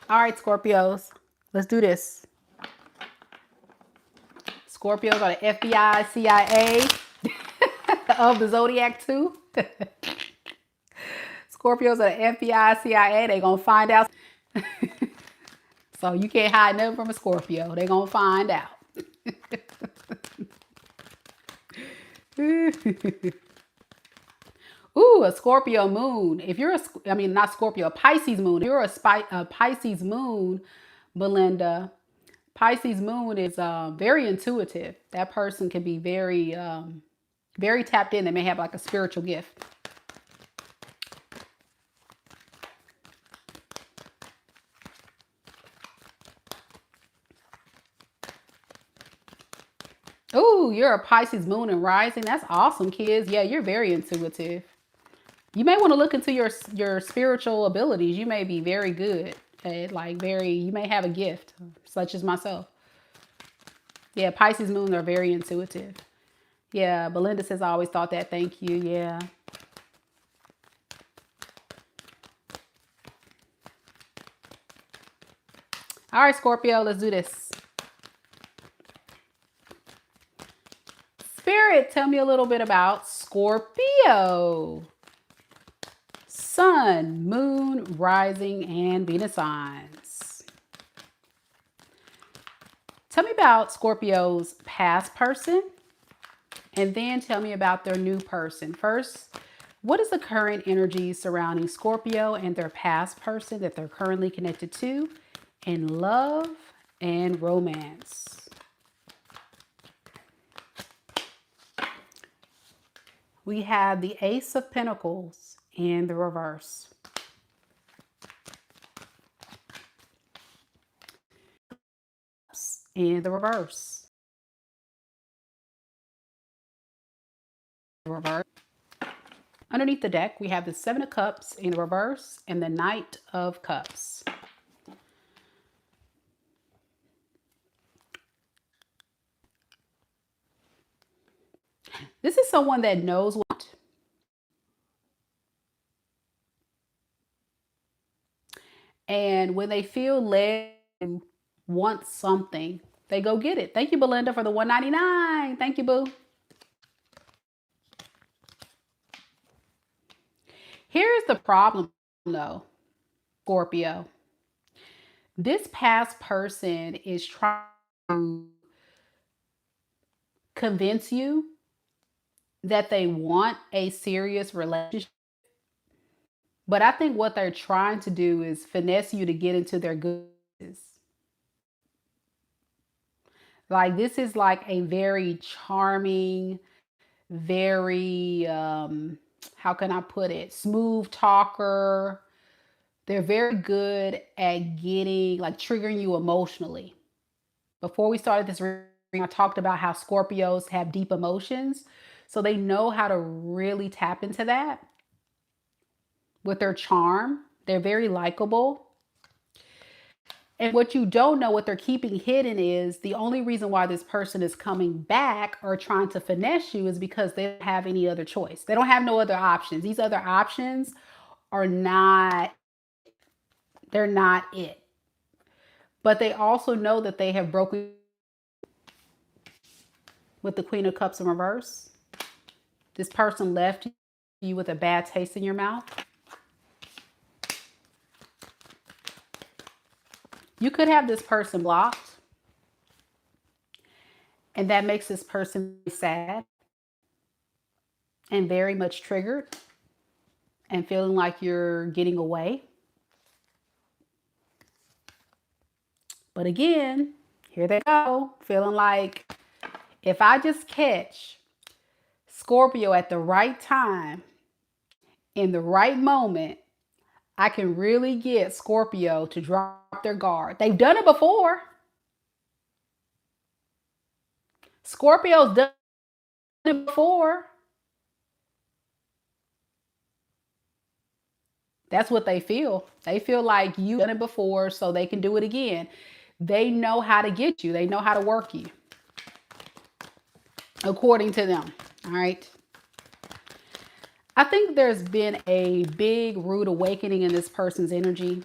Speaker 1: All right, Scorpios, let's do this. Scorpios are the FBI, CIA of the Zodiac too. Scorpios are the FBI, CIA. They gonna find out. So you can't hide nothing from a Scorpio. They gonna find out. Ooh, a Scorpio moon. If you're not Scorpio, a Pisces moon. If you're a Pisces moon, Belinda, Pisces moon is very intuitive. That person can be very, very tapped in. They may have like a spiritual gift. Ooh, you're a Pisces moon and rising. That's awesome, kids. Yeah, you're very intuitive. You may want to look into your spiritual abilities. You may be very good at you may have a gift, such as myself. Yeah, Pisces moon are very intuitive. Yeah, Belinda says, I always thought that. Thank you. Yeah. All right, Scorpio, let's do this. Spirit, tell me a little bit about Scorpio. Sun, moon, rising, and Venus signs. Tell me about Scorpio's past person, and then tell me about their new person. First, what is the current energy surrounding Scorpio and their past person that they're currently connected to in love and romance? We have the Ace of Pentacles in the reverse. In the reverse. Reverse. Underneath the deck, we have the Seven of Cups in the reverse and the Knight of Cups. This is someone that knows what. And when they feel led to want something, they go get it. Thank you, Belinda, for the $1.99. Thank you, boo. Here's the problem, though, Scorpio. This past person is trying to convince you that they want a serious relationship. But I think what they're trying to do is finesse you to get into their goods. Like this is like a very charming, very, how can I put it? Smooth talker. They're very good at getting, like triggering you emotionally. Before we started this reading, I talked about how Scorpios have deep emotions. So they know how to really tap into that with their charm. They're very likable. And what you don't know, what they're keeping hidden, is the only reason why this person is coming back or trying to finesse you is because they don't have any other choice. They don't have no other options. These other options are not, they're not it. But they also know that they have broken with the Queen of Cups in reverse. This person left you with a bad taste in your mouth. You could have this person blocked, and that makes this person sad and very much triggered and feeling like you're getting away. But again, here they go, feeling like if I just catch Scorpio at the right time, in the right moment, I can really get Scorpio to drop their guard. They've done it before. Scorpio's done it before. That's what they feel. They feel like you've done it before, so they can do it again. They know how to get you. They know how to work you, according to them. All right. I think there's been a big rude awakening in this person's energy,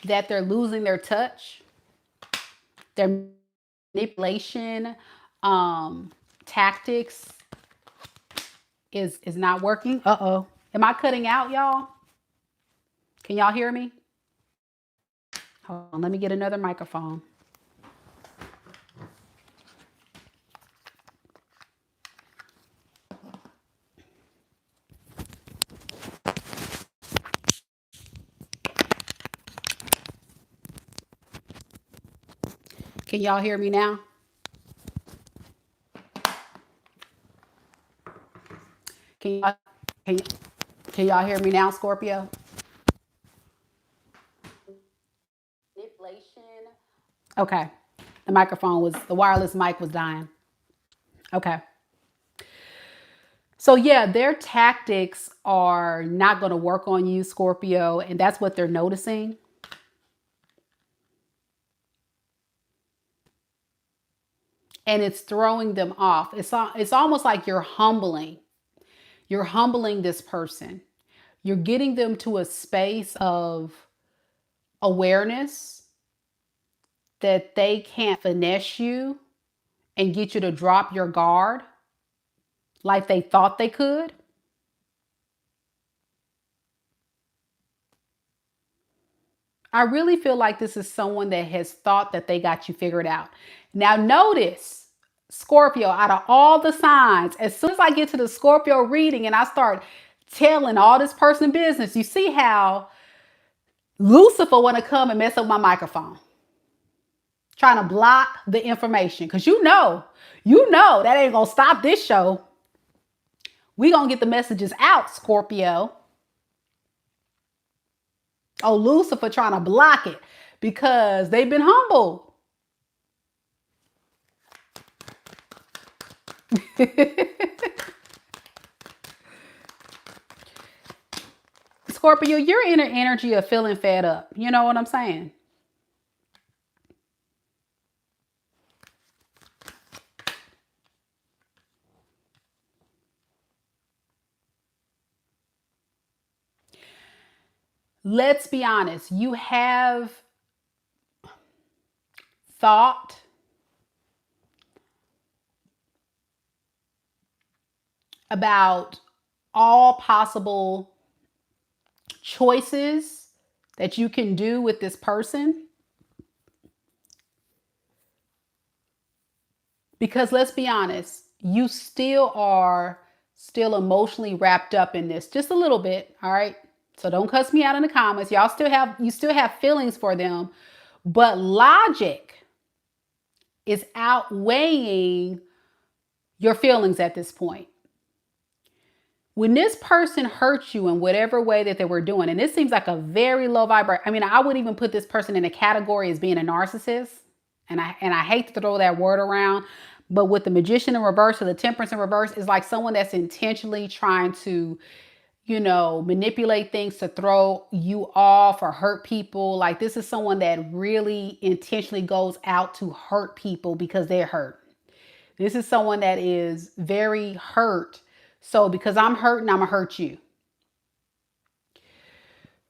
Speaker 1: that they're losing their touch, their manipulation tactics is not working. Uh-oh. Am I cutting out, y'all? Can y'all hear me? Hold on, let me get another microphone. Can y'all hear me now? Can y'all, can y'all hear me now, Scorpio? Manipulation. Okay. The wireless mic was dying. Okay. So yeah, their tactics are not going to work on you, Scorpio, and that's what they're noticing. And it's throwing them off. It's almost like you're humbling. You're humbling this person. You're getting them to a space of awareness that they can't finesse you and get you to drop your guard like they thought they could. I really feel like this is someone that has thought that they got you figured out. Now notice, Scorpio, out of all the signs, as soon as I get to the Scorpio reading and I start telling all this person business, you see how Lucifer want to come and mess up my microphone, trying to block the information, because you know that ain't gonna stop this show. We gonna get the messages out, Scorpio. Oh, Lucifer trying to block it because they've been humbled. Scorpio, you're in an energy of feeling fed up. You know what I'm saying? Let's be honest. You have thought about all possible choices that you can do with this person. Because let's be honest, you still are emotionally wrapped up in this just a little bit, all right? So don't cuss me out in the comments. You still have feelings for them, but logic is outweighing your feelings at this point. When this person hurts you in whatever way that they were doing, and this seems like a very low vibration. I mean, I would even put this person in a category as being a narcissist. And I hate to throw that word around, but with the Magician in reverse or the Temperance in reverse, is like someone that's intentionally trying to, manipulate things to throw you off or hurt people. Like, this is someone that really intentionally goes out to hurt people because they're hurt. This is someone that is very hurt. So because I'm hurting, I'm gonna hurt you.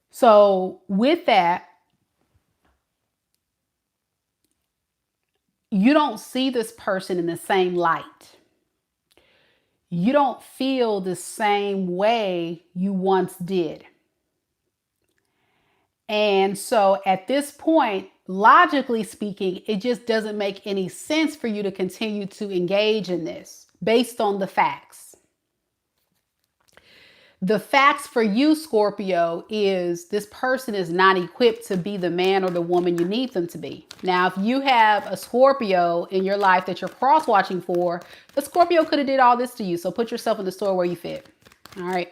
Speaker 1: So with that, you don't see this person in the same light. You don't feel the same way you once did. And so at this point, logically speaking, it just doesn't make any sense for you to continue to engage in this based on the facts. The facts for you, Scorpio, is this person is not equipped to be the man or the woman you need them to be. Now, if you have a Scorpio in your life that you're cross-watching for, the Scorpio could have did all this to you. So put yourself in the store where you fit. All right.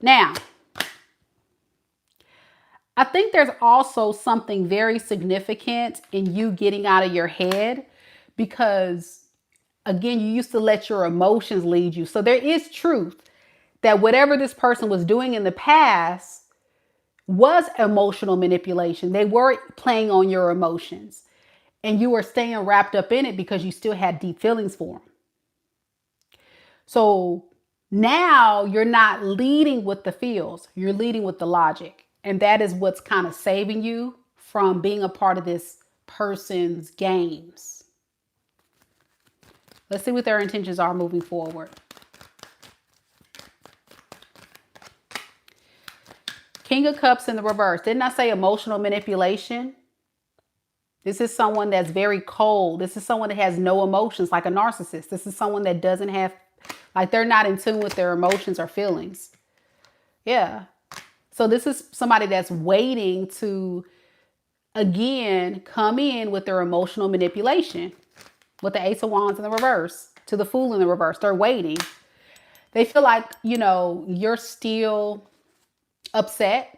Speaker 1: Now, I think there's also something very significant in you getting out of your head because, again, you used to let your emotions lead you. So there is truth that whatever this person was doing in the past was emotional manipulation. They were playing on your emotions and you were staying wrapped up in it because you still had deep feelings for them. So now you're not leading with the feels, you're leading with the logic. And that is what's kind of saving you from being a part of this person's games. Let's see what their intentions are moving forward. King of Cups in the reverse. Didn't I say emotional manipulation? This is someone that's very cold. This is someone that has no emotions, like a narcissist. This is someone that doesn't have, like, they're not in tune with their emotions or feelings. Yeah. So this is somebody that's waiting to, again, come in with their emotional manipulation. With the Ace of Wands in the reverse, to the Fool in the reverse. They're waiting. They feel like, you're still upset.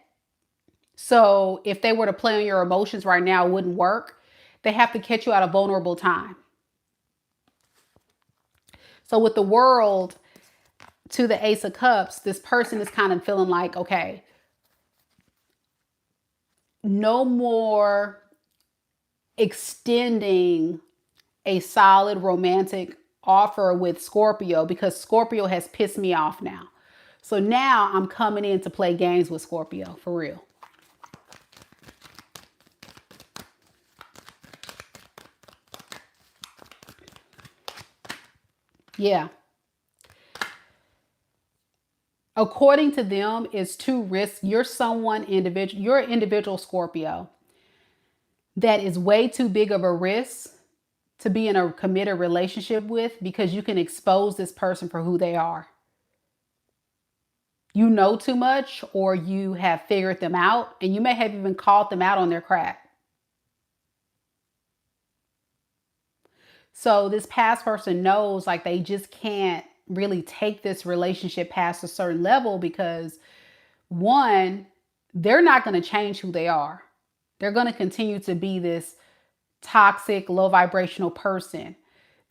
Speaker 1: So if they were to play on your emotions right now, it wouldn't work. They have to catch you at a vulnerable time. So with the World to the Ace of Cups, this person is kind of feeling like, okay, no more extending a solid romantic offer with Scorpio because Scorpio has pissed me off now. So now I'm coming in to play games with Scorpio, for real. Yeah. According to them, it's too risky. You're you're an individual Scorpio that is way too big of a risk to be in a committed relationship with because you can expose this person for who they are. You know too much, or you have figured them out, and you may have even called them out on their crap. So this past person knows like they just can't really take this relationship past a certain level because, one, they're not going to change who they are. They're going to continue to be this toxic, low vibrational person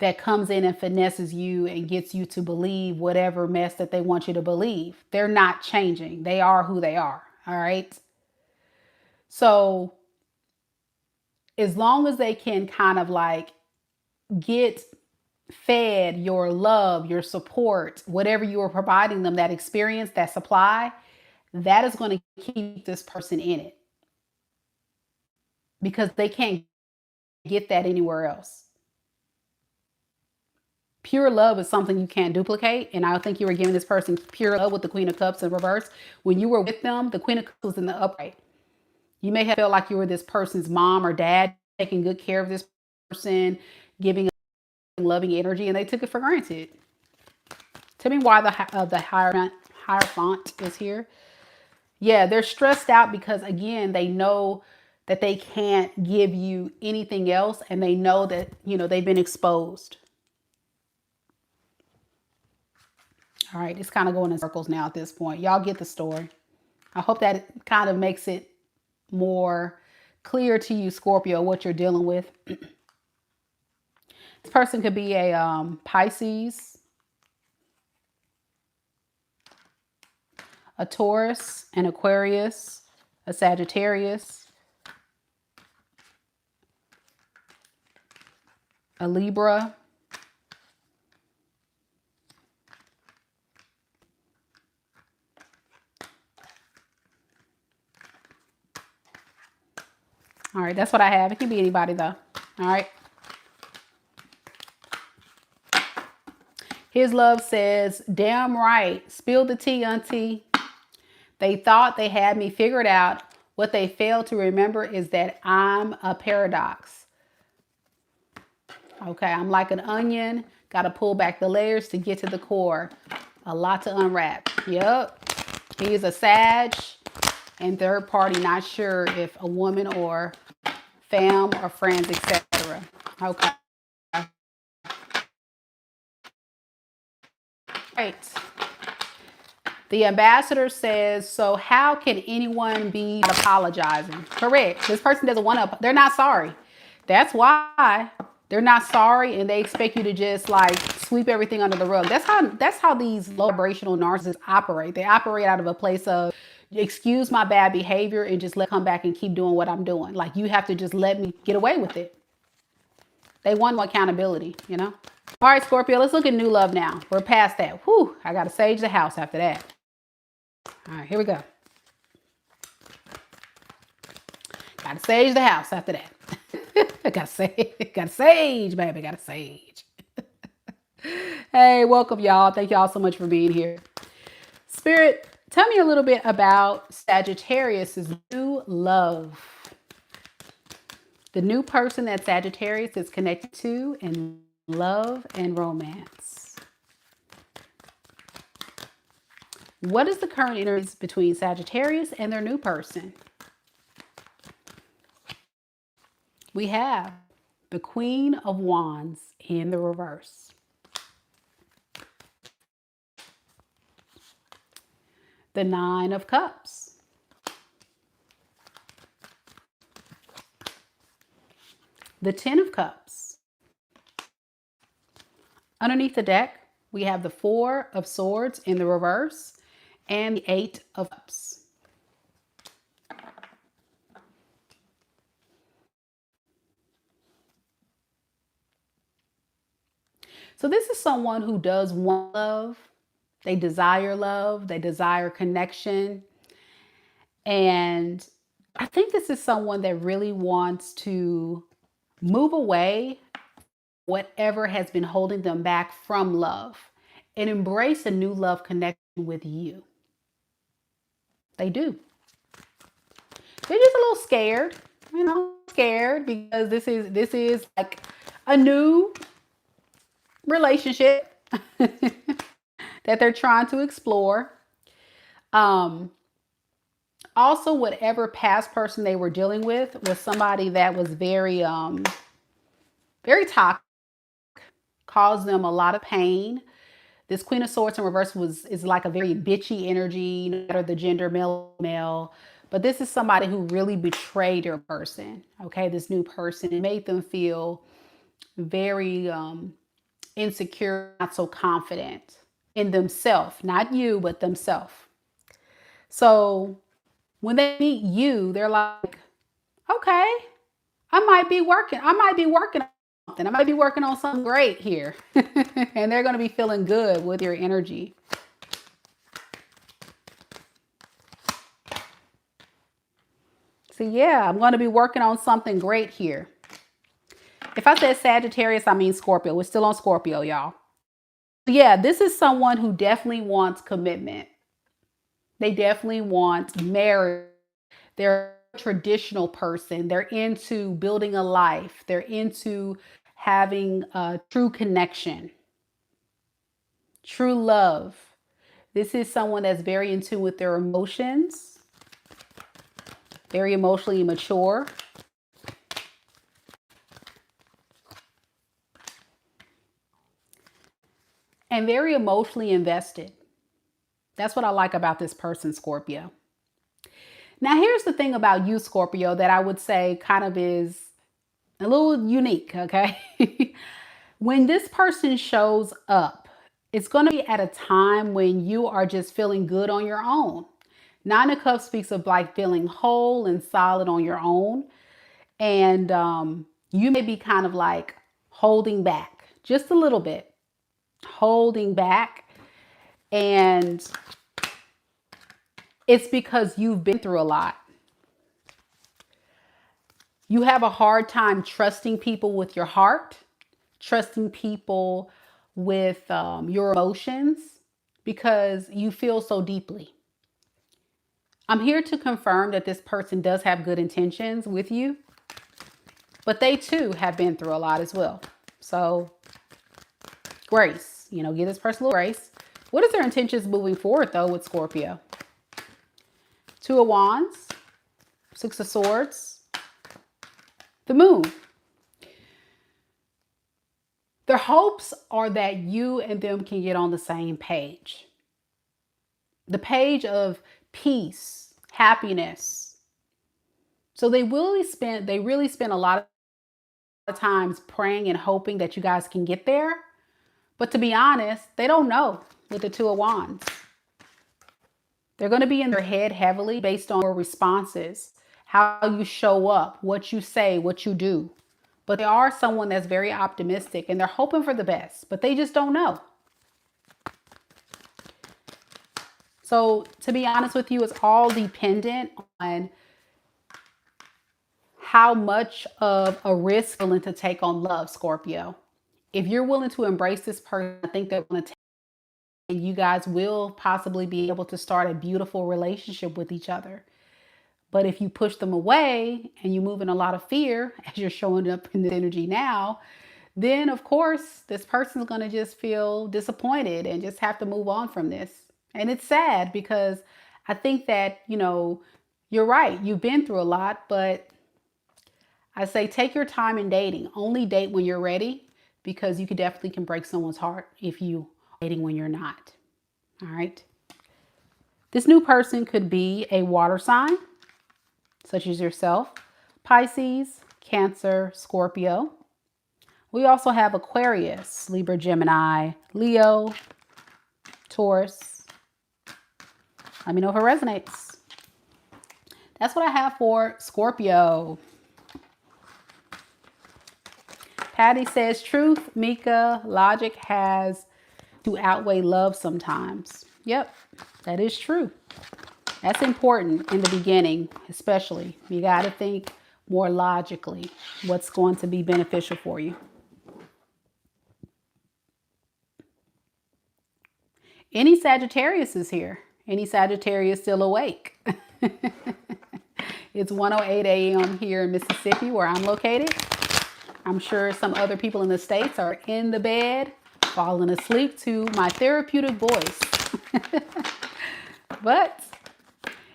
Speaker 1: that comes in and finesses you and gets you to believe whatever mess that they want you to believe. They're not changing. They are who they are. All right. So as long as they can kind of like get fed your love, your support, whatever you are providing them, that experience, that supply, that is going to keep this person in it because they can't get that anywhere else. Pure love is something you can't duplicate. And I think you were giving this person pure love with the Queen of Cups in reverse. When you were with them, the Queen of Cups was in the upright. You may have felt like you were this person's mom or dad, taking good care of this person, giving loving energy, and they took it for granted. Tell me why the Hierophant is here. Yeah, they're stressed out because, again, they know that they can't give you anything else, and they know that, they've been exposed. All right, it's kind of going in circles now at this point. Y'all get the story. I hope that kind of makes it more clear to you, Scorpio, what you're dealing with. This person could be a Pisces, a Taurus, an Aquarius, a Sagittarius, a Libra, all right, that's what I have. It can be anybody though. All right. His love says, damn right. Spill the tea, auntie. They thought they had me figured out. What they failed to remember is that I'm a paradox. Okay, I'm like an onion. Got to pull back the layers to get to the core. A lot to unwrap. Yep. He's a Sag and third party, not sure if a woman or fam or friends, etc. Okay. Right. The ambassador says, so how can anyone be apologizing? Correct. This person doesn't want to, they're not sorry. That's why they're not sorry, and they expect you to just like sweep everything under the rug. That's how these low vibrational narcissists operate. They operate out of a place of, excuse my bad behavior and just let come back and keep doing what I'm doing. Like, you have to just let me get away with it. They want no accountability, you know? All right, Scorpio, let's look at new love now. We're past that. Whew, I got to sage the house after that. All right, here we go. Got to sage the house after that. Got to sage, baby. Got to sage. Hey, welcome, y'all. Thank y'all so much for being here. Spirit, tell me a little bit about Sagittarius's new love. The new person that Sagittarius is connected to in love and romance. What is the current energy between Sagittarius and their new person? We have the Queen of Wands in the reverse. The Nine of Cups. The Ten of Cups. Underneath the deck, we have the Four of Swords in the reverse and the Eight of Cups. So this is someone who does want love. They desire connection. And I think this is someone that really wants to move away whatever has been holding them back from love and embrace a new love connection with you. They do. They're just a little scared, scared because this is like a new relationship that they're trying to explore. Also, whatever past person they were dealing with was somebody that was very very toxic, caused them a lot of pain. This Queen of Swords in reverse is like a very bitchy energy, no matter the gender, male. But this is somebody who really betrayed your person. Okay, this new person, it made them feel very insecure, not so confident in themselves, not you, but themselves. So when they meet you, they're like, okay, I might be working on something. I might be working on something great here. And they're going to be feeling good with your energy. So yeah, I'm going to be working on something great here. If I said Sagittarius, I mean Scorpio. We're still on Scorpio, y'all. Yeah, this is someone who definitely wants commitment. They definitely want marriage. They're a traditional person. They're into building a life. They're into having a true connection, true love. This is someone that's very in tune with their emotions, very emotionally mature. And very emotionally invested. That's what I like about this person, Scorpio. Now, here's the thing about you, Scorpio, that I would say kind of is a little unique, okay? When this person shows up, it's going to be at a time when you are just feeling good on your own. Nine of Cups speaks of like feeling whole and solid on your own. And you may be kind of like holding back just a little bit, holding back. And it's because you've been through a lot. You have a hard time trusting people with your heart, trusting people with your emotions because you feel so deeply. I'm here to confirm that this person does have good intentions with you, but they too have been through a lot as well. So grace, give this person a little grace. What is their intentions moving forward though with Scorpio? Two of Wands, Six of Swords, the Moon. Their hopes are that you and them can get on the same page. The page of peace, happiness. So they really spend a lot of times praying and hoping that you guys can get there. But to be honest, they don't know with the Two of Wands. They're going to be in their head heavily based on your responses, how you show up, what you say, what you do. But they are someone that's very optimistic and they're hoping for the best, but they just don't know. So to be honest with you, it's all dependent on how much of a risk you're willing to take on love, Scorpio. If you're willing to embrace this person, I think they're going to take, and you guys will possibly be able to start a beautiful relationship with each other. But if you push them away and you move in a lot of fear as you're showing up in the energy now, then of course this person's going to just feel disappointed and just have to move on from this. And it's sad because I think that, you're right. You've been through a lot, but I say take your time in dating. Only date when you're ready because you definitely can break someone's heart if you are dating when you're not. All right. This new person could be a water sign, such as yourself, Pisces, Cancer, Scorpio. We also have Aquarius, Libra, Gemini, Leo, Taurus. Let me know if it resonates. That's what I have for Scorpio. Patty says, truth, Mika, logic has to outweigh love sometimes. Yep, that is true. That's important in the beginning, especially. You got to think more logically what's going to be beneficial for you. Any Sagittarius is here. Any Sagittarius still awake? It's 1:08 a.m. here in Mississippi where I'm located. I'm sure some other people in the States are in the bed, falling asleep to my therapeutic voice. But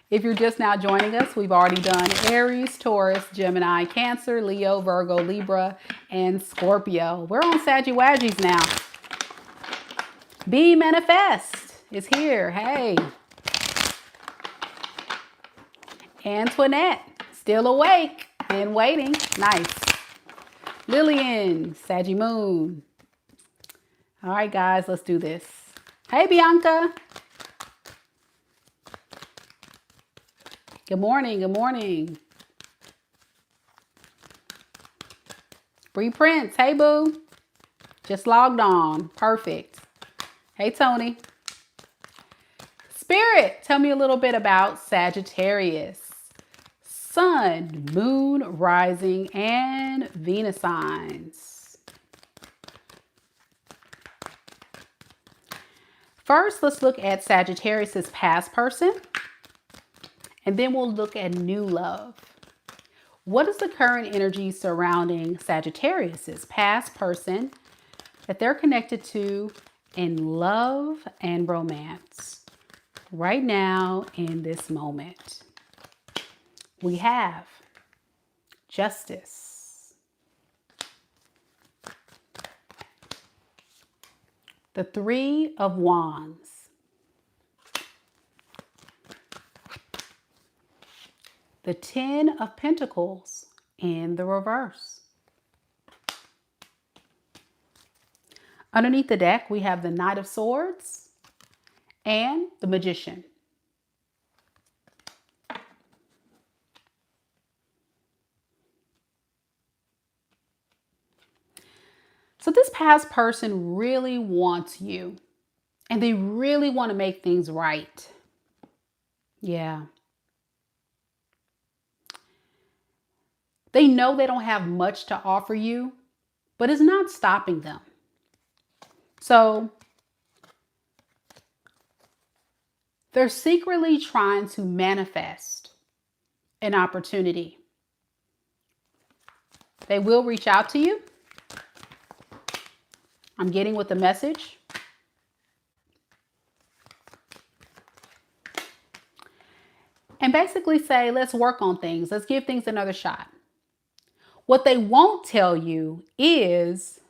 Speaker 1: if you're just now joining us, we've already done Aries, Taurus, Gemini, Cancer, Leo, Virgo, Libra, and Scorpio. We're on Sagittarius now. Be Manifest is here. Hey. Antoinette, still awake and waiting. Nice. Lillian, Saggy Moon. All right, guys, let's do this. Hey, Bianca. Good morning. Good morning. Bree Prince. Hey, boo. Just logged on. Perfect. Hey, Tony. Spirit, tell me a little bit about Sagittarius. Sun, Moon, Rising, and Venus signs. First, let's look at Sagittarius's past person. And then we'll look at new love. What is the current energy surrounding Sagittarius's past person that they're connected to in love and romance right now in this moment? We have Justice, the Three of Wands, the 10 of Pentacles in the reverse. Underneath the deck, we have the Knight of Swords and the Magician. So this past person really wants you, and they really want to make things right. Yeah. They know they don't have much to offer you, but it's not stopping them. So they're secretly trying to manifest an opportunity. They will reach out to you. I'm getting with the message. And basically say, let's work on things. Let's give things another shot. What they won't tell you is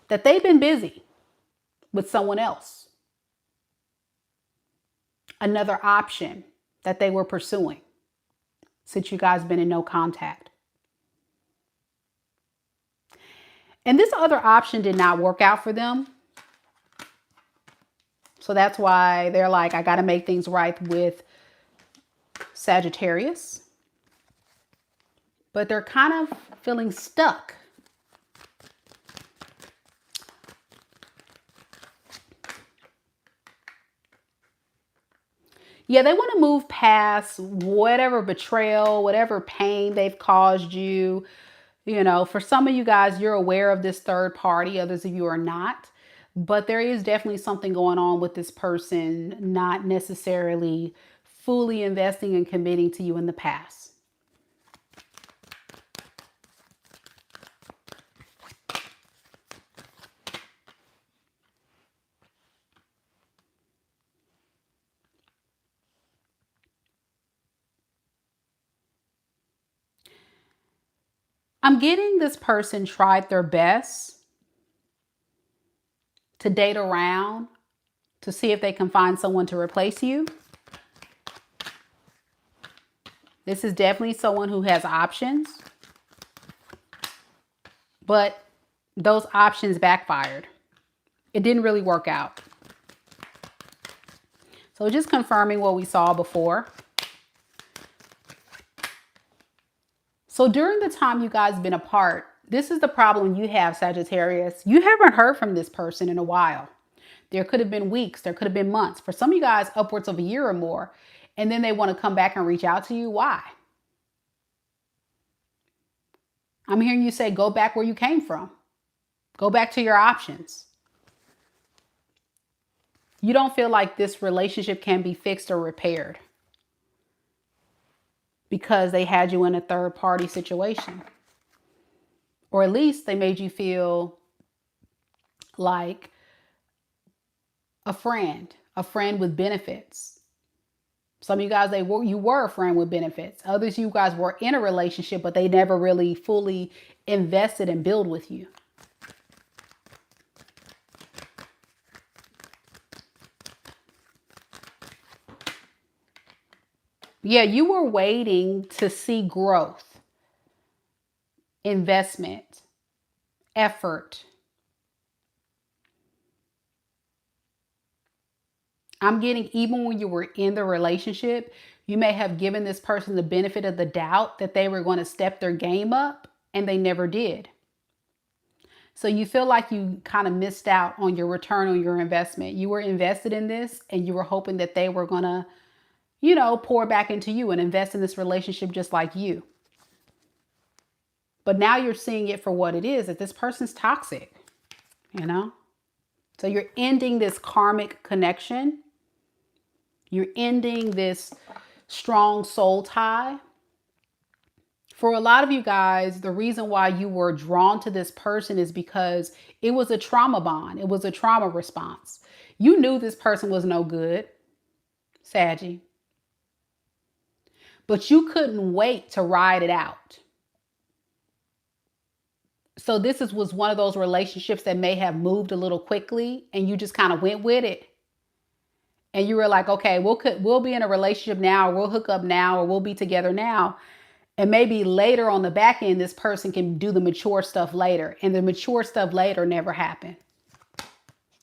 Speaker 1: that they've been busy with someone else. Another option that they were pursuing since you guys been in no contact. And this other option did not work out for them. So that's why they're like, I got to make things right with Sagittarius. But they're kind of feeling stuck. Yeah, they want to move past whatever betrayal, whatever pain they've caused you. You know, for some of you guys, you're aware of this third party. Others of you are not. But there is definitely something going on with this person not necessarily fully investing and committing to you in the past. I'm getting this person tried their best to date around to see if they can find someone to replace you. This is definitely someone who has options, but those options backfired. It didn't really work out. So just confirming what we saw before. So during the time you guys been apart, this is the problem you have, Sagittarius. You haven't heard from this person in a while. There could have been weeks. There could have been months. For some of you guys, upwards of a year or more. And then they want to come back and reach out to you. Why? I'm hearing you say, go back where you came from. Go back to your options. You don't feel like this relationship can be fixed or repaired because they had you in a third party situation. Or at least they made you feel like a friend with benefits. Some of you guys, you were a friend with benefits. Others, you guys were in a relationship, but they never really fully invested and built with you. Yeah, you were waiting to see growth, investment, effort. I'm getting, even when you were in the relationship, you may have given this person the benefit of the doubt that they were going to step their game up, and they never did. So you feel like you kind of missed out on your return on your investment. You were invested in this and you were hoping that they were going to, you know, pour back into you and invest in this relationship just like you. But now you're seeing it for what it is, that this person's toxic, you know? So you're ending this karmic connection. You're ending this strong soul tie. For a lot of you guys, the reason why you were drawn to this person is because it was a trauma bond. It was a trauma response. You knew this person was no good, Saggy. But you couldn't wait to ride it out. So this was one of those relationships that may have moved a little quickly and you just kind of went with it. and you were like, okay, we'll be in a relationship now, or we'll hook up now, or we'll be together now. And maybe later on the back end, this person can do the mature stuff later, and the mature stuff later never happened.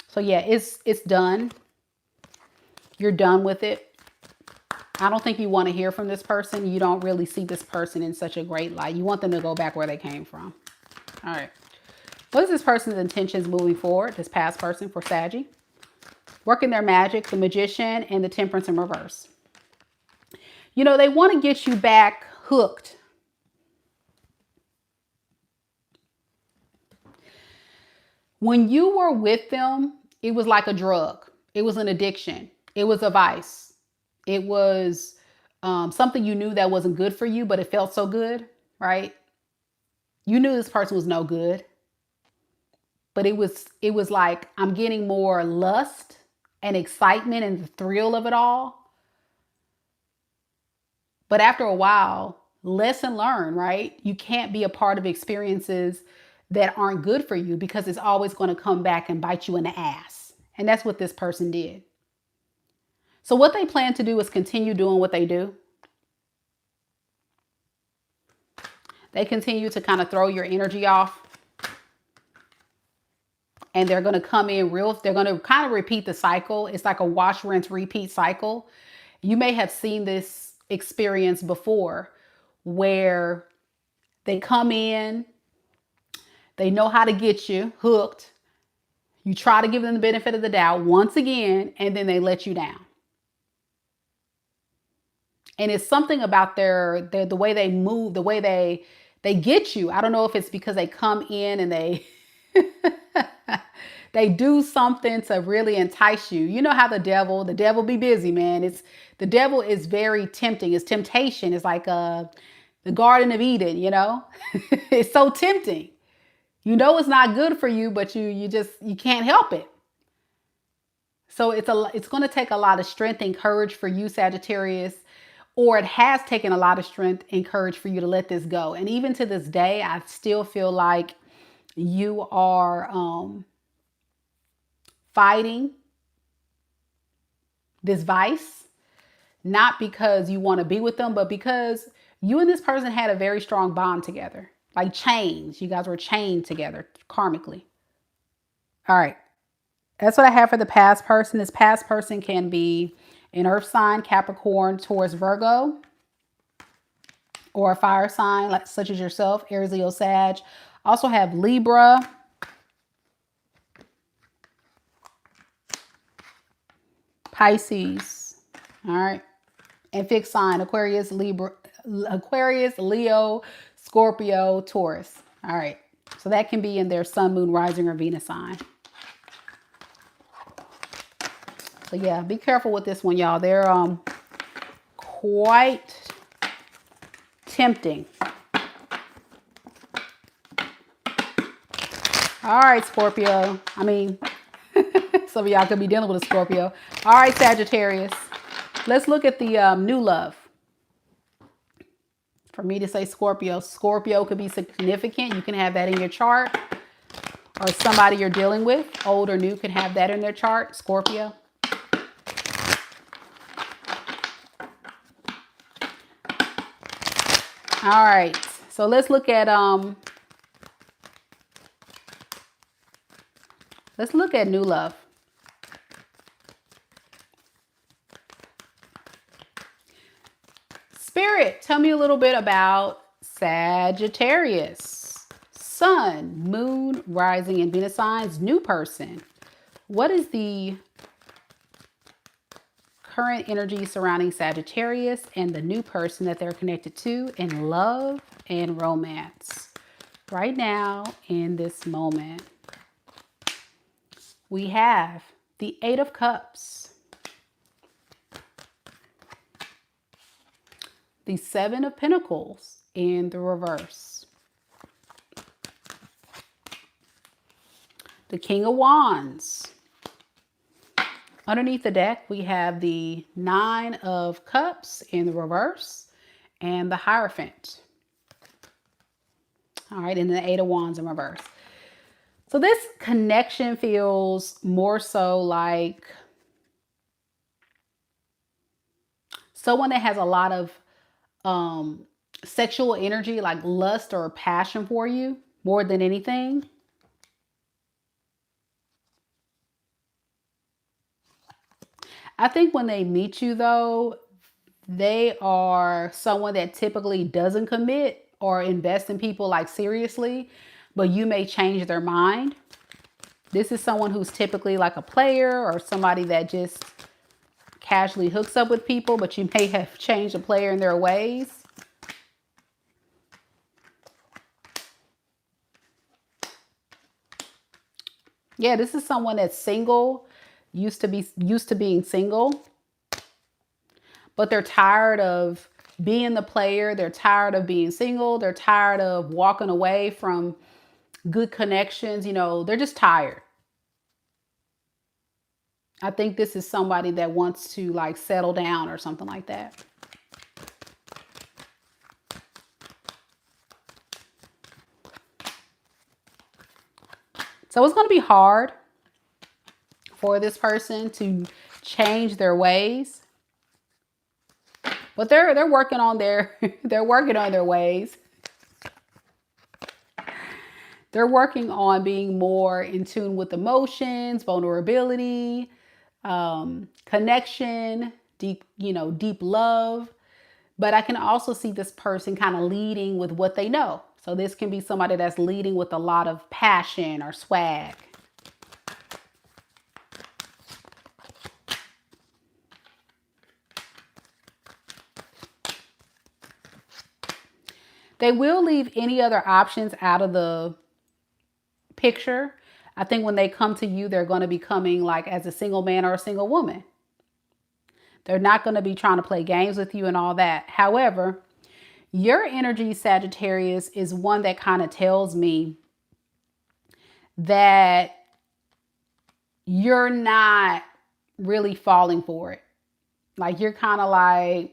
Speaker 1: So yeah, it's done. You're done with it. I don't think you want to hear from this person. You don't really see this person in such a great light. You want them to go back where they came from. All right. What is this person's intentions moving forward? This past person for Saggy. Working their magic, the Magician, and the Temperance in reverse. You know, they want to get you back hooked. When you were with them, it was like a drug. It was an addiction. It was a vice. It was something you knew that wasn't good for you, but it felt so good, right? You knew this person was no good. But it was like, I'm getting more lust and excitement and the thrill of it all. But after a while, lesson learned, right? You can't be a part of experiences that aren't good for you, because it's always going to come back and bite you in the ass. And that's what this person did. So what they plan to do is continue doing what they do. They continue to kind of throw your energy off. And they're going to come in they're going to kind of repeat the cycle. It's like a wash, rinse, repeat cycle. You may have seen this experience before, where they come in, they know how to get you hooked. You try to give them the benefit of the doubt once again, and then they let you down. And it's something about the way they move, the way they get you. I don't know if it's because they come in and they they do something to really entice you. You know how the devil be busy, man. The devil is very tempting. It's temptation. It's like the Garden of Eden, you know. It's so tempting. You know it's not good for you, but you can't help it. So it's going to take a lot of strength and courage for you, Sagittarius, or it has taken a lot of strength and courage for you to let this go. And even to this day, I still feel like you are fighting this vice, not because you want to be with them, but because you and this person had a very strong bond together, like chains. You guys were chained together karmically. All right. That's what I have for the past person. This past person can be an earth sign, Capricorn, Taurus, Virgo, or a fire sign, like such as yourself, Aries, Leo, Sag. Also have Libra, Pisces, all right, and fixed sign, Aquarius, Libra, Aquarius, Leo, Scorpio, Taurus. All right, so that can be in their sun, moon, rising, or Venus sign. So yeah, be careful with this one, y'all. They're quite tempting. All right, Scorpio. I mean, some of y'all could be dealing with a Scorpio. All right, Sagittarius. Let's look at the new love. For me to say Scorpio, Scorpio could be significant. You can have that in your chart. Or somebody you're dealing with, old or new, can have that in their chart, Scorpio. All right, so let's look at new love. Spirit, tell me a little bit about Sagittarius. Sun, moon, rising, and Venus signs, new person. What is the current energy surrounding Sagittarius and the new person that they're connected to in love and romance right now in this moment? We have the Eight of Cups, the Seven of Pentacles in the reverse, the King of Wands. Underneath the deck, we have the Nine of Cups in the reverse and the Hierophant. All right, and the Eight of Wands in reverse. So this connection feels more so like Someone that has a lot of sexual energy, like lust or passion for you more than anything. I think when they meet you though, they are someone that typically doesn't commit or invest in people like seriously, but you may change their mind. This is someone who's typically like a player or somebody that just casually hooks up with people, but you may have changed a player in their ways. Yeah, this is someone that's single, used to being single, but they're tired of being the player. They're tired of being single. They're tired of walking away from good connections. You know, they're just tired. I think this is somebody that wants to like settle down or something like that. So it's going to be hard for this person to change their ways. But they're working on their they're working on their ways. They're working on being more in tune with emotions, vulnerability, connection, deep love. But I can also see this person kind of leading with what they know. So this can be somebody that's leading with a lot of passion or swag. They will leave any other options out of the picture. I think when they come to you, they're going to be coming like as a single man or a single woman. They're not going to be trying to play games with you and all that. However, your energy, Sagittarius, is one that kind of tells me that you're not really falling for it. Like you're kind of like,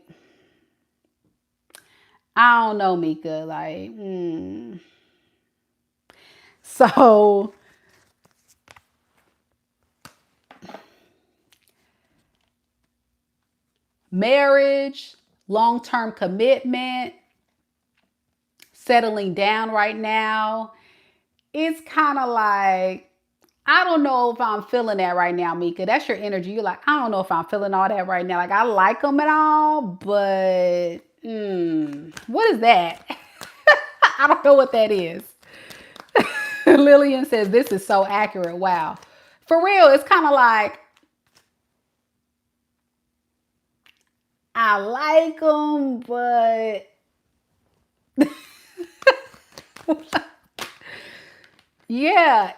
Speaker 1: I don't know, Mika. Like, So marriage, long-term commitment, settling down right now. It's kind of like, I don't know if I'm feeling that right now, Mika. That's your energy. You're like, I don't know if I'm feeling all that right now. Like, I like them at all, but what is that? I don't know what that is. Lillian says, this is so accurate. Wow. For real, it's kind of like, I like them, but yeah.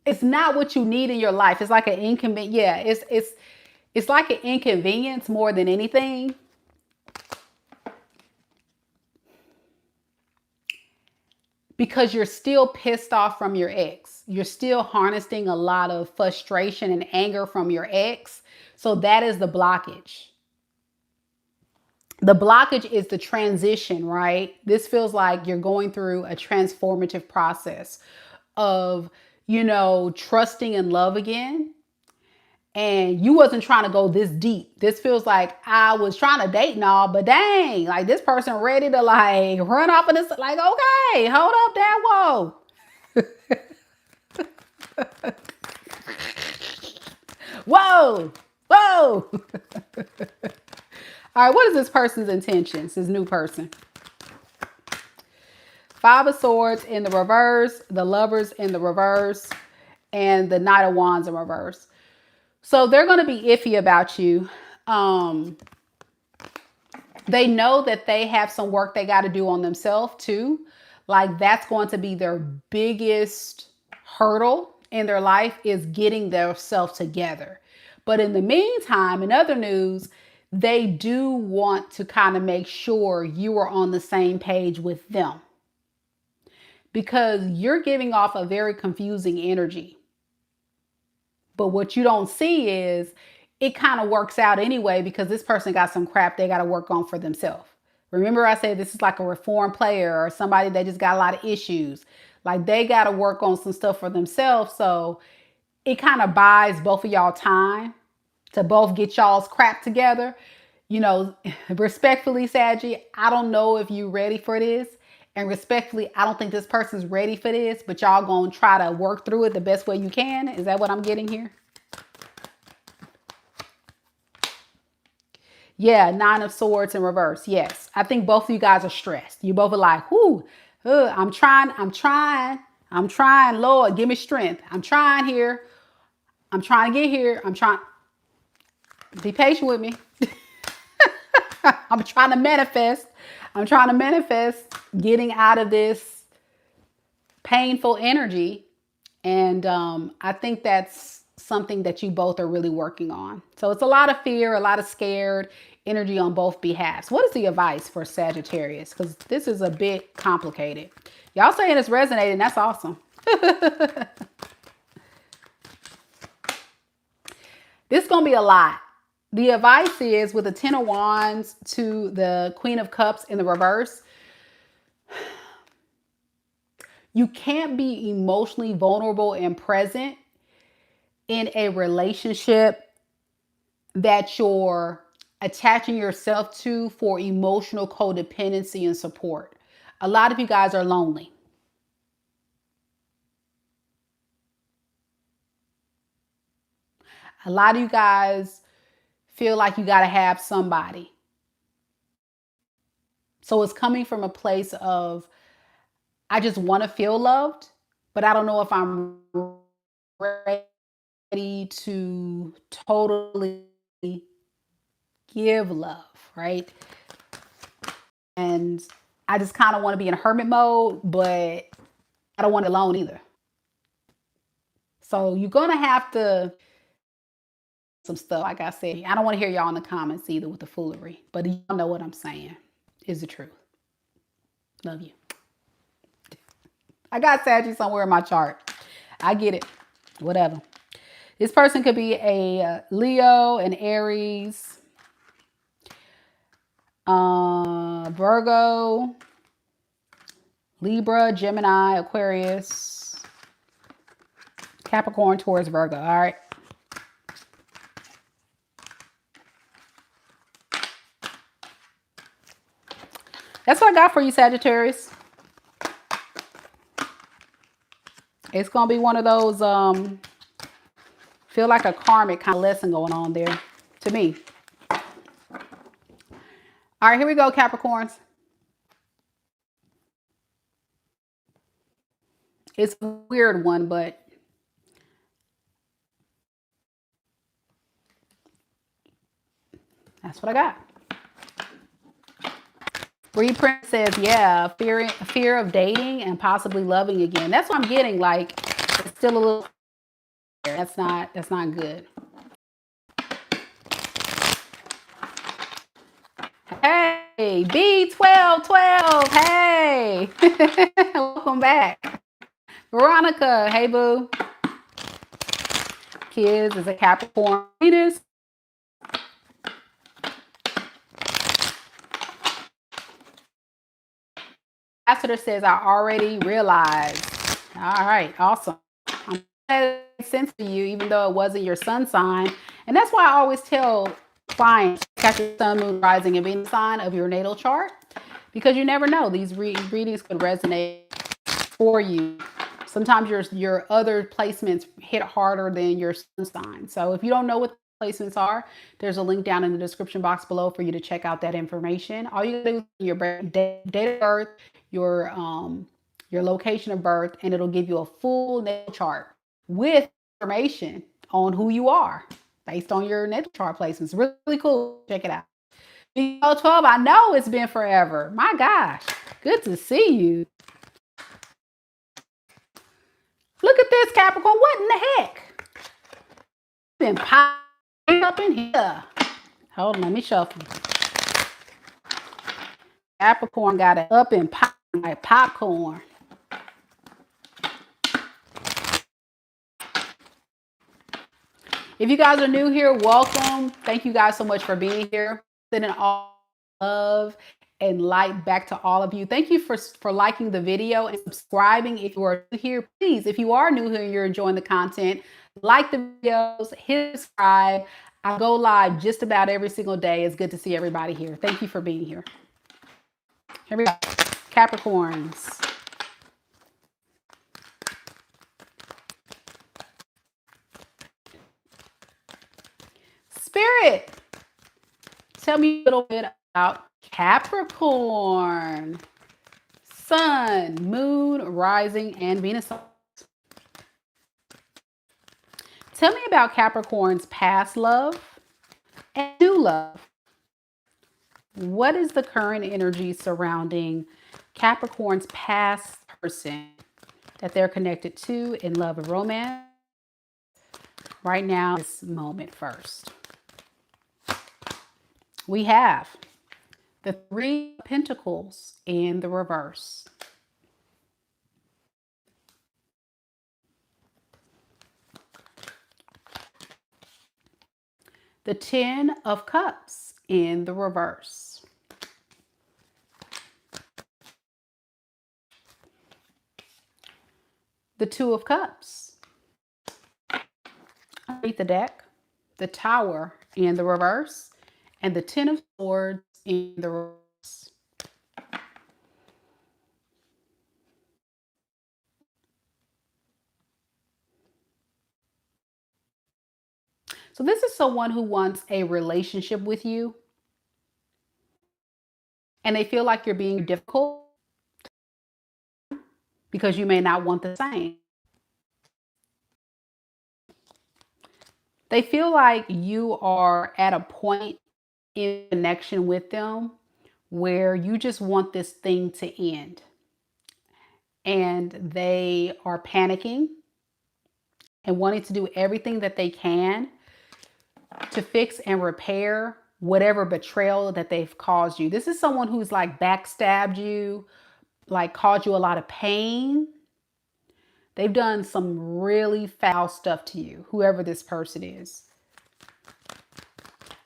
Speaker 1: It's not what you need in your life. It's like an inconvenience. Yeah, it's like an inconvenience more than anything. Because you're still pissed off from your ex. You're still harnessing a lot of frustration and anger from your ex. So that is the blockage. The blockage is the transition, right? This feels like you're going through a transformative process of, trusting in love again. And you wasn't trying to go this deep. This feels like I was trying to date and all, but dang, like this person ready to like run off of this, like, okay, hold up, Dad, whoa. Whoa, whoa. All right, what is this person's intentions, this new person? Five of Swords in the reverse, the Lovers in the reverse, and the Knight of Wands in reverse. So they're going to be iffy about you. They know that they have some work they got to do on themselves too. Like that's going to be their biggest hurdle in their life is getting their self together. But in the meantime, in other news, they do want to kind of make sure you are on the same page with them. Because you're giving off a very confusing energy. But what you don't see is it kind of works out anyway because this person got some crap they got to work on for themselves. Remember I said this is like a reformed player or somebody that just got a lot of issues. Like they got to work on some stuff for themselves. So it kind of buys both of y'all time to both get y'all's crap together. You know, respectfully, Saggy, I don't know if you ready for this. And respectfully, I don't think this person's ready for this, but y'all gonna try to work through it the best way you can. Is that what I'm getting here? Yeah, Nine of Swords in reverse. Yes. I think both of you guys are stressed. You both are like, whoo, I'm trying. Lord, give me strength. I'm trying here. I'm trying to get here. I'm trying. Be patient with me. I'm trying to manifest. I'm trying to manifest getting out of this painful energy. And I think that's something that you both are really working on. So it's a lot of fear, a lot of scared energy on both behalves. What is the advice for Sagittarius? Because this is a bit complicated. Y'all saying it's resonating. That's awesome. This is going to be a lot. The advice is with the Ten of Wands to the Queen of Cups in the reverse, you can't be emotionally vulnerable and present in a relationship that you're attaching yourself to for emotional codependency and support. A lot of you guys are lonely. A lot of you guys feel like you got to have somebody. So it's coming from a place of, I just want to feel loved, but I don't know if I'm ready to totally give love, right? And I just kind of want to be in hermit mode, but I don't want it alone either. So you're going to have to some stuff. Like I said, I don't want to hear y'all in the comments either with the foolery, but y'all know what I'm saying is the truth. Love you. I got Saggy somewhere in my chart. I get it. Whatever. This person could be a Leo, an Aries, Virgo, Libra, Gemini, Aquarius, Capricorn, Taurus, Virgo. All right. That's what I got for you, Sagittarius. It's going to be one of those, feel like a karmic kind of lesson going on there to me. All right, here we go, Capricorns. It's a weird one, but that's what I got. Bree Prince says, yeah, fear of dating and possibly loving again. That's what I'm getting. Like, it's still a little. That's not good. Hey, B1212. Hey, welcome back, Veronica. Hey, boo. Kids is a Capricorn. Venus. Ambassador says, I already realized. All right, awesome. I'm glad it makes sense to you, even though it wasn't your sun sign. And that's why I always tell clients, catch your sun, moon, rising, and Venus sign of your natal chart, because you never know. These readings could resonate for you. Sometimes your other placements hit harder than your sun sign. So if you don't know what placements are, there's a link down in the description box below for you to check out that information. All you do is your date of birth, your location of birth, and it'll give you a full natal chart with information on who you are based on your natal chart placements. Really, really cool. Check it out. 12, I know it's been forever. My gosh, good to see you. Look at this, Capricorn. What in the heck? Been popping up in here. Hold on, let me shuffle. Capricorn got it up and pop like popcorn. If you guys are new here, welcome. Thank you guys so much for being here. Sending all love and light back to all of you. Thank you for liking the video and subscribing if you are new here. Please, if you are new here and you're enjoying the content, Like the videos, hit subscribe. I go live just about every single day. It's good to see everybody here. Thank you for being here. Here we go. Capricorns. Spirit, tell me a little bit about Capricorn. Sun, moon, rising, and Venus. Tell me about Capricorn's past love and new love. What is the current energy surrounding Capricorn's past person that they're connected to in love and romance right now, this moment first? We have the Three of Pentacles in the reverse. The Ten of Cups in the reverse. The Two of Cups. Read the deck. The Tower in the reverse. And the Ten of Swords in the reverse. So this is someone who wants a relationship with you, and they feel like you're being difficult because you may not want the same. They feel like you are at a point in connection with them where you just want this thing to end. And they are panicking and wanting to do everything that they can to fix and repair whatever betrayal that they've caused you. This is someone who's like backstabbed you, like caused you a lot of pain. They've done some really foul stuff to you, whoever this person is.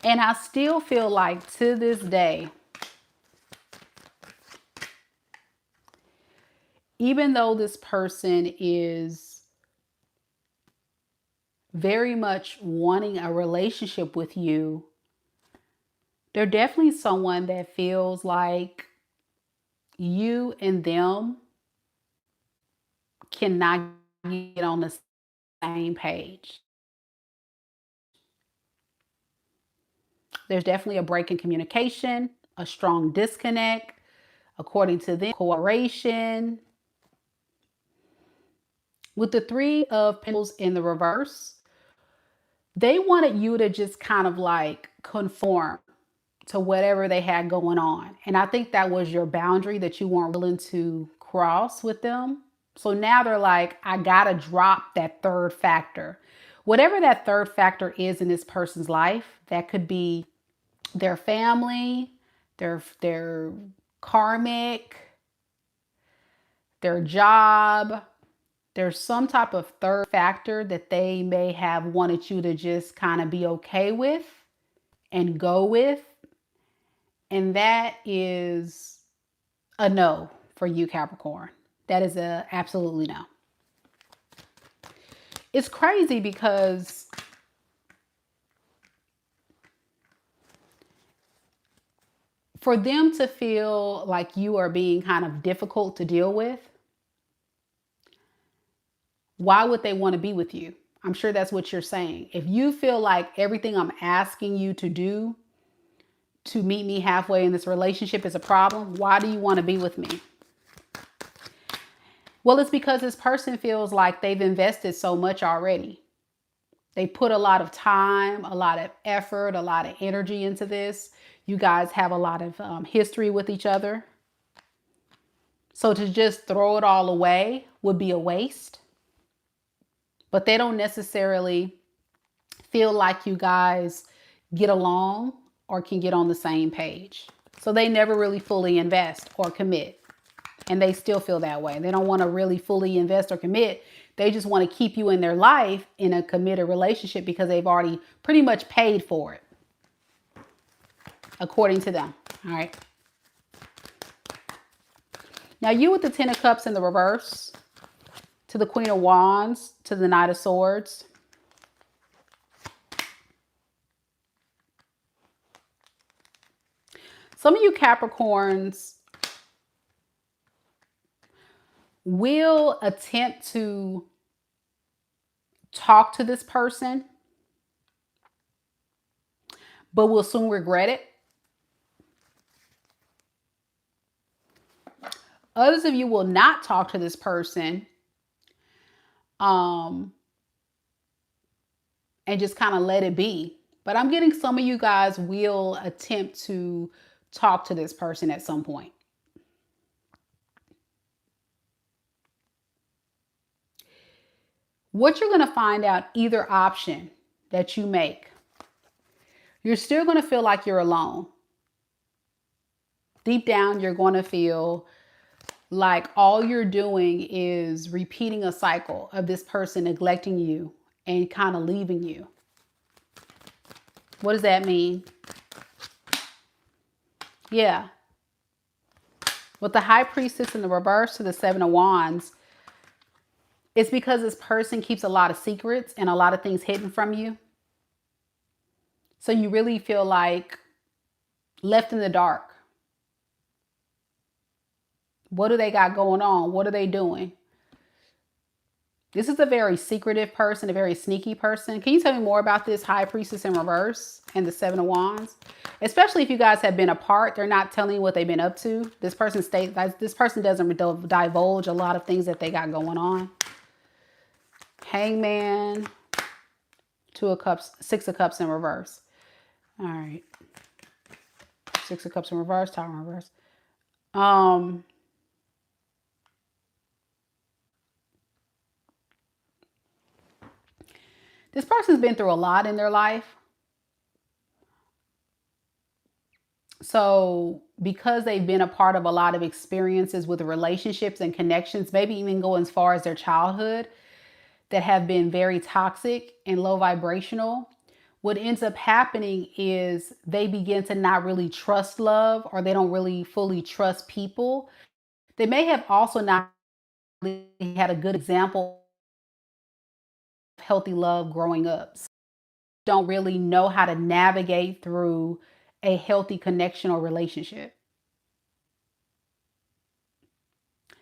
Speaker 1: And I still feel like to this day, even though this person is very much wanting a relationship with you, they're definitely someone that feels like you and them cannot get on the same page. There's definitely a break in communication, a strong disconnect, according to them, cooperation. With the Three of Pentacles in the reverse, they wanted you to just kind of like conform to whatever they had going on. And I think that was your boundary that you weren't willing to cross with them. So now they're like, I gotta drop that third factor. Whatever that third factor is in this person's life, that could be their family, their karmic, their job. There's some type of third factor that they may have wanted you to just kind of be okay with and go with. And that is a no for you, Capricorn. That is a absolutely no. It's crazy because for them to feel like you are being kind of difficult to deal with, why would they want to be with you? I'm sure that's what you're saying. If you feel like everything I'm asking you to do to meet me halfway in this relationship is a problem, why do you want to be with me? Well, it's because this person feels like they've invested so much already. They put a lot of time, a lot of effort, a lot of energy into this. You guys have a lot of history with each other. So to just throw it all away would be a waste. But they don't necessarily feel like you guys get along or can get on the same page. So they never really fully invest or commit. And they still feel that way. They don't want to really fully invest or commit. They just want to keep you in their life in a committed relationship because they've already pretty much paid for it, according to them. All right. Now you with the Ten of Cups in the reverse, to the Queen of Wands, to the Knight of Swords. Some of you Capricorns will attempt to talk to this person, but will soon regret it. Others of you will not talk to this person and just kind of let it be. But I'm getting some of you guys will attempt to talk to this person at some point. What you're going to find out, either option that you make, you're still going to feel like you're alone. Deep down, you're going to feel like all you're doing is repeating a cycle of this person neglecting you and kind of leaving you. What does that mean? Yeah. With the High Priestess in the reverse to the Seven of Wands, it's because this person keeps a lot of secrets and a lot of things hidden from you. So you really feel like left in the dark. What do they got going on? What are they doing? This is a very secretive person, a very sneaky person. Can you tell me more about this High Priestess in reverse and the Seven of Wands? Especially if you guys have been apart, they're not telling you what they've been up to. This person doesn't divulge a lot of things that they got going on. Hangman, Two of Cups, Six of Cups in reverse. All right. Six of Cups in reverse, Tower in reverse. This person's been through a lot in their life. So because they've been a part of a lot of experiences with relationships and connections, maybe even go as far as their childhood, that have been very toxic and low vibrational, what ends up happening is they begin to not really trust love, or they don't really fully trust people. They may have also not really had a good example of healthy love growing up. So don't really know how to navigate through a healthy connection or relationship.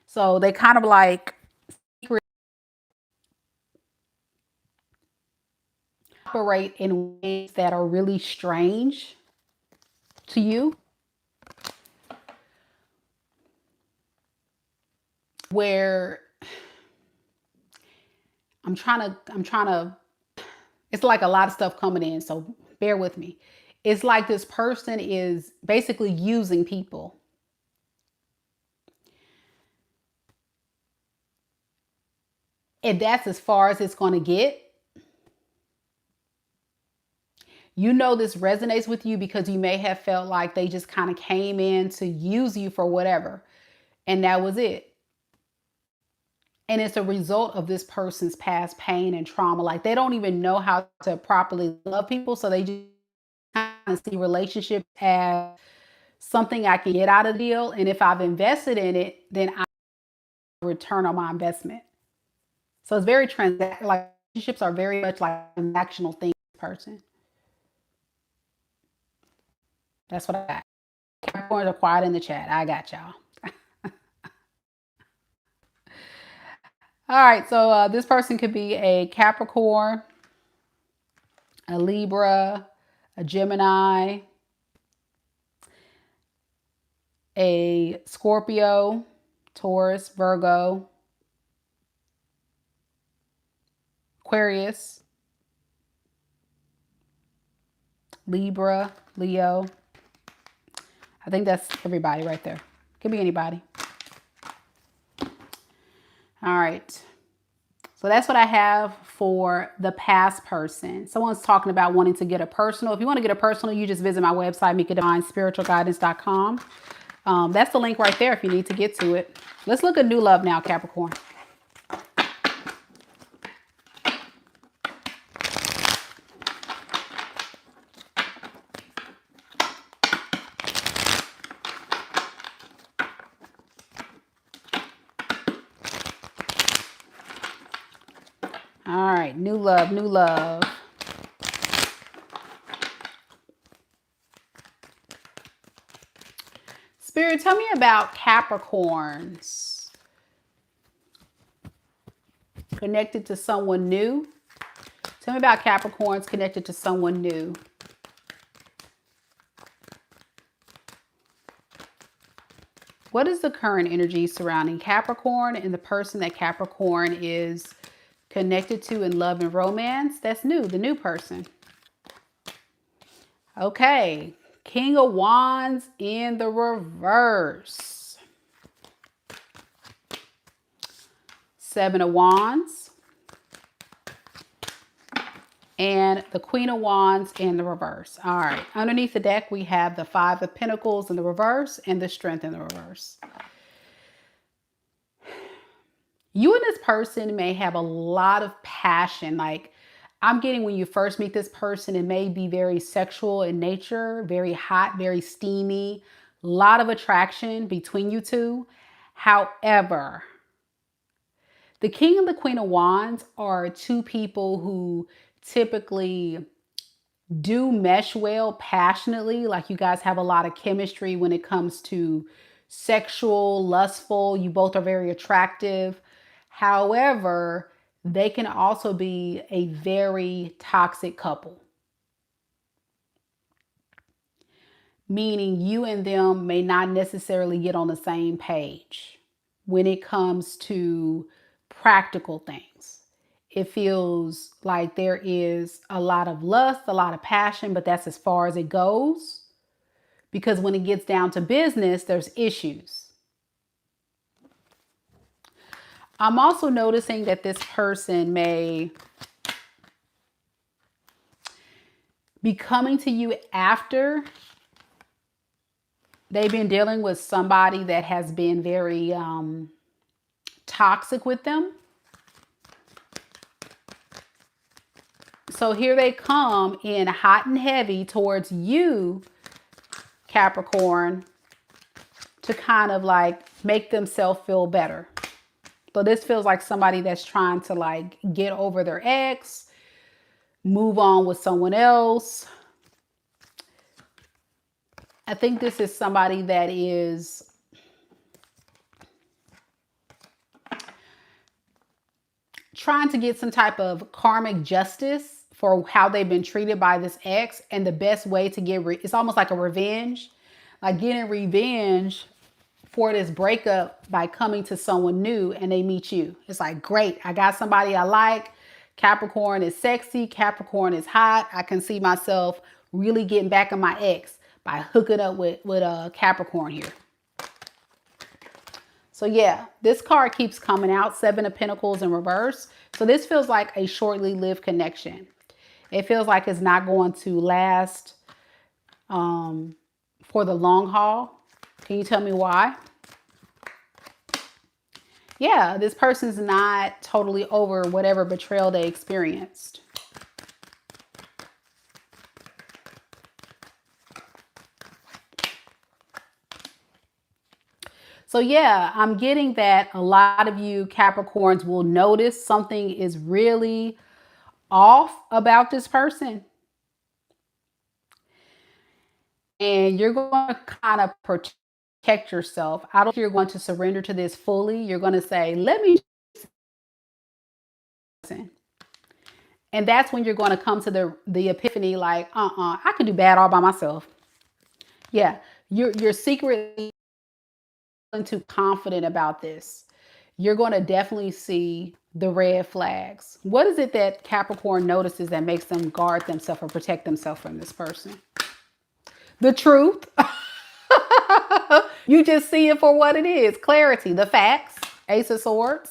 Speaker 1: So they kind of like operate in ways that are really strange to you, where I'm trying to, it's like a lot of stuff coming in, so bear with me. It's like this person is basically using people. And that's as far as it's going to get. You know this resonates with you because you may have felt like they just kind of came in to use you for whatever. And that was it. And it's a result of this person's past pain and trauma. Like they don't even know how to properly love people. So they just kind of see relationships as something I can get out of the deal. And if I've invested in it, then I return on my investment. So it's very like relationships are very much like transactional things. Person. That's what I got. Capricorns are quiet in the chat. I got y'all. All right, so this person could be a Capricorn, a Libra, a Gemini, a Scorpio, Taurus, Virgo, Aquarius, Libra, Leo. I think that's everybody right there. Could be anybody. All right. So that's what I have for the past person. Someone's talking about wanting to get a personal. If you want to get a personal, you just visit my website, MEKA'S.com. That's the link right there if you need to get to it. Let's look at new love now, Capricorn. All right, new love, new love. tell me about Capricorns connected to someone new. Tell me about Capricorns connected to someone new. What is the current energy surrounding Capricorn and the person that Capricorn is connected to in love and romance? That's new, the new person. Okay, King of Wands in the reverse. Seven of Wands. And the Queen of Wands in the reverse. All right, underneath the deck, we have the Five of Pentacles in the reverse and the Strength in the reverse. You and this person may have a lot of passion. Like I'm getting when you first meet this person, it may be very sexual in nature, very hot, very steamy, a lot of attraction between you two. However, the King and the Queen of Wands are two people who typically do mesh well passionately. Like you guys have a lot of chemistry when it comes to sexual, lustful. You both are very attractive. However, they can also be a very toxic couple. Meaning you and them may not necessarily get on the same page when it comes to practical things. It feels like there is a lot of lust, a lot of passion, but that's as far as it goes. Because when it gets down to business, there's issues. I'm also noticing that this person may be coming to you after they've been dealing with somebody that has been very toxic with them. So here they come in hot and heavy towards you, Capricorn, to kind of like make themselves feel better. So this feels like somebody that's trying to like get over their ex, move on with someone else. I think this is somebody that is trying to get some type of karmic justice for how they've been treated by this ex. And the best way to get, it's almost like a revenge, like getting revenge for this breakup by coming to someone new and they meet you. It's like, great, I got somebody I like. Capricorn is sexy. Capricorn is hot. I can see myself really getting back at my ex by hooking up with Capricorn here. So yeah, this card keeps coming out, Seven of Pentacles in reverse. So this feels like a shortly lived connection. It feels like it's not going to last for the long haul. Can you tell me why? Yeah, this person's not totally over whatever betrayal they experienced. So yeah, I'm getting that a lot of you Capricorns will notice something is really off about this person. And you're going to kind of protect yourself. I don't think you're going to surrender to this fully. You're going to say, let me listen. And that's when you're going to come to the epiphany like, I can do bad all by myself. Yeah, you're secretly too confident about this. You're going to definitely see the red flags. What is it that Capricorn notices that makes them guard themselves or protect themselves from this person? The truth. You just see it for what it is. Clarity, the facts, Ace of Swords.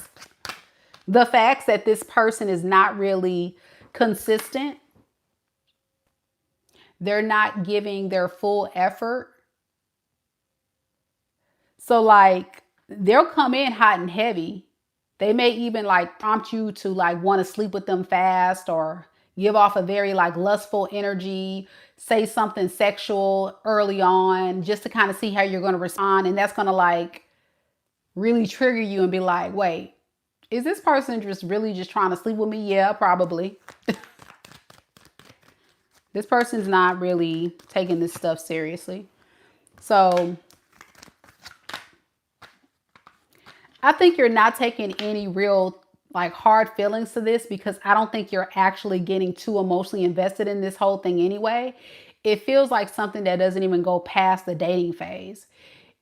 Speaker 1: The facts that this person is not really consistent. They're not giving their full effort. So like they'll come in hot and heavy. They may even like prompt you to like want to sleep with them fast or give off a very like lustful energy, say something sexual early on just to kind of see how you're going to respond. And that's going to like really trigger you and be like, wait, is this person just really just trying to sleep with me? Yeah, probably. This person's not really taking this stuff seriously. So I think you're not taking any real like hard feelings to this because I don't think you're actually getting too emotionally invested in this whole thing anyway. It feels like something that doesn't even go past the dating phase.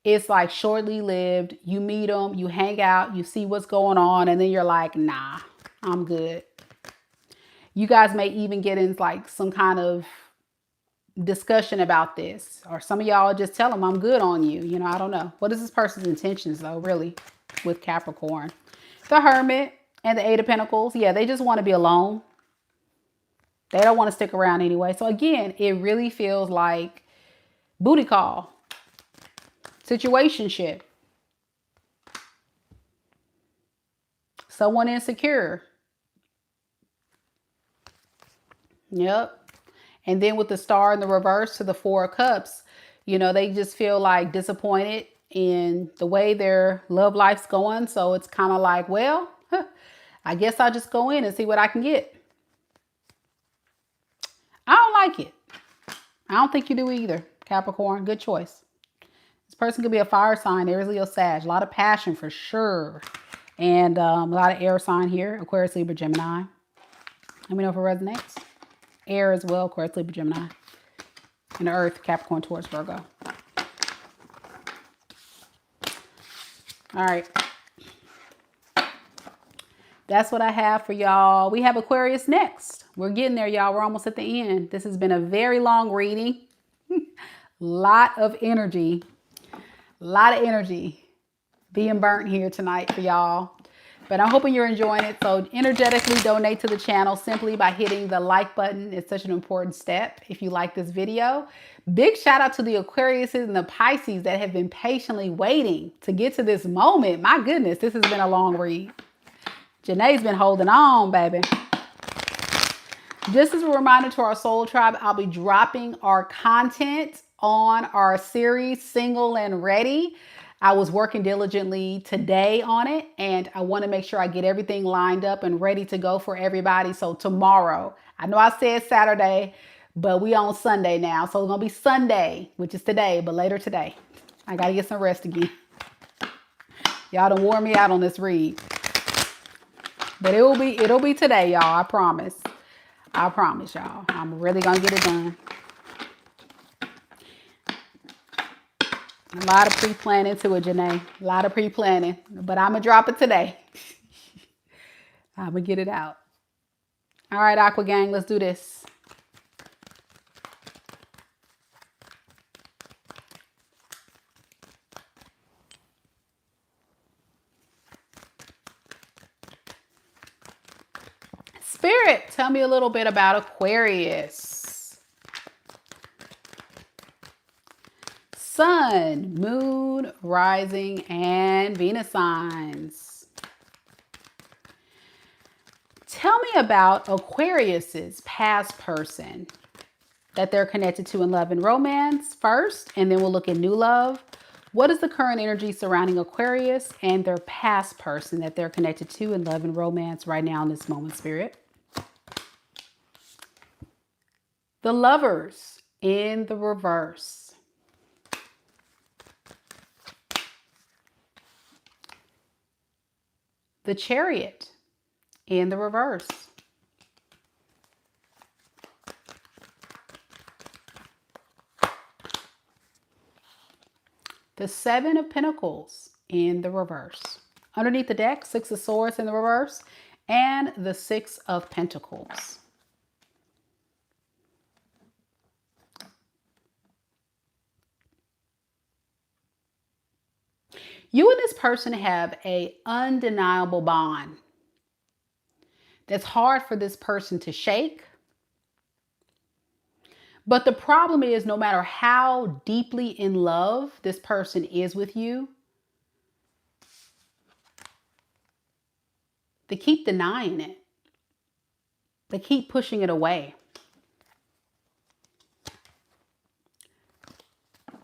Speaker 1: It's like shortly lived. You meet them, you hang out, you see what's going on, and then you're like, nah, I'm good. You guys may even get in like some kind of discussion about this, or some of y'all just tell them I'm good on you. You know, I don't know. What is this person's intentions though, really, with Capricorn? The Hermit and the Eight of Pentacles. Yeah, they just want to be alone. They don't want to stick around anyway. So again, it really feels like booty call, situationship, someone insecure. Yep. And then with the Star in the reverse to the Four of Cups, you know, they just feel like disappointed in the way their love life's going. So it's kind of like, well, I guess I'll just go in and see what I can get. I don't like it. I don't think you do either, Capricorn. Good choice. This person could be a fire sign, Aries, Leo, Sag. A lot of passion for sure. And a lot of air sign here, Aquarius, Libra, Gemini. Let me know if it resonates. Air as well, Aquarius, Libra, Gemini. And the Earth, Capricorn, Taurus, Virgo. All right. That's what I have for y'all. We have Aquarius next. We're getting there, y'all. We're almost at the end. This has been a very long reading. Lot of energy. Being burnt here tonight for y'all. But I'm hoping you're enjoying it. So energetically donate to the channel simply by hitting the like button. It's such an important step if you like this video. Big shout out to the Aquariuses and the Pisces that have been patiently waiting to get to this moment. My goodness, this has been a long read. Janae's been holding on, baby. Just as a reminder to our soul tribe, I'll be dropping our content on our series, Single and Ready. I was working diligently today on it, and I want to make sure I get everything lined up and ready to go for everybody. So tomorrow, I know I said Saturday, but we on Sunday now. So it's going to be Sunday, which is today, but later today. I got to get some rest again. Y'all done wore me out on this read. But it'll be today, y'all. I promise. I promise y'all. I'm really going to get it done. A lot of pre-planning to it, Janae. A lot of pre-planning. But I'm going to drop it today. I'm going to get it out. All right, Aqua Gang, let's do this. Spirit, tell me a little bit about Aquarius. Sun, Moon, Rising, and Venus signs. Tell me about Aquarius's past person that they're connected to in love and romance first, and then we'll look at new love. What is the current energy surrounding Aquarius and their past person that they're connected to in love and romance right now in this moment, Spirit? The Lovers in the reverse. The Chariot in the reverse. The Seven of Pentacles in the reverse. Underneath the deck, Six of Swords in the reverse, and the Six of Pentacles. You and this person have an undeniable bond that's hard for this person to shake. But the problem is, no matter how deeply in love this person is with you, they keep denying it. They keep pushing it away.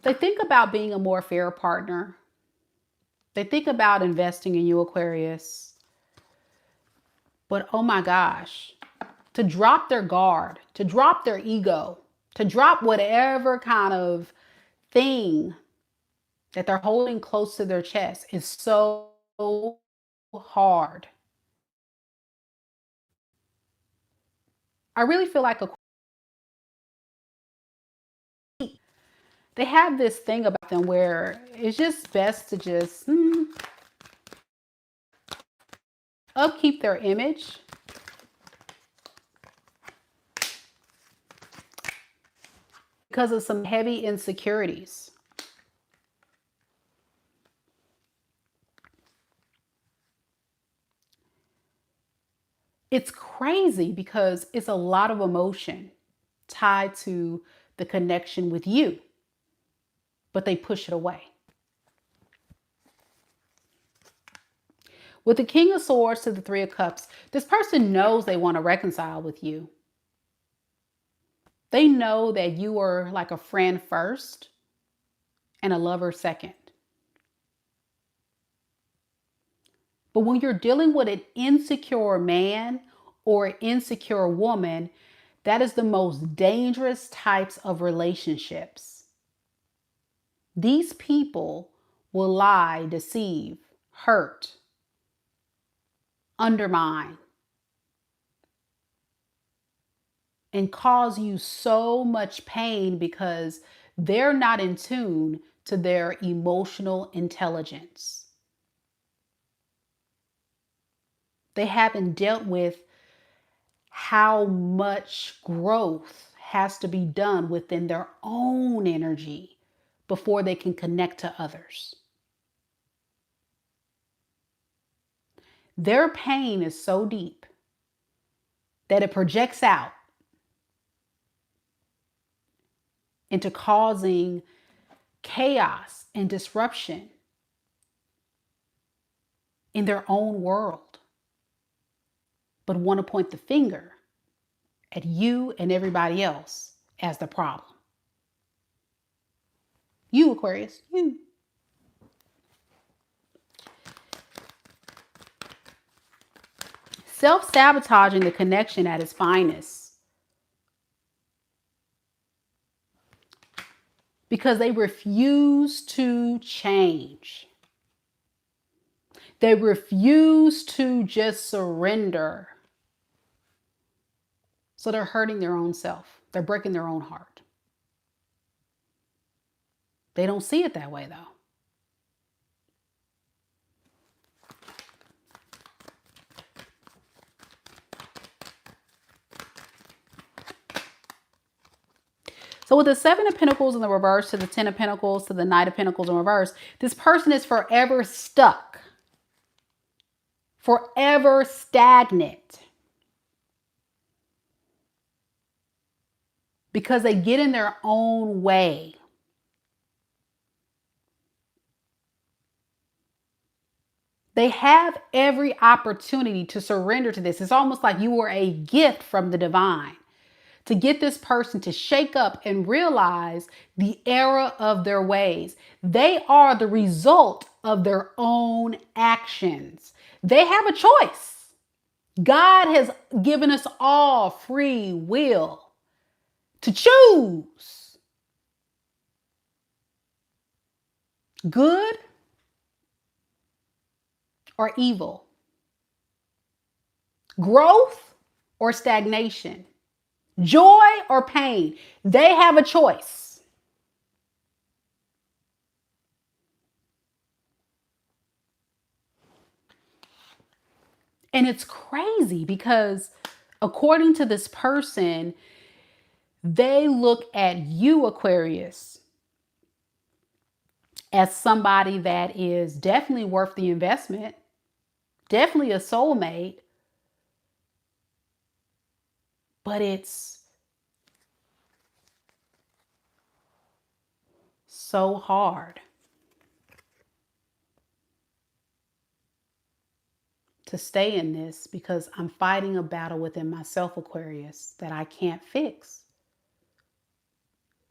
Speaker 1: They think about being a more fair partner. They think about investing in you, Aquarius. But oh my gosh, to drop their guard, to drop their ego, to drop whatever kind of thing that they're holding close to their chest is so hard. I really feel like they have this thing about them where it's just best to just upkeep their image because of some heavy insecurities. It's crazy because it's a lot of emotion tied to the connection with you, but they push it away. With the King of Swords to the Three of Cups, this person knows they want to reconcile with you. They know that you are like a friend first and a lover second. But when you're dealing with an insecure man or an insecure woman, that is the most dangerous types of relationships. These people will lie, deceive, hurt, undermine, and cause you so much pain because they're not in tune to their emotional intelligence. They haven't dealt with how much growth has to be done within their own energy before they can connect to others. Their pain is so deep that it projects out into causing chaos and disruption in their own world, but want to point the finger at you and everybody else as the problem. You, Aquarius, you. Self-sabotaging the connection at its finest because they refuse to change. They refuse to just surrender. So they're hurting their own self. They're breaking their own heart. They don't see it that way, though. So with the Seven of Pentacles in the reverse to the Ten of Pentacles to the Knight of Pentacles in reverse, this person is forever stuck, forever stagnant, because they get in their own way. They have every opportunity to surrender to this. It's almost like you were a gift from the divine to get this person to shake up and realize the error of their ways. They are the result of their own actions. They have a choice. God has given us all free will to choose good or evil, growth or stagnation, joy or pain. They have a choice. And it's crazy because according to this person, they look at you, Aquarius, as somebody that is definitely worth the investment, definitely a soulmate, but it's so hard to stay in this because I'm fighting a battle within myself, Aquarius, that I can't fix.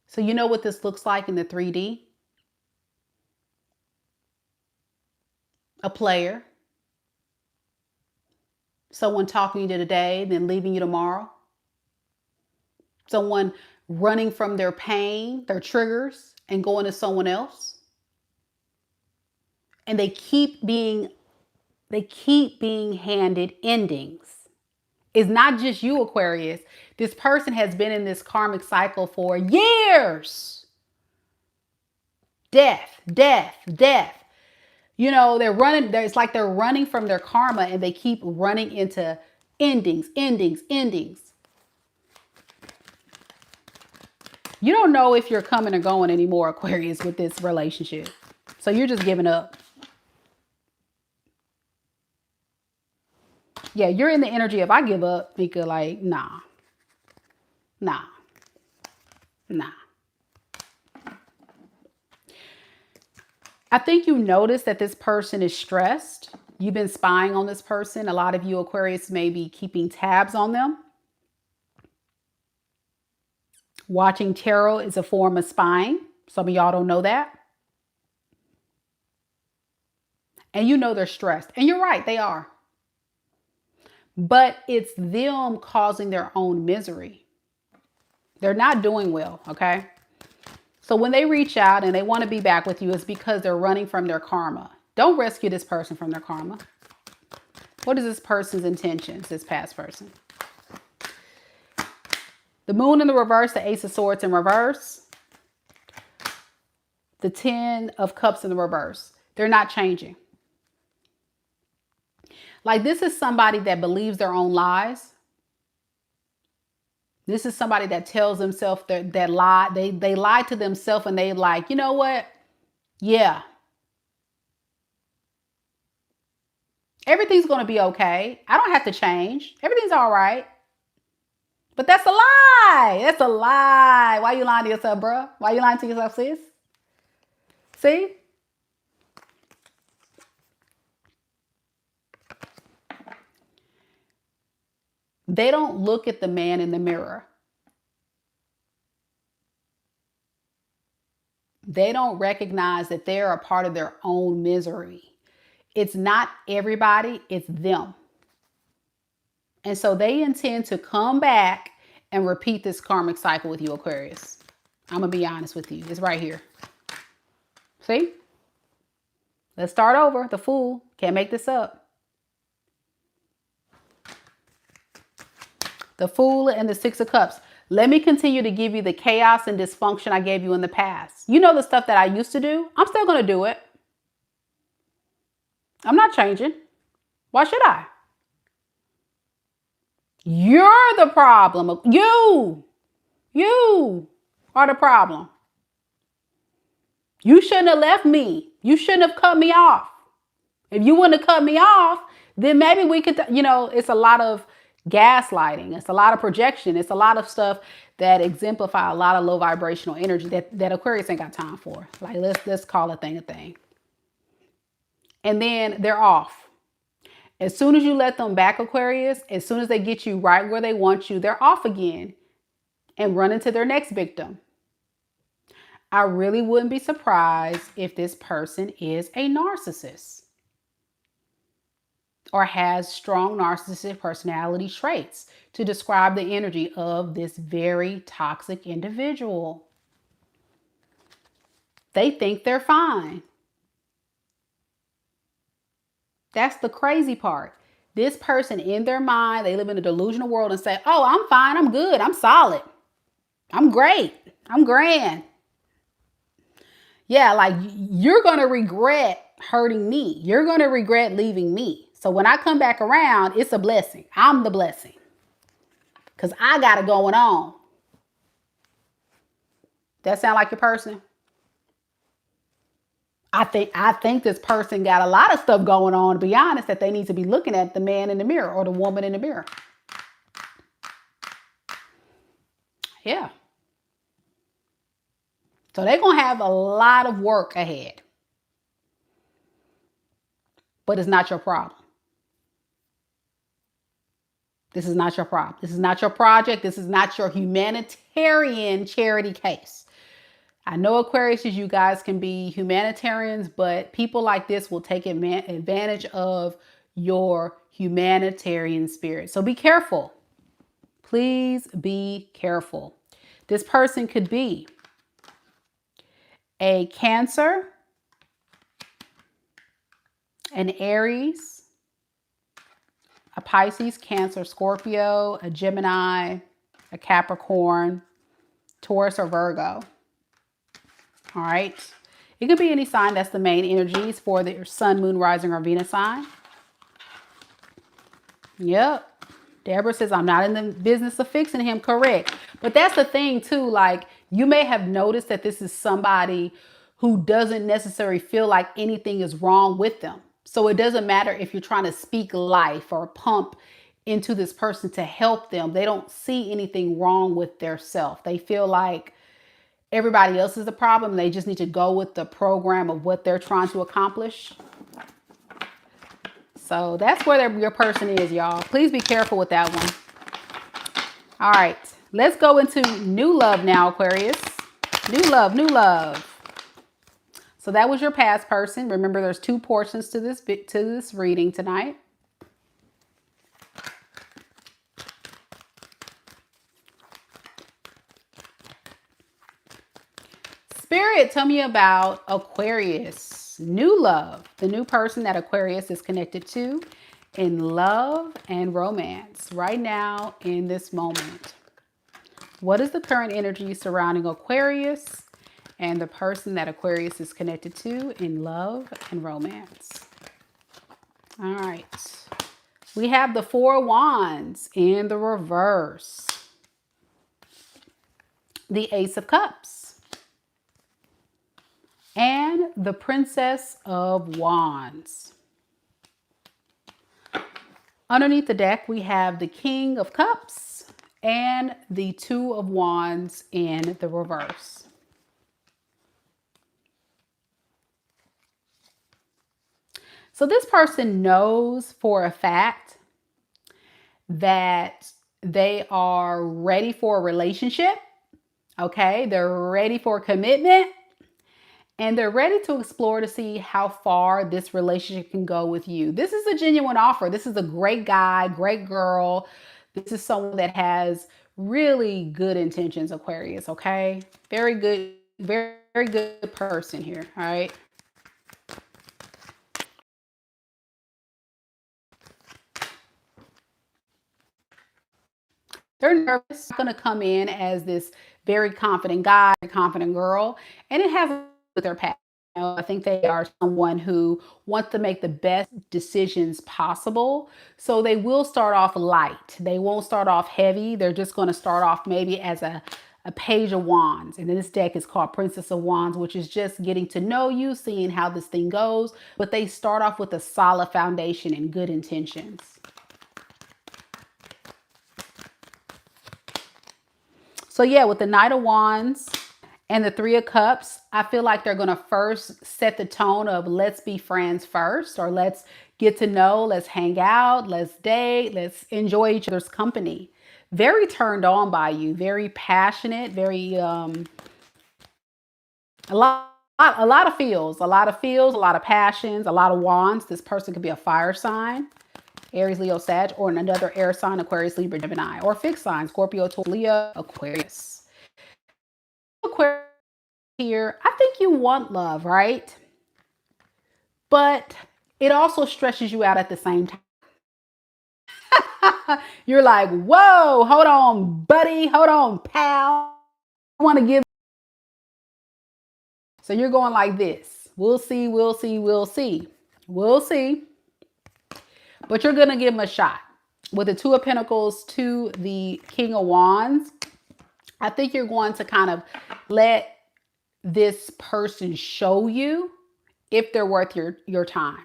Speaker 1: So you know what this looks like in the 3D? A player, someone talking to you today, then leaving you tomorrow. Someone running from their pain, their triggers, and going to someone else. And they keep being They keep being handed endings. It's not just you, Aquarius. This person has been in this karmic cycle for years. Death, death, death. You know, they're running. It's like they're running from their karma and they keep running into endings, endings, endings. You don't know if you're coming or going anymore, Aquarius, with this relationship. So you're just giving up. Yeah, you're in the energy of I give up, Mika, like, nah. Nah. Nah. I think you notice that this person is stressed. You've been spying on this person. A lot of you Aquarius may be keeping tabs on them. Watching tarot is a form of spying. Some of y'all don't know that. And you know they're stressed. And you're right, they are. But it's them causing their own misery. They're not doing well, okay? So when they reach out and they want to be back with you, it's because they're running from their karma. Don't rescue this person from their karma. What is this person's intentions, this past person? The moon in the reverse, the ace of swords in reverse. The 10 of cups in the reverse. They're not changing. Like this is somebody that believes their own lies. This is somebody that tells themselves that lie. They lie to themselves and they like, you know what? Yeah. Everything's going to be okay. I don't have to change. Everything's all right. But that's a lie. That's a lie. Why you lying to yourself, bro? Why you lying to yourself, sis? See? They don't look at the man in the mirror. They don't recognize that they're a part of their own misery. It's not everybody, it's them. And so they intend to come back and repeat this karmic cycle with you, Aquarius. I'm going to be honest with you. It's right here. See? Let's start over. The Fool. Can't make this up. The Fool and the Six of Cups. Let me continue to give you the chaos and dysfunction I gave you in the past. You know the stuff that I used to do? I'm still going to do it. I'm not changing. Why should I? You're the problem. You are the problem. You shouldn't have left me. You shouldn't have cut me off. If you wouldn't have cut me off, then maybe we could, you know, it's a lot of gaslighting. It's a lot of projection. It's a lot of stuff that exemplify a lot of low vibrational energy that Aquarius ain't got time for. Like, let's call a thing a thing. And then they're off. As soon as you let them back, Aquarius, as soon as they get you right where they want you, they're off again and run into their next victim. I really wouldn't be surprised if this person is a narcissist or has strong narcissistic personality traits to describe the energy of this very toxic individual. They think they're fine. That's the crazy part. This person in their mind, they live in a delusional world and say, oh, I'm fine. I'm good. I'm solid. I'm great. I'm grand. Yeah, like you're going to regret hurting me. You're going to regret leaving me. So when I come back around, it's a blessing. I'm the blessing. Because I got it going on. That sound like your person? I think this person got a lot of stuff going on, to be honest, that they need to be looking at the man in the mirror or the woman in the mirror. Yeah. So they're going to have a lot of work ahead. But it's not your problem. This is not your problem. This is not your project. This is not your humanitarian charity case. I know Aquarius, you guys can be humanitarians, but people like this will take advantage of your humanitarian spirit. So be careful. Please be careful. This person could be a Cancer, an Aries, a Pisces, Cancer, Scorpio, a Gemini, a Capricorn, Taurus, or Virgo. All right. It could be any sign. That's the main energies for the sun, moon, rising, or Venus sign. Yep. Deborah says, I'm not in the business of fixing him. Correct. But that's the thing too. Like, you may have noticed that this is somebody who doesn't necessarily feel like anything is wrong with them. So it doesn't matter if you're trying to speak life or pump into this person to help them. They don't see anything wrong with their self. They feel like everybody else is the problem. They just need to go with the program of what they're trying to accomplish. So that's where your person is, y'all. Please be careful with that one. All right, let's go into new love now, Aquarius. New love, new love. So that was your past person. Remember, there's 2 portions to this reading tonight. Spirit, tell me about Aquarius. New love. The new person that Aquarius is connected to in love and romance right now in this moment. What is the current energy surrounding Aquarius and the person that Aquarius is connected to in love and romance? All right. We have the 4 Wands in the reverse. The Ace of Cups. And the Princess of Wands. Underneath the deck, we have the King of Cups and the 2 of Wands in the reverse. So this person knows for a fact that they are ready for a relationship. Okay, they're ready for a commitment. And they're ready to explore to see how far this relationship can go with you. This is a genuine offer. This is a great guy, great girl. This is someone that has really good intentions, Aquarius, okay? Very good, very, very good person here, all right? They're nervous, going to come in as this very confident guy, confident girl, and it has with their past. I think they are someone who wants to make the best decisions possible. So they will start off light. They won't start off heavy. They're just going to start off maybe as a Page of Wands. And then this deck is called Princess of Wands, which is just getting to know you, seeing how this thing goes. But they start off with a solid foundation and good intentions. So yeah, with the Knight of Wands and the 3 of Cups, I feel like they're going to first set the tone of let's be friends first, or let's get to know, let's hang out, let's date, let's enjoy each other's company. Very turned on by you, very passionate, very, a lot of feels, a lot of passions, a lot of wands. This person could be a fire sign, Aries, Leo, Sag, or another air sign, Aquarius, Libra, Gemini, or fixed sign, Scorpio, Taurus, Leo, Aquarius. Aquarius here, I think you want love, right? But it also stresses you out at the same time. You're like, whoa, hold on, buddy, hold on, pal. I want to give. So you're going like this. We'll see, we'll see, we'll see. We'll see. But you're going to give him a shot. With the 2 of Pentacles to the King of Wands, I think you're going to kind of let this person show you if they're worth your time.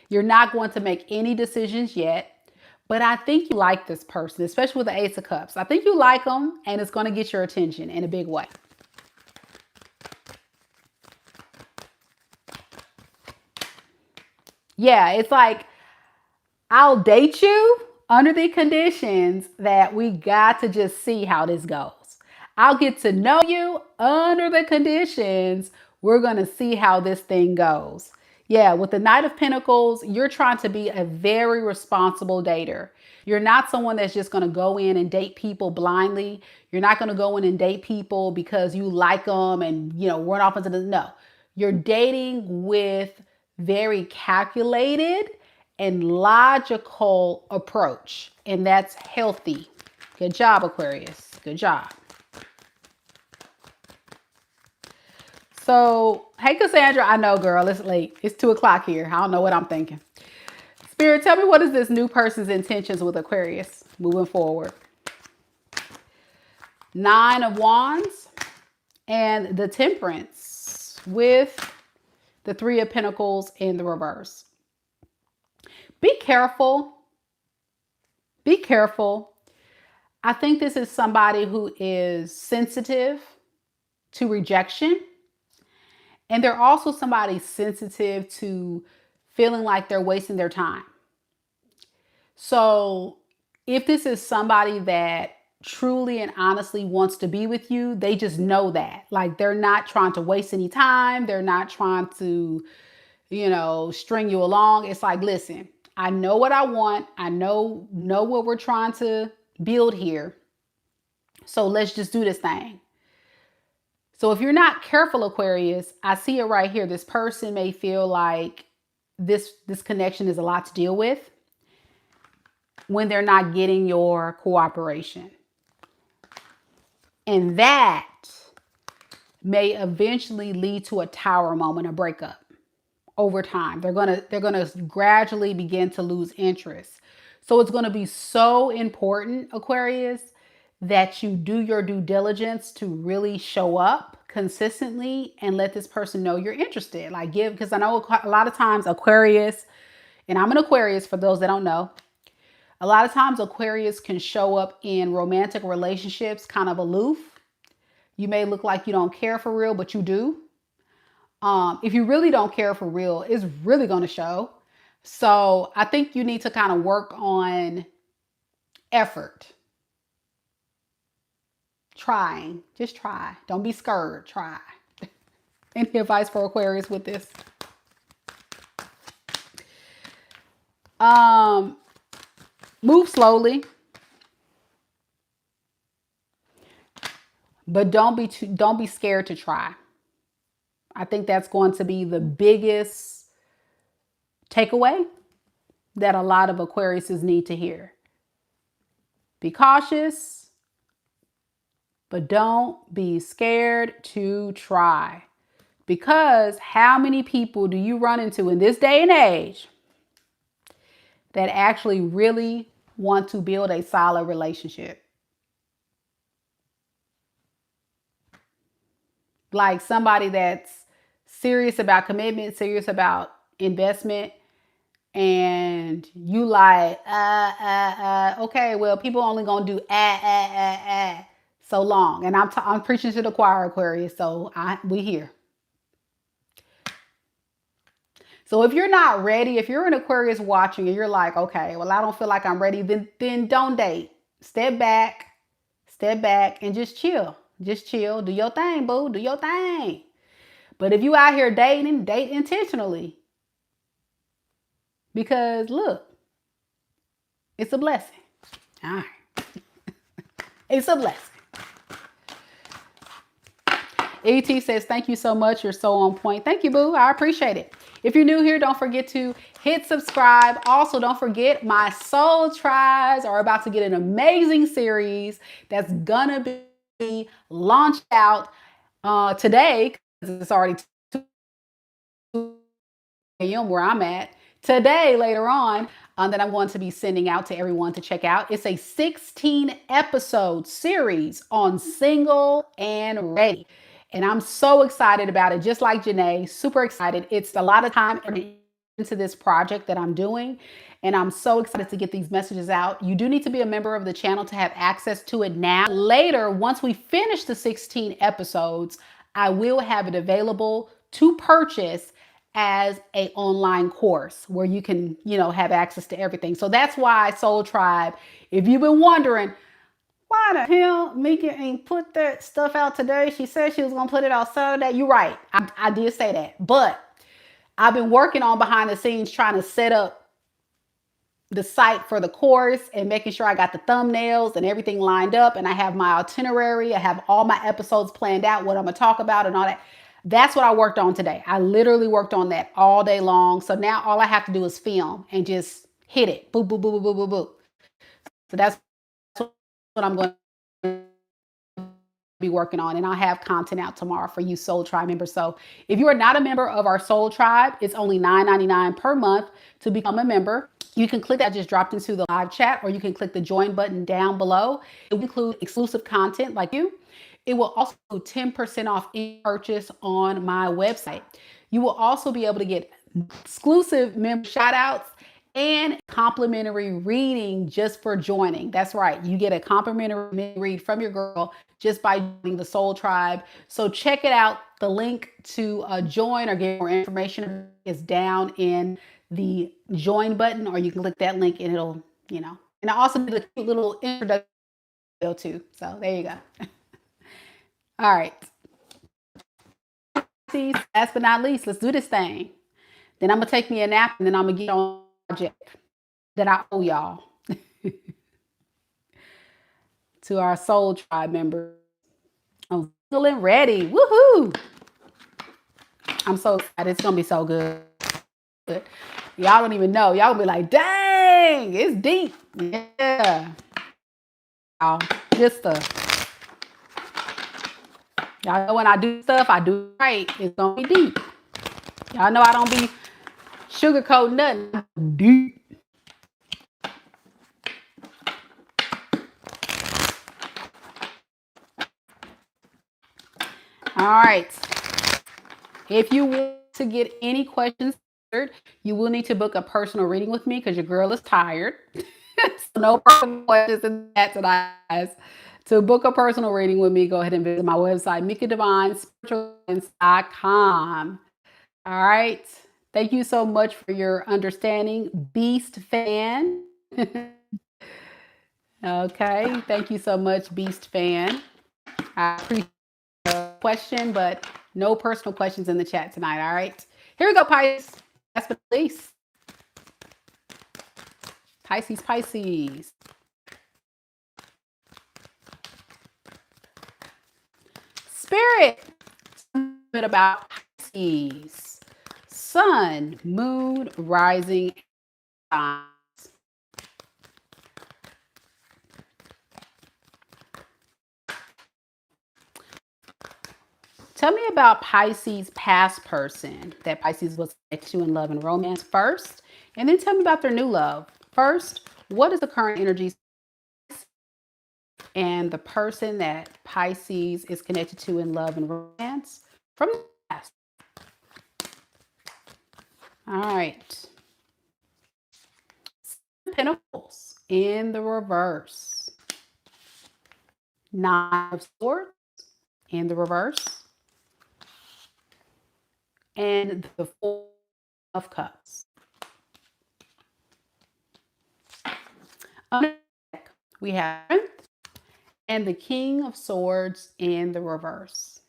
Speaker 1: You're not going to make any decisions yet, but I think you like this person, especially with the Ace of Cups. I think you like them, and it's going to get your attention in a big way. Yeah, it's like, I'll date you under the conditions that we got to just see how this goes. I'll get to know you under the conditions we're going to see how this thing goes. Yeah, with the Knight of Pentacles, you're trying to be a very responsible dater. You're not someone that's just going to go in and date people blindly. You're not going to go in and date people because you like them and, run off into the, no. You're dating with very calculated and logical approach. And that's healthy. Good job, Aquarius. Good job. So, hey, Cassandra, I know, girl, it's late. It's 2 o'clock here. I don't know what I'm thinking. Spirit, tell me, what is this new person's intentions with Aquarius moving forward? 9 of Wands and the Temperance with the 3 of Pentacles in the reverse. Be careful. Be careful. I think this is somebody who is sensitive to rejection. And they're also somebody sensitive to feeling like they're wasting their time. So if this is somebody that truly and honestly wants to be with you, they just know that. Like, they're not trying to waste any time. They're not trying to, string you along. It's like, listen, I know what I want. I know what we're trying to build here. So let's just do this thing. So if you're not careful, Aquarius, I see it right here. This person may feel like this connection is a lot to deal with when they're not getting your cooperation. And that may eventually lead to a tower moment, a breakup over time. They're gonna gradually begin to lose interest. So it's gonna be so important, Aquarius, that you do your due diligence to really show up consistently and let this person know you're interested. Like, because I know a lot of times Aquarius, and I'm an Aquarius for those that don't know, a lot of times Aquarius can show up in romantic relationships kind of aloof. You may look like you don't care for real, but you do. If you really don't care for real, it's really going to show. So I think you need to kind of work on effort. Trying. Just try. Don't be scared. Try. Any advice for Aquarius with this? Move slowly. But don't be scared to try. I think that's going to be the biggest takeaway that a lot of Aquariuses need to hear. Be cautious. But don't be scared to try. Because how many people do you run into in this day and age that actually really want to build a solid relationship? Like somebody that's serious about commitment, serious about investment, and you like, okay, well, people only gonna do so long. And I'm preaching to the choir, Aquarius, so we here. So if you're not ready, if you're an Aquarius watching and you're like, okay, well, I don't feel like I'm ready, then don't date. Step back and just chill. Just chill. Do your thing, boo. Do your thing. But if you out here dating, date intentionally. Because look, it's a blessing. All right. It's a blessing. ET says, thank you so much. You're so on point. Thank you, boo. I appreciate it. If you're new here, don't forget to hit subscribe. Also, don't forget my soul tribes are about to get an amazing series that's gonna be launched out today, because it's already 2 a.m. where I'm at. Today, later on, that I'm going to be sending out to everyone to check out. It's a 16 episode series on single and ready. And I'm so excited about it, just like Janae, super excited. It's a lot of time into this project that I'm doing, and I'm so excited to get these messages out. You do need to be a member of the channel to have access to it now. Later, once we finish the 16 episodes, I will have it available to purchase as an online course where you can, have access to everything. So that's why Soul Tribe, if you've been wondering, why the hell Mika ain't put that stuff out today? She said she was going to put it out Saturday. You're right. I did say that. But I've been working on behind the scenes trying to set up the site for the course and making sure I got the thumbnails and everything lined up. And I have my itinerary. I have all my episodes planned out, what I'm going to talk about and all that. That's what I worked on today. I literally worked on that all day long. So now all I have to do is film and just hit it. Boop, boop, boop, boop, boop, boop, boop. So that's what I'm going to be working on, and I'll have content out tomorrow for you Soul Tribe members. So if you are not a member of our Soul Tribe, it's only $9.99 per month to become a member. You can click that just dropped into the live chat, or you can click the join button down below. It will include exclusive content like you. It will also 10% off any purchase on my website. You will also be able to get exclusive member shout outs and complimentary reading just for joining. That's right. You get a complimentary read from your girl just by joining the Soul Tribe. So check it out. The link to join or get more information is down in the join button, or you can click that link and it'll, and I also did a cute little introduction too. So there you go. All right. Last but not least, let's do this thing. Then I'm going to take me a nap, and then I'm going to get on the project that I owe y'all. To our Soul Tribe members. I'm feeling ready. Woohoo! I'm so excited. It's going to be so good. Y'all don't even know. Y'all will be like, dang, it's deep. Yeah. Good stuff. Y'all know when I do stuff, I do it right. It's going to be deep. Y'all know I don't be sugarcoating nothing. Deep. All right. If you want to get any questions answered, you will need to book a personal reading with me because your girl is tired. So no personal questions in that tonight. To book a personal reading with me, go ahead and visit my website, MEKA'S.com. All right. Thank you so much for your understanding, Beast fan. Okay. Thank you so much, Beast fan. I appreciate the question, but no personal questions in the chat tonight. All right. Here we go, Pisces. Last but not least. Pisces. Spirit. A bit about Pisces. Sun, moon, rising signs. Tell me about Pisces' past person that Pisces was connected to in love and romance first, and then tell me about their new love. First, what is the current energy and the person that Pisces is connected to in love and romance from the past? All right. Pentacles in the reverse. Nine of Swords in the reverse. And the Four of Cups. We have Strength and the King of Swords in the reverse.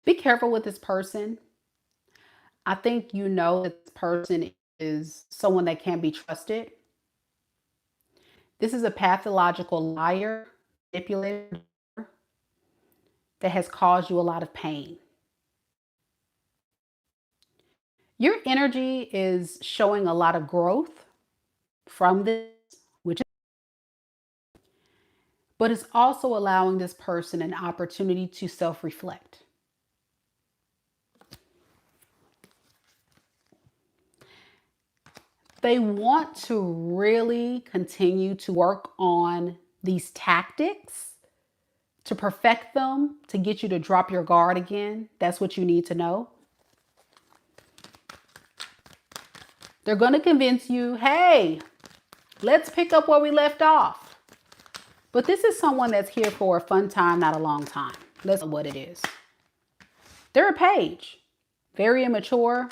Speaker 1: Be careful with this person. I think you know that this person is someone that can't be trusted. This is a pathological liar, manipulator that has caused you a lot of pain. Your energy is showing a lot of growth from this, but it's also allowing this person an opportunity to self-reflect. They want to really continue to work on these tactics to perfect them, to get you to drop your guard again. That's what you need to know. They're going to convince you, hey, let's pick up where we left off. But this is someone that's here for a fun time, not a long time. That's what it is. They're a page, very immature,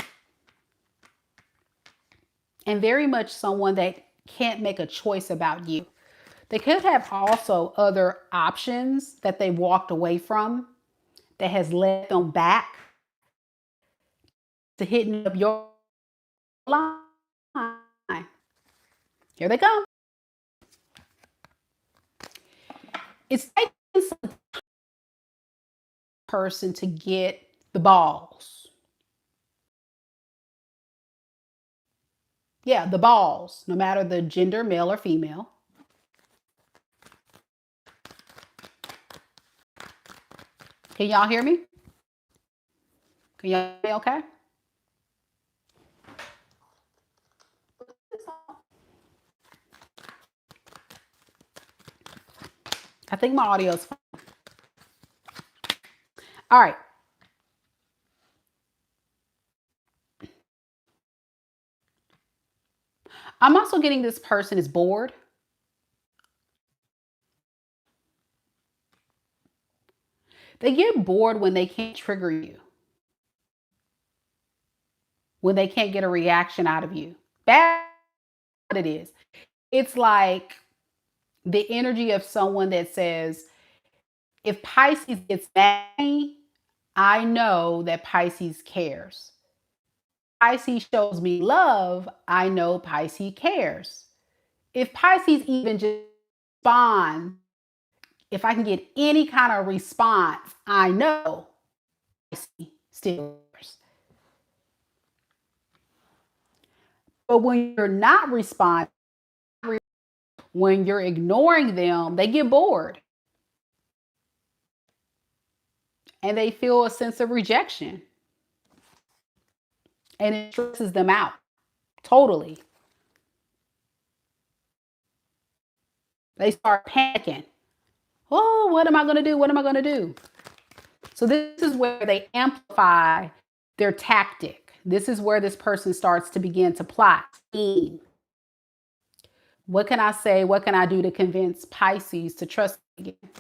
Speaker 1: and very much someone that can't make a choice about you. They could have also other options that they walked away from that has led them back to hitting up your line. Here they come. It's taking some person to get the balls. Yeah, the balls, no matter the gender, male or female. Can y'all hear me? Can y'all hear me okay? I think my audio is fine. All right. I'm also getting this person is bored. They get bored when they can't trigger you, when they can't get a reaction out of you. That's what it is. It's like the energy of someone that says, if Pisces gets mad at me, I know that Pisces cares. Pisces shows me love, I know Pisces cares. If Pisces even just responds, if I can get any kind of response, I know Pisces still cares. But when you're not responding, when you're ignoring them, they get bored and they feel a sense of rejection and it stresses them out totally. They start panicking. Oh, what am I going to do? What am I going to do? So this is where they amplify their tactic. This is where this person starts to begin to plot. What can I say? What can I do to convince Pisces to trust me again?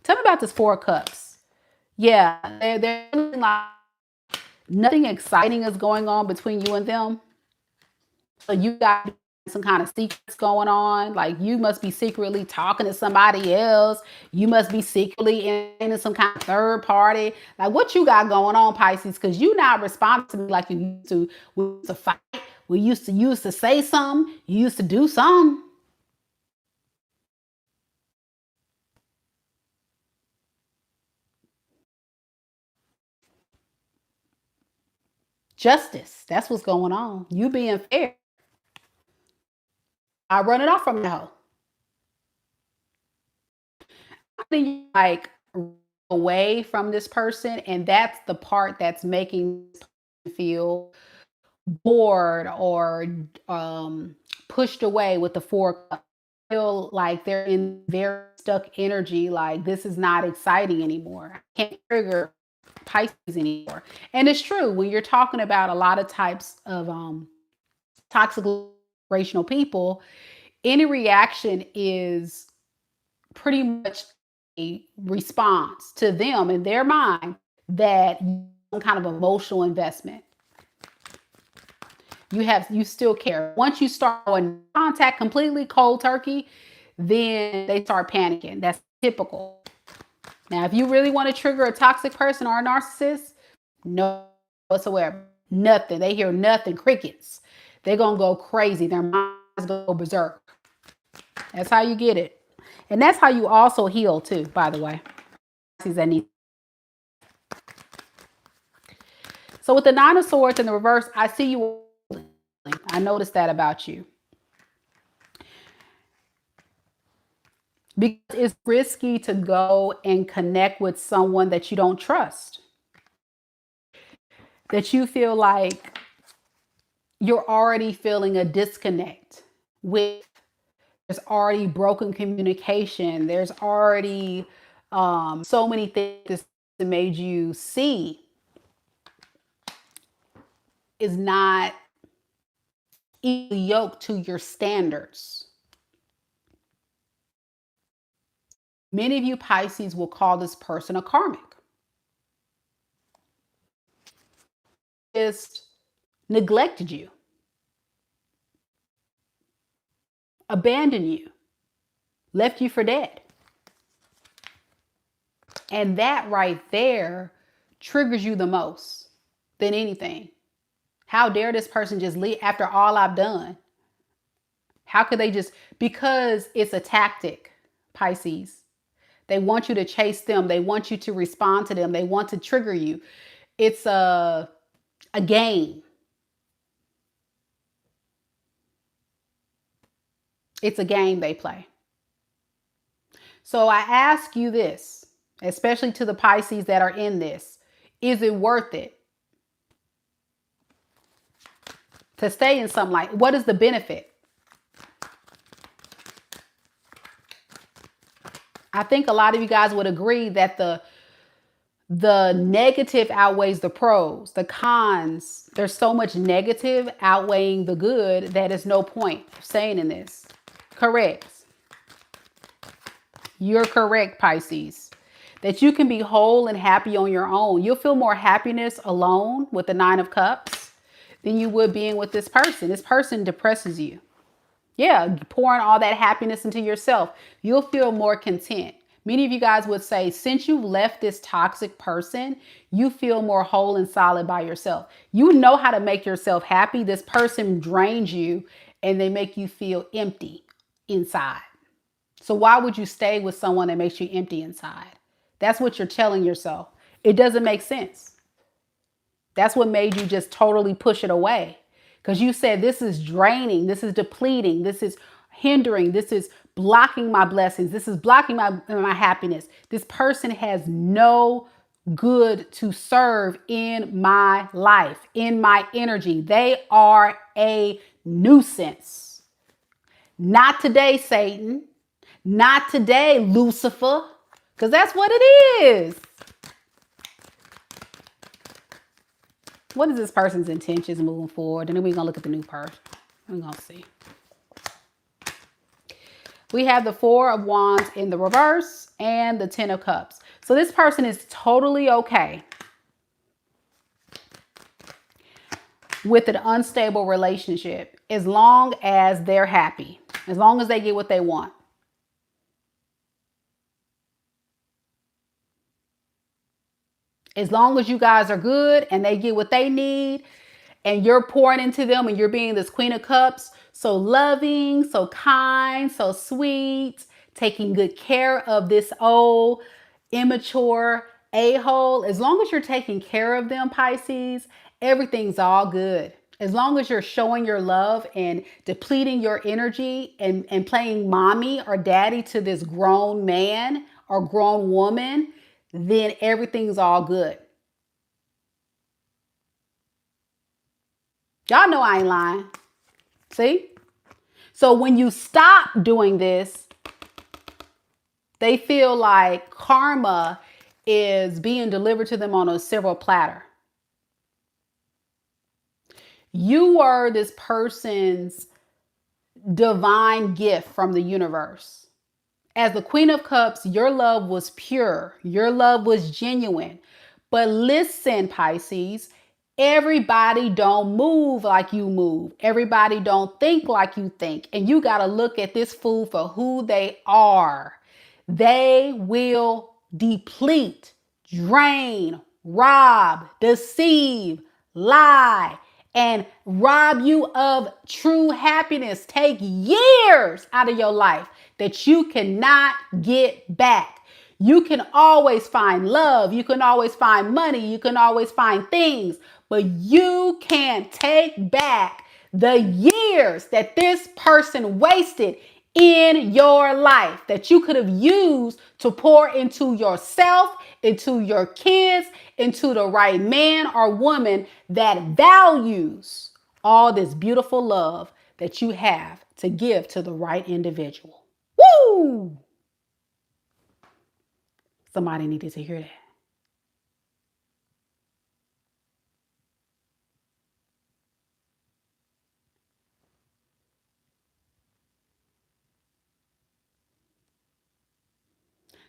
Speaker 1: Tell me about this Four of Cups. Yeah, they're like nothing exciting is going on between you and them. So you got some kind of secrets going on. Like you must be secretly talking to somebody else. You must be secretly in some kind of third party. Like what you got going on, Pisces? Because you not responding to me like you used to. We used to fight. We used to say something. You used to do something. Justice. That's what's going on. You being fair. I run it off from the hoe. I think like away from this person, and that's the part that's making me feel bored or pushed away with the Four Cups. Feel like they're in very stuck energy. Like this is not exciting anymore. I can't trigger Pisces anymore. And it's true when you're talking about a lot of types of toxic relational people. Any reaction is pretty much a response to them in their mind that some kind of emotional investment. You still care. Once you start in contact completely cold turkey, then they start panicking. That's typical. Now, if you really want to trigger a toxic person or a narcissist, no whatsoever. Nothing. They hear nothing. Crickets. They're gonna go crazy. Their minds go berserk. That's how you get it. And that's how you also heal too, by the way. So with the Nine of Swords in the reverse, I see you. I noticed that about you. Because it's risky to go and connect with someone that you don't trust. That you feel like you're already feeling a disconnect with. There's already broken communication. There's already so many things that made you see is not equally yoked to your standards. Many of you Pisces will call this person a karmic. Just neglected you, abandoned you, left you for dead. And that right there triggers you the most than anything. How dare this person just leave after all I've done? How could they just, because it's a tactic, Pisces. They want you to chase them. They want you to respond to them. They want to trigger you. It's a game. It's a game they play. So I ask you this, especially to the Pisces that are in this, is it worth it to stay in something like, what is the benefit? I think a lot of you guys would agree that the negative outweighs the pros. The cons, there's so much negative outweighing the good that is no point of staying in this. Correct. You're correct, Pisces. That you can be whole and happy on your own. You'll feel more happiness alone with the Nine of Cups than you would being with this person. This person depresses you. Yeah, pouring all that happiness into yourself. You'll feel more content. Many of you guys would say, since you've left this toxic person, you feel more whole and solid by yourself. You know how to make yourself happy. This person drains you and they make you feel empty inside. So why would you stay with someone that makes you empty inside? That's what you're telling yourself. It doesn't make sense. That's what made you just totally push it away. Because you said, this is draining, this is depleting, this is hindering, this is blocking my blessings, this is blocking my happiness. This person has no good to serve in my life, in my energy. They are a nuisance. Not today, Satan. Not today, Lucifer. Because that's what it is. What is this person's intentions moving forward? And then we're going to look at the new person. We're going to see. We have the Four of Wands in the reverse and the Ten of Cups. So this person is totally okay with an unstable relationship as long as they're happy, as long as they get what they want. As long as you guys are good and they get what they need and you're pouring into them and you're being this Queen of Cups, so loving, so kind, so sweet, taking good care of this old, immature a-hole. As long as you're taking care of them, Pisces, everything's all good. As long as you're showing your love and depleting your energy and playing mommy or daddy to this grown man or grown woman, then everything's all good. Y'all know I ain't lying. See? So when you stop doing this, they feel like karma is being delivered to them on a silver platter. You are this person's divine gift from the universe. As the Queen of Cups, your love was pure. Your love was genuine. But listen, Pisces, everybody don't move like you move. Everybody don't think like you think. And you got to look at this fool for who they are. They will deplete, drain, rob, deceive, lie, and rob you of true happiness. Take years out of your life that you cannot get back. You can always find love. You can always find money. You can always find things, but you can't take back the years that this person wasted in your life that you could have used to pour into yourself, into your kids, into the right man or woman that values all this beautiful love that you have to give to the right individual. Woo! Somebody needed to hear that.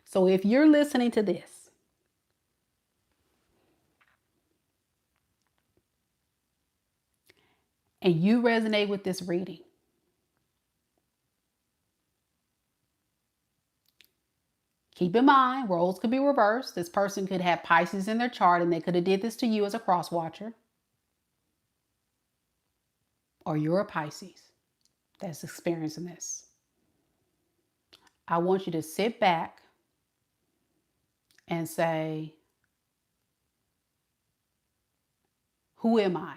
Speaker 1: So if you're listening to this and you resonate with this reading, Keep in mind, roles could be reversed. This person could have Pisces in their chart and they could have did this to you as a cross watcher. Or you're a Pisces that's experiencing this. I want you to sit back and say, who am I?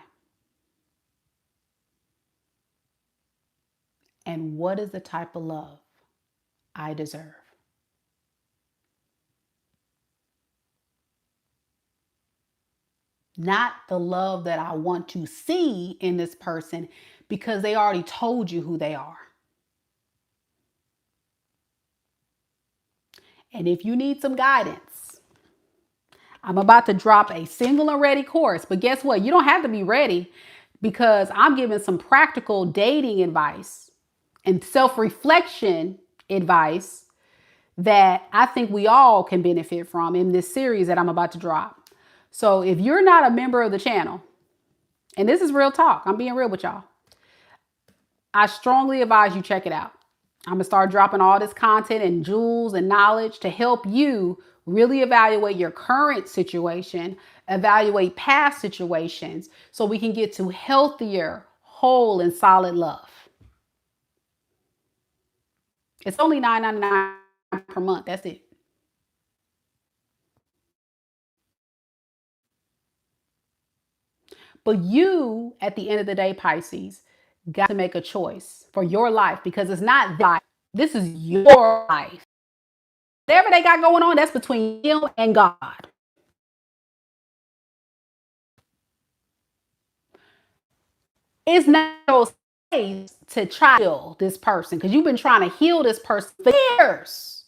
Speaker 1: And what is the type of love I deserve? Not the love that I want to see in this person because they already told you who they are. And if you need some guidance, I'm about to drop a single and ready course. But guess what? You don't have to be ready because I'm giving some practical dating advice and self-reflection advice that I think we all can benefit from in this series that I'm about to drop. So if you're not a member of the channel, and this is real talk, I'm being real with y'all, I strongly advise you check it out. I'm gonna start dropping all this content and jewels and knowledge to help you really evaluate your current situation, evaluate past situations, so we can get to healthier, whole, and solid love. It's only $9.99 per month. That's it. But you, at the end of the day, Pisces, got to make a choice for your life because it's not that. This is your life. Whatever they got going on, that's between you and God. It's not those ways to try to heal this person because you've been trying to heal this person for years.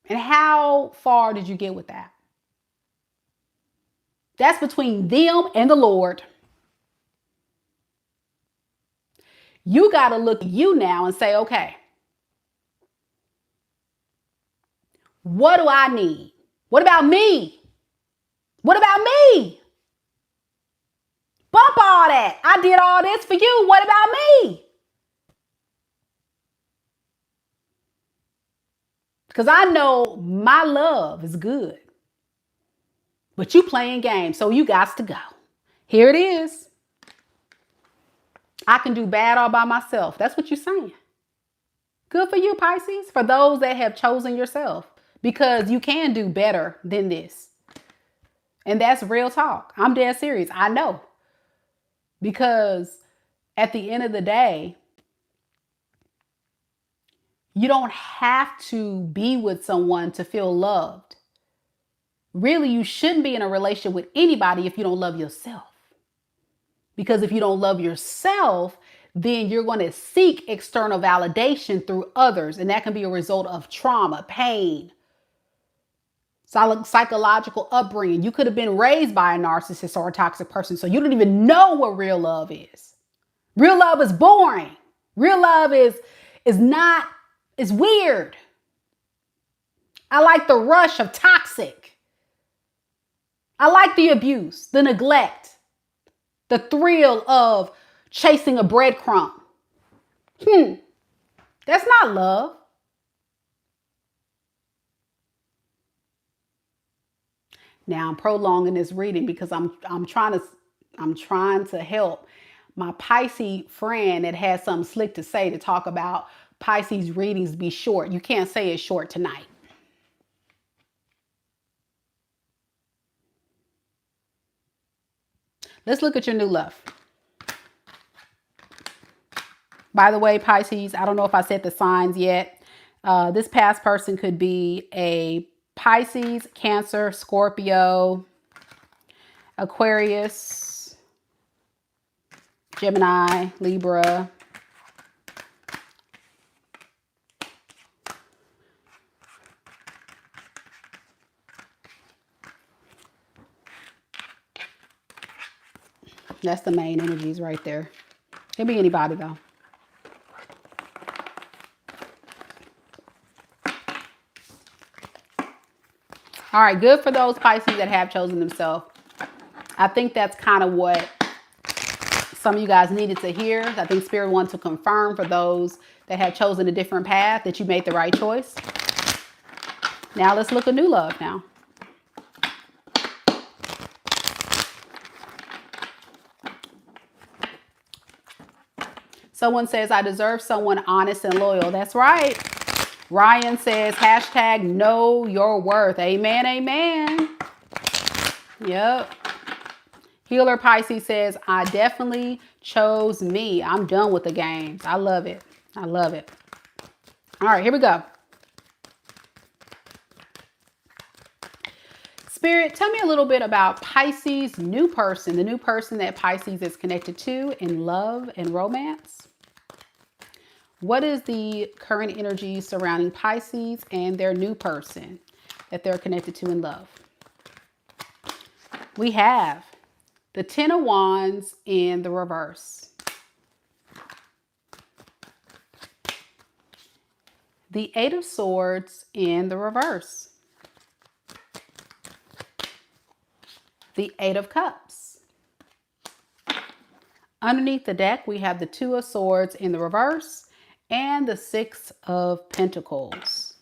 Speaker 1: And how far did you get with that? That's between them and the Lord. You got to look at you now and say, okay, what do I need? What about me? What about me? Bump all that. I did all this for you. What about me? Because I know my love is good. But you playing games, so you got to go. Here it is. I can do bad all by myself. That's what you're saying. Good for you, Pisces. For those that have chosen yourself. Because you can do better than this. And that's real talk. I'm dead serious. I know. Because at the end of the day, you don't have to be with someone to feel loved. Really, you shouldn't be in a relationship with anybody if you don't love yourself. Because if you don't love yourself, then you're going to seek external validation through others. And that can be a result of trauma, pain, psychological upbringing. You could have been raised by a narcissist or a toxic person, so you don't even know what real love is. Real love is boring. Real love is not, it's weird. I like the rush of toxic. I like the abuse, the neglect, the thrill of chasing a breadcrumb. That's not love. Now I'm prolonging this reading because I'm trying to help my Pisces friend that has something slick to say to talk about Pisces readings be short. You can't say it's short tonight. Let's look at your new love. By the way, Pisces, I don't know if I said the signs yet. This past person could be a Pisces, Cancer, Scorpio, Aquarius, Gemini, Libra. That's the main energies right there. Could be anybody though. All right, good for those Pisces that have chosen themselves. I think that's kind of what some of you guys needed to hear. I think Spirit wants to confirm for those that have chosen a different path that you made the right choice. Now let's look at new love now. Someone says, I deserve someone honest and loyal. That's right. Ryan says, hashtag know your worth. Amen, amen. Yep. Healer Pisces says, I definitely chose me. I'm done with the games. I love it. I love it. All right, here we go. Spirit, tell me a little bit about Pisces' new person, the new person that Pisces is connected to in love and romance. What is the current energy surrounding Pisces and their new person that they're connected to in love? We have the Ten of Wands in the reverse. The Eight of Swords in the reverse. The Eight of Cups. Underneath the deck, we have the Two of Swords in the reverse and the Six of Pentacles.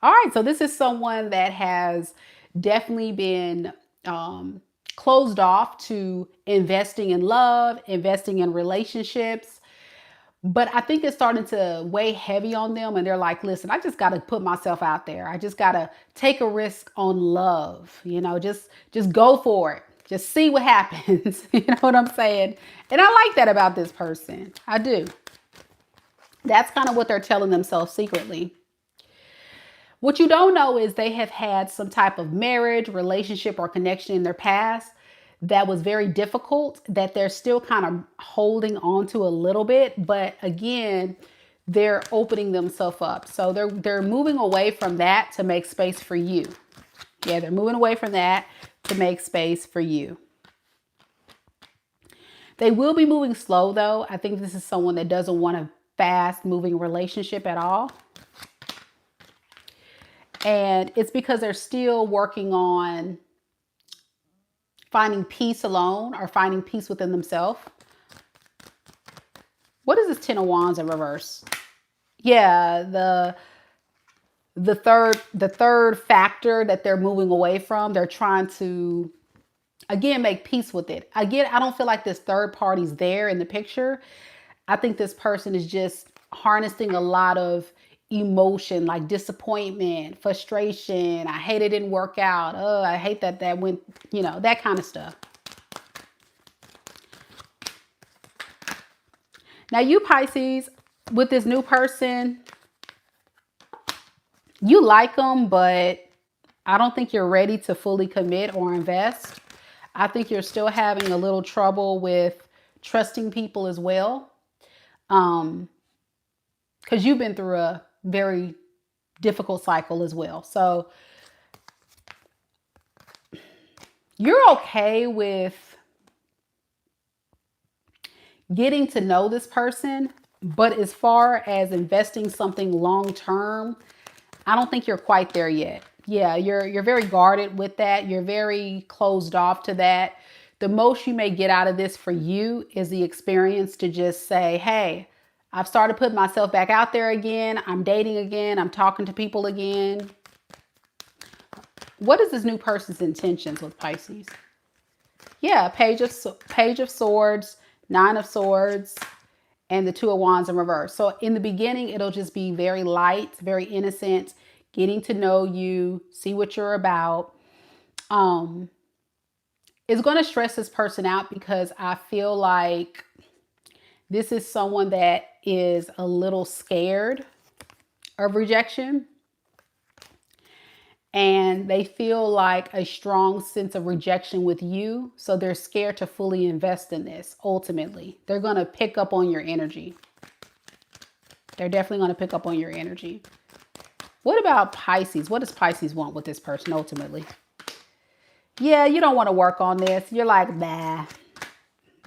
Speaker 1: All right, so this is someone that has definitely been closed off to investing in love, investing in relationships. But I think it's starting to weigh heavy on them. And they're like, listen, I just got to put myself out there. I just got to take a risk on love. You know, just go for it. Just see what happens. You know what I'm saying? And I like that about this person. I do. That's kind of what they're telling themselves secretly. What you don't know is they have had some type of marriage, relationship, or connection in their past that was very difficult, that they're still kind of holding on to a little bit. But again, they're opening themselves up. So they're moving away from that to make space for you. Yeah, they're moving away from that to make space for you. They will be moving slow, though. I think this is someone that doesn't want a fast-moving relationship at all. And it's because they're still working on finding peace alone or finding peace within themselves. What is this Ten of Wands in reverse? Yeah, the third factor that they're moving away from. They're trying to, again, make peace with it. Again, I don't feel like this third party's there in the picture. I think this person is just harnessing a lot of emotion, like disappointment, frustration. I hate it didn't work out. Oh, I hate that went, you know, that kind of stuff. Now you Pisces, with this new person, you like them, but I don't think you're ready to fully commit or invest. I think you're still having a little trouble with trusting people as well. Because you've been through a very difficult cycle as well. So you're okay with getting to know this person, but as far as investing something long-term, I don't think you're quite there yet. Yeah, you're very guarded with that. You're very closed off to that. The most you may get out of this for you is the experience to just say, hey, I've started putting myself back out there again. I'm dating again. I'm talking to people again. What is this new person's intentions with Pisces? Yeah, Page of Swords, Nine of Swords, and the Two of Wands in reverse. So in the beginning, it'll just be very light, very innocent, getting to know you, see what you're about. It's going to stress this person out because I feel like this is someone that is a little scared of rejection. And they feel like a strong sense of rejection with you. So they're scared to fully invest in this. Ultimately, they're going to pick up on your energy. They're definitely going to pick up on your energy. What about Pisces? What does Pisces want with this person ultimately? Yeah, you don't want to work on this. You're like, nah.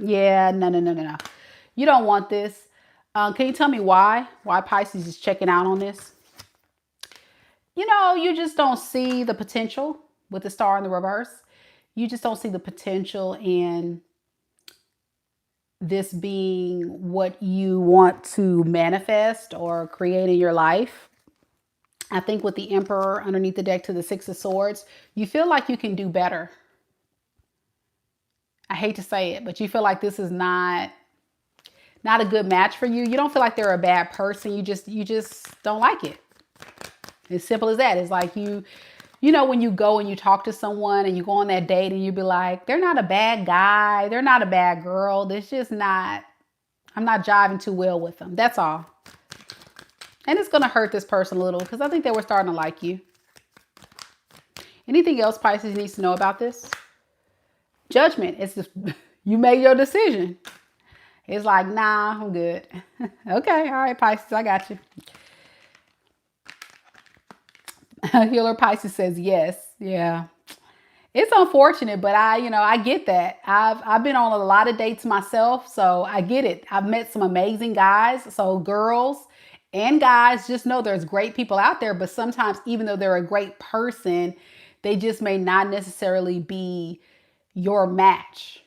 Speaker 1: Yeah, no. You don't want this. Can you tell me why? Why Pisces is checking out on this? You know, you just don't see the potential with the Star in the reverse. You just don't see the potential in, this being what you want to manifest or create in your life. I think with the Emperor underneath the deck to the Six of Swords, you feel like you can do better. I hate to say it, but you feel like this is not a good match for you. You don't feel like they're a bad person. You just don't like it. As simple as that. It's like you know, when you go and you talk to someone and you go on that date and you be like, they're not a bad guy. They're not a bad girl. It's just not, I'm not jiving too well with them. That's all. And it's going to hurt this person a little because I think they were starting to like you. Anything else Pisces needs to know about this? Judgment. It's just, you made your decision. It's like, nah, I'm good. Okay. All right, Pisces, I got you. Healer Pisces says yes. Yeah. It's unfortunate, but I get that. I've been on a lot of dates myself, so I get it. I've met some amazing guys. So girls and guys, just know there's great people out there, but sometimes even though they're a great person, they just may not necessarily be your match.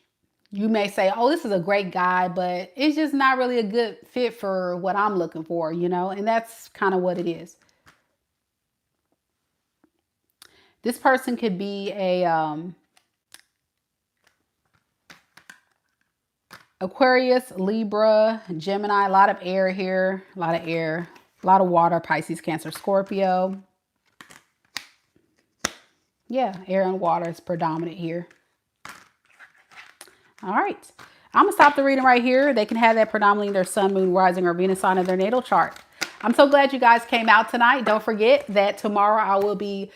Speaker 1: You may say, oh, this is a great guy, but it's just not really a good fit for what I'm looking for, and that's kind of what it is. This person could be a Aquarius, Libra, Gemini, a lot of air here, a lot of air, a lot of water, Pisces, Cancer, Scorpio. Yeah, air and water is predominant here. All right. I'm going to stop the reading right here. They can have that predominantly in their sun, moon, rising, or Venus sign of their natal chart. I'm so glad you guys came out tonight. Don't forget that tomorrow I will be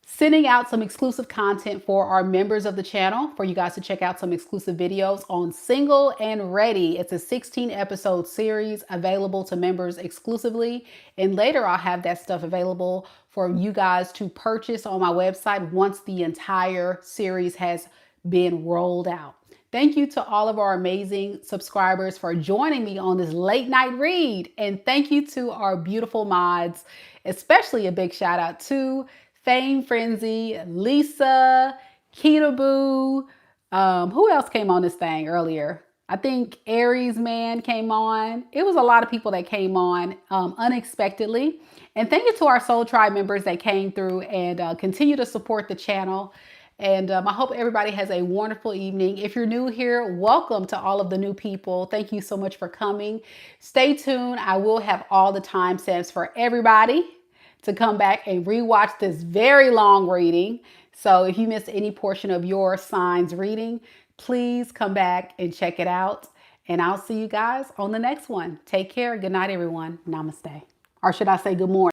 Speaker 1: sending out some exclusive content for our members of the channel for you guys to check out some exclusive videos on Single and Ready. It's a 16 episode series available to members exclusively. And later I'll have that stuff available for you guys to purchase on my website once the entire series has been rolled out. Thank you to all of our amazing subscribers for joining me on this late night read. And thank you to our beautiful mods, especially a big shout out to Fame Frenzy, Lisa, Ketaboo. Who else came on this thing earlier? I think ARIES man came on. It was a lot of people that came on unexpectedly. And thank you to our Soul Tribe members that came through and continue to support the channel. And I hope everybody has a wonderful evening. If you're new here, welcome to all of the new people. Thank you so much for coming. Stay tuned. I will have all the timestamps for everybody to come back and rewatch this very long reading. So if you missed any portion of your signs reading, please come back and check it out. And I'll see you guys on the next one. Take care. Good night, everyone. Namaste. Or should I say good morning?